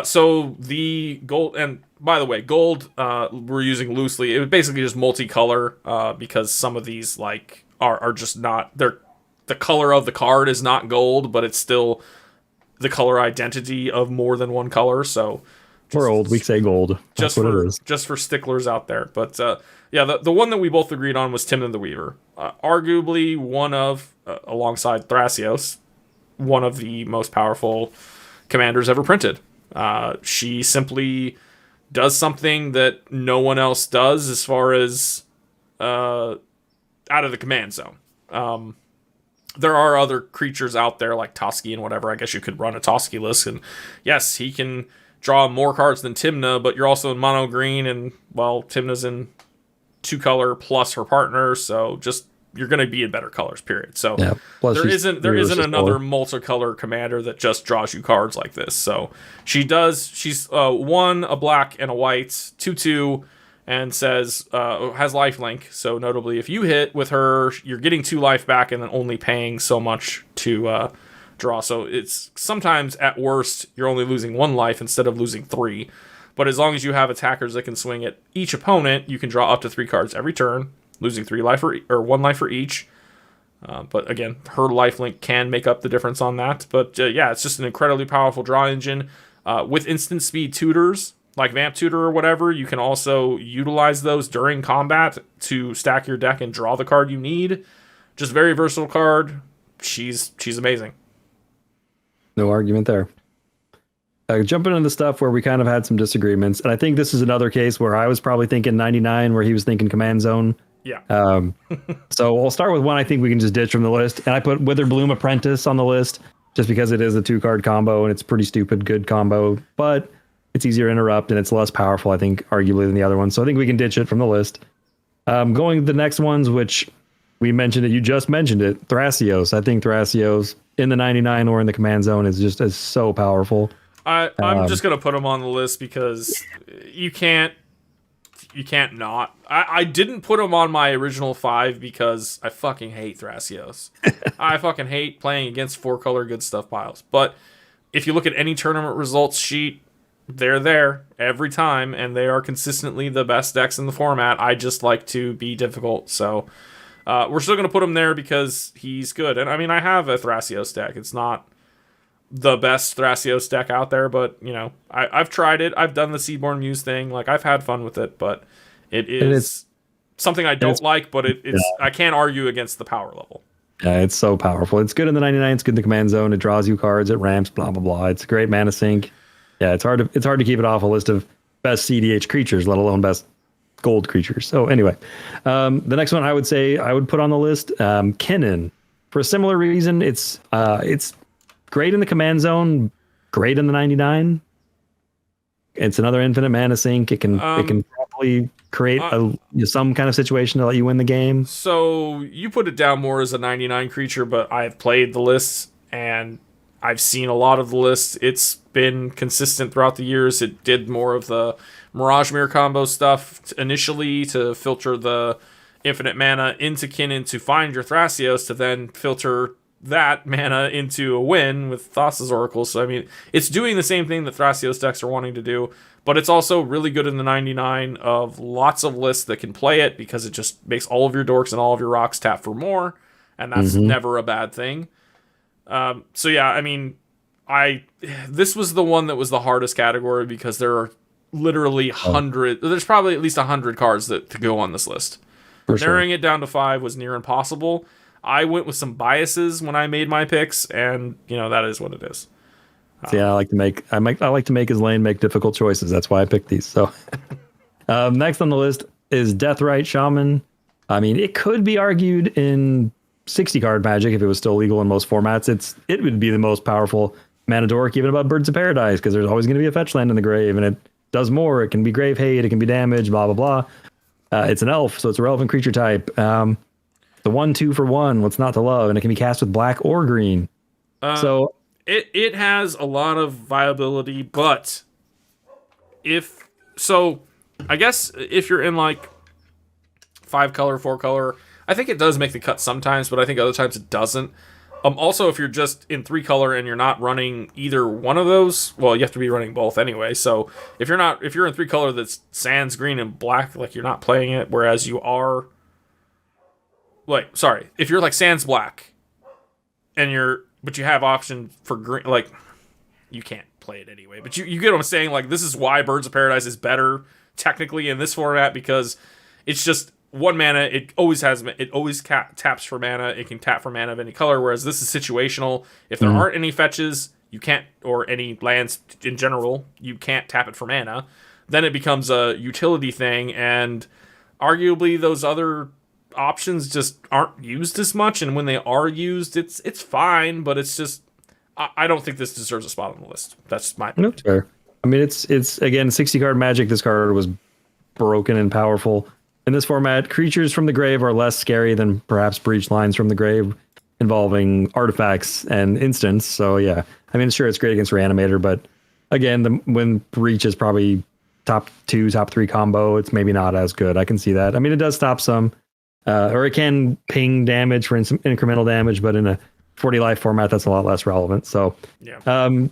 So the gold, and by the way, gold we're using loosely. It was basically just multicolor because some of these like are just not. They're the color of the card is not gold, but it's still the color identity of more than one color. So we're old. We say gold. That's what it is. Just for sticklers out there. But yeah, the one that we both agreed on was Tymna the Weaver. Arguably one of, alongside Thrasios, one of the most powerful commanders ever printed. She simply does something that no one else does as far as out of the command zone. There are other creatures out there like Toski and whatever. I guess you could run a Toski list, and yes, he can draw more cards than Tymna, but you're also in mono green, and well, Tymna's in 2 color plus her partner, so just you're going to be in better colors, period. So yeah, there isn't another multicolor commander that just draws you cards like this. So she's 1, a black and a white, 2/2, and says has lifelink. So notably, if you hit with her, you're getting 2 life back and then only paying so much to draw. So it's sometimes at worst you're only losing 1 life instead of losing 3. But as long as you have attackers that can swing at each opponent, you can draw up to 3 cards every turn, losing 3 life or 1 life for each. But again, her lifelink can make up the difference on that. But yeah, it's just an incredibly powerful draw engine with instant speed tutors like Vamp Tutor or whatever. You can also utilize those during combat to stack your deck and draw the card you need. Just very versatile card. She's amazing. No argument there. Jumping into the stuff where we kind of had some disagreements, and I think this is another case where I was probably thinking 99, where he was thinking Command Zone. Yeah. So we'll start with one I think we can just ditch from the list, and I put Witherbloom Apprentice on the list just because it is a 2-card combo and it's pretty stupid good combo, but it's easier to interrupt and it's less powerful, I think, arguably than the other one. So I think we can ditch it from the list. Going to the next ones, which we mentioned it, you just mentioned it, Thrasios. I think Thrasios in the 99 or in the Command Zone is so powerful. I'm just gonna put him on the list because you can't not. I didn't put him on my original 5 because I fucking hate Thrasios. I fucking hate playing against 4-color good stuff piles. But if you look at any tournament results sheet, they're there every time, and they are consistently the best decks in the format. I just like to be difficult, so we're still gonna put him there because he's good. And I mean, I have a Thrasios deck. It's not the best Thrasios deck out there, but you know, I've tried it. I've done the Seedborne Muse thing. Like, I've had fun with it, but it's something I don't like, but it's I can't argue against the power level. Yeah, it's so powerful. It's good in the 99, it's good in the Command Zone, it draws you cards, it ramps, blah blah blah. It's a great mana sink. Yeah, it's hard to keep it off a list of best CDH creatures, let alone best gold creatures. So anyway, the next one I would say I would put on the list, Kinnan. For a similar reason, it's great in the Command Zone, great in the 99. It's another infinite mana sink. It can probably create some kind of situation to let you win the game. So you put it down more as a 99 creature, but I've played the lists and I've seen a lot of the lists. It's been consistent throughout the years. It did more of the Mirage Mirror combo stuff initially to filter the infinite mana into Kinnan to find your Thrasios, to then filter that mana into a win with Thassa's Oracle. So I mean, it's doing the same thing that Thrasios decks are wanting to do, but it's also really good in the 99 of lots of lists that can play it because it just makes all of your dorks and all of your rocks tap for more, and that's never a bad thing. So yeah, I mean, this was the one that was the hardest category because there are literally there's probably at least 100 cards to go on this list. Narrowing it down to 5 was near impossible. I went with some biases when I made my picks, and you know, that is what it is. Yeah, I like to make Izlain make difficult choices. That's why I picked these. So next on the list is Deathrite Shaman. I mean, it could be argued in 60 card Magic if it was still legal in most formats. It would be the most powerful mana dork, even above Birds of Paradise, because there's always going to be a fetch land in the grave, and does more. It can be grave hate. It can be damage. Blah blah blah. It's an elf, so it's a relevant creature type. The 1/2 for 1. What's not to love? And it can be cast with black or green. So it has a lot of viability, but I guess if you're in like 5 color, 4 color, I think it does make the cut sometimes, but I think other times it doesn't. Also, if you're just in 3 color and you're not running either one of those, well, you have to be running both anyway. So if you're in 3 color that's sans green and black, like you're not playing it, whereas you are, if you're like sans black and but you have option for green, like you can't play it anyway. But you get what I'm saying. Like, this is why Birds of Paradise is better technically in this format, because it's just 1 mana. It always taps for mana. It can tap for mana of any color, whereas this is situational. If there aren't any fetches, you can't, or any lands in general, you can't tap it for mana. Then it becomes a utility thing, and arguably those other options just aren't used as much, and when they are used, it's fine, but it's just, I don't think this deserves a spot on the list. That's my opinion. That's fair. I mean, it's again 60 card Magic. This card was broken and powerful. In this format, creatures from the grave are less scary than perhaps Breach lines from the grave involving artifacts and instants. So yeah, I mean, sure, it's great against Reanimator, but again, when Breach is probably top 2, top 3 combo, it's maybe not as good. I can see that. I mean, it does stop some, or it can ping damage for incremental damage, but in a 40 life format, that's a lot less relevant. So yeah.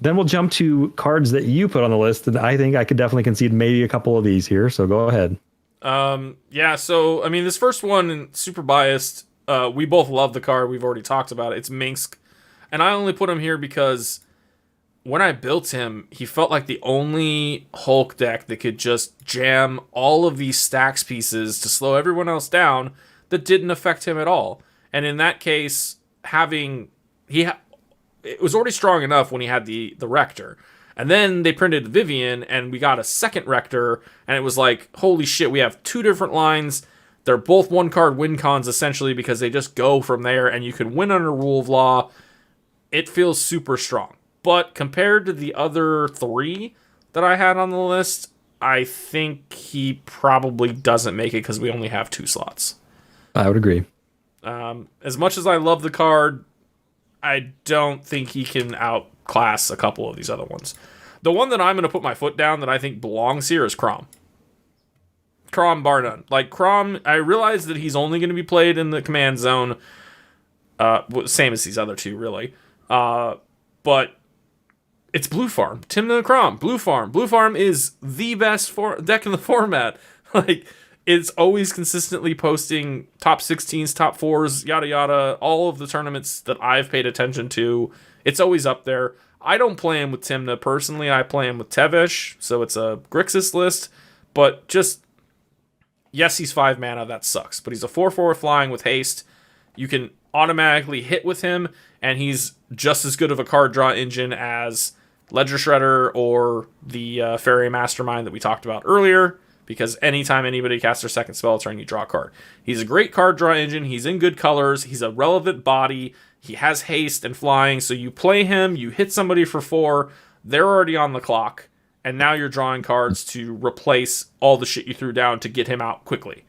Then we'll jump to cards that you put on the list, and I think I could definitely concede maybe a couple of these here. So go ahead. Yeah, so I mean, this first one, super biased. We both love the card. We've already talked about it. It's Minsk, and I only put him here because when I built him, he felt like the only Hulk deck that could just jam all of these stacks pieces to slow everyone else down that didn't affect him at all. And in that case, it was already strong enough when he had the Rector. And then they printed Vivian, and we got a second Rector, and it was like, holy shit, we have 2 different lines. They're both 1-card win cons, essentially, because they just go from there, and you can win under Rule of Law. It feels super strong. But compared to the other 3 that I had on the list, I think he probably doesn't make it because we only have 2 slots. I would agree. As much as I love the card, I don't think he can outclass a couple of these other ones. The one that I'm going to put my foot down that I think belongs here is Kraum. Kraum, bar none. Like, Kraum, I realize that he's only going to be played in the command zone, same as these other 2, really. But it's Blue Farm. Tymna Kraum, Blue Farm. Blue Farm is the best deck in the format. Like, it's always consistently posting top 16s, top 4s, yada yada, all of the tournaments that I've paid attention to. It's always up there. I don't play him with Tymna personally. I play him with Tevesh, so it's a Grixis list. But just, yes, he's 5 mana. That sucks. But he's a 4/4 flying with haste. You can automatically hit with him, and he's just as good of a card draw engine as Ledger Shredder or the Fairy Mastermind that we talked about earlier. Because anytime anybody casts their second spell turn, you draw a card. He's a great card draw engine. He's in good colors. He's a relevant body. He has haste and flying. So you play him, you hit somebody for 4, they're already on the clock, and now you're drawing cards to replace all the shit you threw down to get him out quickly.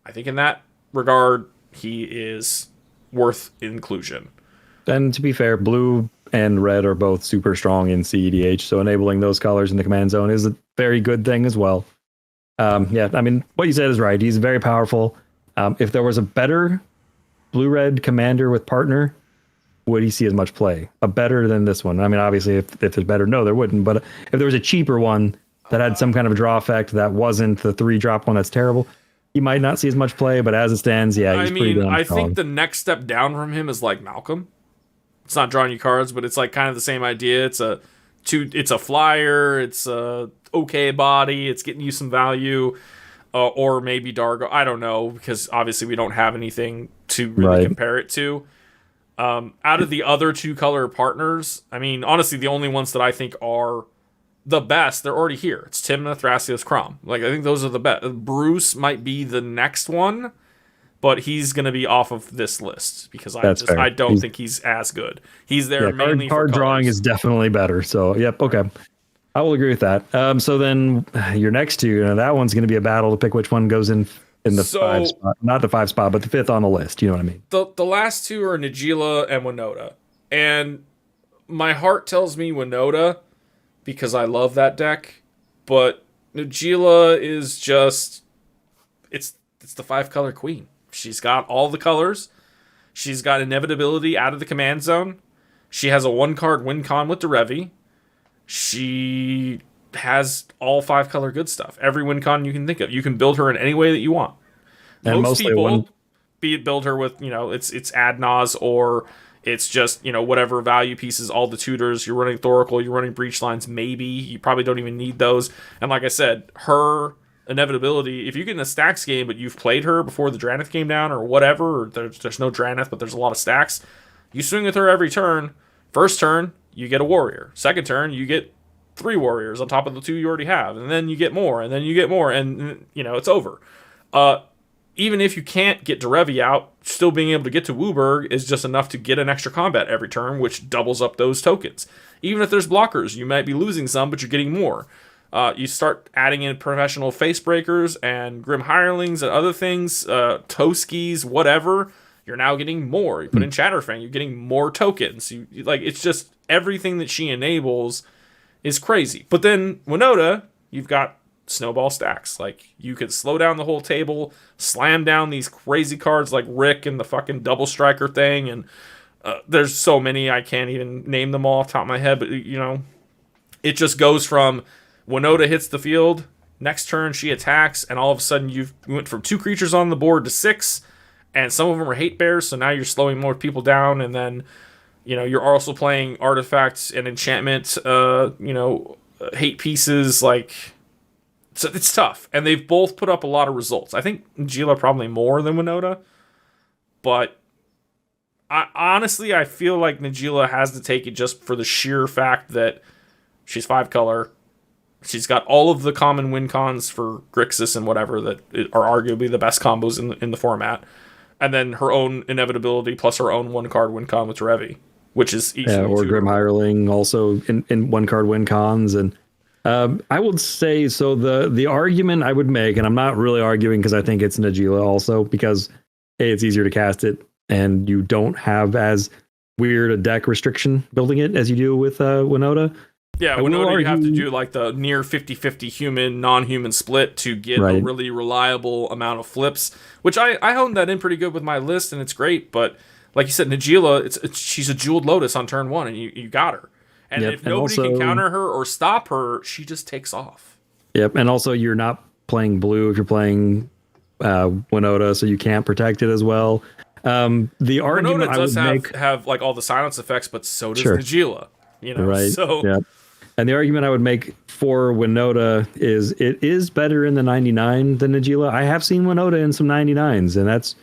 I think in that regard, he is worth inclusion. And to be fair, blue and red are both super strong in CEDH, so enabling those colors in the command zone is a very good thing as well. Yeah, I mean, what you said is right. He's very powerful. If there was a better blue-red commander with partner, would he see as much play? A better than this one? I mean, obviously, if there's better, no, there wouldn't. But if there was a cheaper one that had some kind of a draw effect that wasn't the 3-drop one that's terrible, he might not see as much play. But as it stands, yeah, he's pretty damn strong. I think the next step down from him is like Malcolm. It's not drawing you cards, but it's like kind of the same idea. It's a flyer. It's a okay body. It's getting you some value, or maybe Dargo. I don't know, because obviously we don't have anything to really compare it to. Out of the other 2 color partners, I mean, honestly, the only ones that I think are the best, they're already here. It's Tymna, Thrasios, Kraum. Like, I think those are the best. Bruce might be the next one, but he's going to be off of this list because I don't think he's as good. He's there mainly card for drawing is definitely better. So, yep, okay. I will agree with that. So then your next two, that one's going to be a battle to pick which one goes in the five spot, not the 5 spot, but the 5th on the list. You know what I mean? The last two are Najeela and Winota, and my heart tells me Winota because I love that deck, but Najeela is just it's the 5-color queen. She's got all the colors. She's got inevitability out of the command zone. She has a 1-card win con with Derevi. She has all 5-color good stuff. Every win con you can think of. You can build her in any way that you want. And Most people, be it build her with, it's Adnaz, or it's just, whatever value pieces, all the tutors. You're running Thoracle, you're running Breach Lines, maybe. You probably don't even need those. And like I said, her inevitability, if you get in a stacks game, but you've played her before the Drannith came down or whatever, or there's no Drannith, but there's a lot of stacks, you swing with her every turn. First turn, you get a warrior. Second turn, you get 3 warriors on top of the 2 you already have. And then you get more, and then you get more, and, it's over. Even if you can't get Derevi out, still being able to get to Wooburg is just enough to get an extra combat every turn, which doubles up those tokens. Even if there's blockers, you might be losing some, but you're getting more. You start adding in professional Facebreakers and Grim Hirelings and other things, Toskis, whatever. You're now getting more. You put in Chatterfang, you're getting more tokens. It's just everything that she enables is crazy. But then Winota, you've got snowball stacks. You could slow down the whole table, slam down these crazy cards like Rick and the fucking double striker thing, and there's so many I can't even name them all off the top of my head, but it just goes from Winota hits the field, next turn she attacks, and all of a sudden you went from 2 creatures on the board to 6, and some of them are hate bears, so now you're slowing more people down, and then you're also playing artifacts and enchantment hate pieces. So it's tough, and they've both put up a lot of results. I think Najeela probably more than Winota, but I feel like Najeela has to take it just for the sheer fact that she's 5-color. She's got all of the common win cons for Grixis and whatever that are arguably the best combos in the format, and then her own inevitability plus her own 1-card win con with Derevi, which is or Grim Hireling also in 1-card win cons. And I would say, so the argument I would make, and I'm not really arguing because I think it's Najeela also, because it's easier to cast it and you don't have as weird a deck restriction building it as you do with Winota. Yeah, Winota you have to do the near 50-50 human, non-human split to get a really reliable amount of flips, which I honed that in pretty good with my list, and it's great. But like you said, Najeela, she's a Jeweled Lotus on turn 1, and you got her. And if nobody can counter her or stop her, she just takes off. Yep, and also you're not playing blue if you're playing Winota, so you can't protect it as well. The argument Winota I would have all the silence effects, but so does Najeela. Right. So. Yep. And the argument I would make for Winota is it is better in the 99 than Najeela. I have seen Winota in some 99s, and that's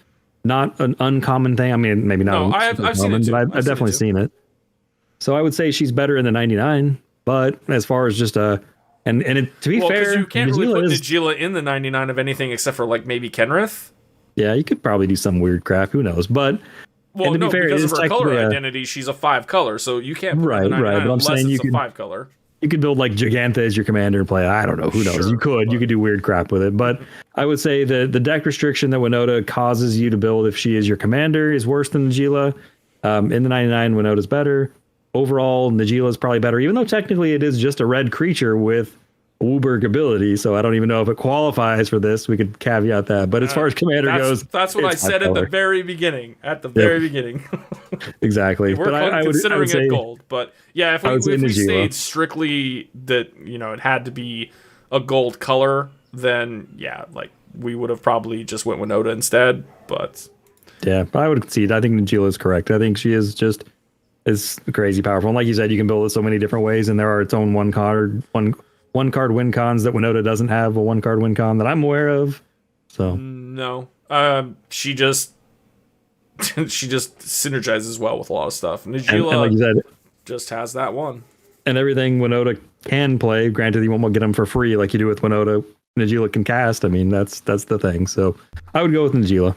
not an uncommon thing. I mean, maybe not. No, I've seen it too. But I've definitely seen it. So I would say she's better in the 99. But as far as just to be fair, you can't really put Najeela in the 99 of anything except for maybe Kenrith. Yeah, you could probably do some weird crap. Who knows? But well, no, because of her color identity, she's a 5-color, so you can't put her in the 99 but I'm saying it's a 5-color. You could build Gigantha as your commander and play, I don't know, who knows? Sure, you could do weird crap with it. But I would say the deck restriction that Winota causes you to build if she is your commander is worse than Najeela. In the 99, Winota's better. Overall, Najeela is probably better, even though technically it is just a red creature with Wooburg ability, so I don't even know if it qualifies for this. We could caveat that. But as far as commander goes, that's what I said at the very beginning. Beginning. Exactly. We're considering it gold. But yeah, if we stayed strictly that, it had to be a gold color, then yeah, we would have probably just went Winota instead. But yeah, I would concede. I think Najeela is correct. I think she is crazy powerful. And like you said, you can build it so many different ways, and there are its own one card win cons that Winota doesn't have, a 1-card win con that I'm aware of. So no, she just synergizes well with a lot of stuff. Najeela, and like you said, just has that one. And everything Winota can play, granted you won't get them for free like you do with Winota, Najeela can cast. I mean, that's the thing. So I would go with Najeela.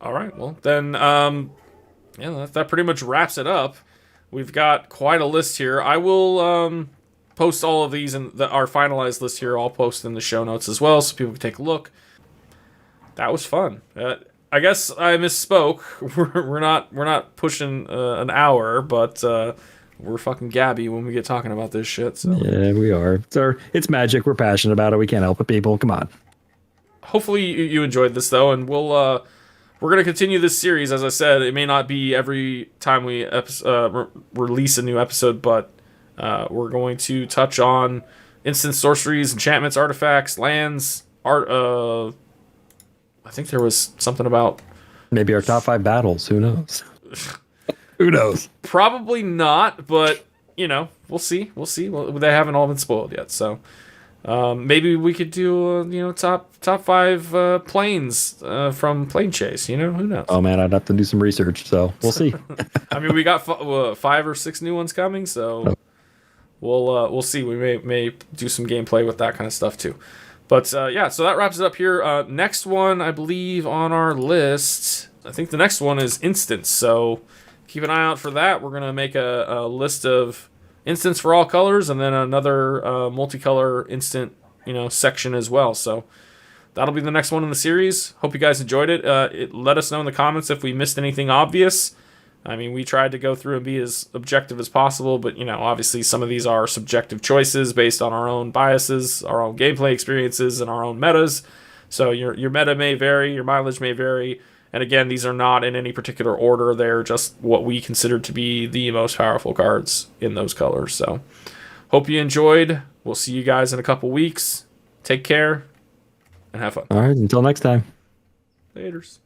All right, well then, that pretty much wraps it up. We've got quite a list here. I will post all of these and our finalized list here. I'll post in the show notes as well, so people can take a look. That was fun. I guess I misspoke. We're not pushing an hour, but we're fucking Gabby when we get talking about this shit. So. Yeah, we are. It's magic. We're passionate about it. We can't help it, people. Come on. Hopefully you enjoyed this though, and we're gonna continue this series. As I said, it may not be every time we release a new episode, but we're going to touch on instant sorceries, enchantments, artifacts, lands, art. I think there was something about maybe our top 5 battles. Who knows? Who knows? Probably not, but we'll see. They haven't all been spoiled yet, so. Maybe we could do top 5 planes from Plane Chase. Who knows? Oh man, I'd have to do some research, so we'll see. I mean, we got 5 or 6 new ones coming, so we'll see. We may do some gameplay with that kind of stuff too. But so that wraps it up here. Next one, I believe, on our list. I think the next one is instants. So keep an eye out for that. We're gonna make a list of instants for all colors, and then another multicolor instant, section as well. So that'll be the next one in the series. Hope you guys enjoyed it. Let us know in the comments if we missed anything obvious. I mean, we tried to go through and be as objective as possible, but obviously some of these are subjective choices based on our own biases, our own gameplay experiences, and our own metas. So your meta may vary, your mileage may vary. And again, these are not in any particular order. They're just what we consider to be the most powerful cards in those colors. So, hope you enjoyed. We'll see you guys in a couple weeks. Take care and have fun. All right, until next time. Laters.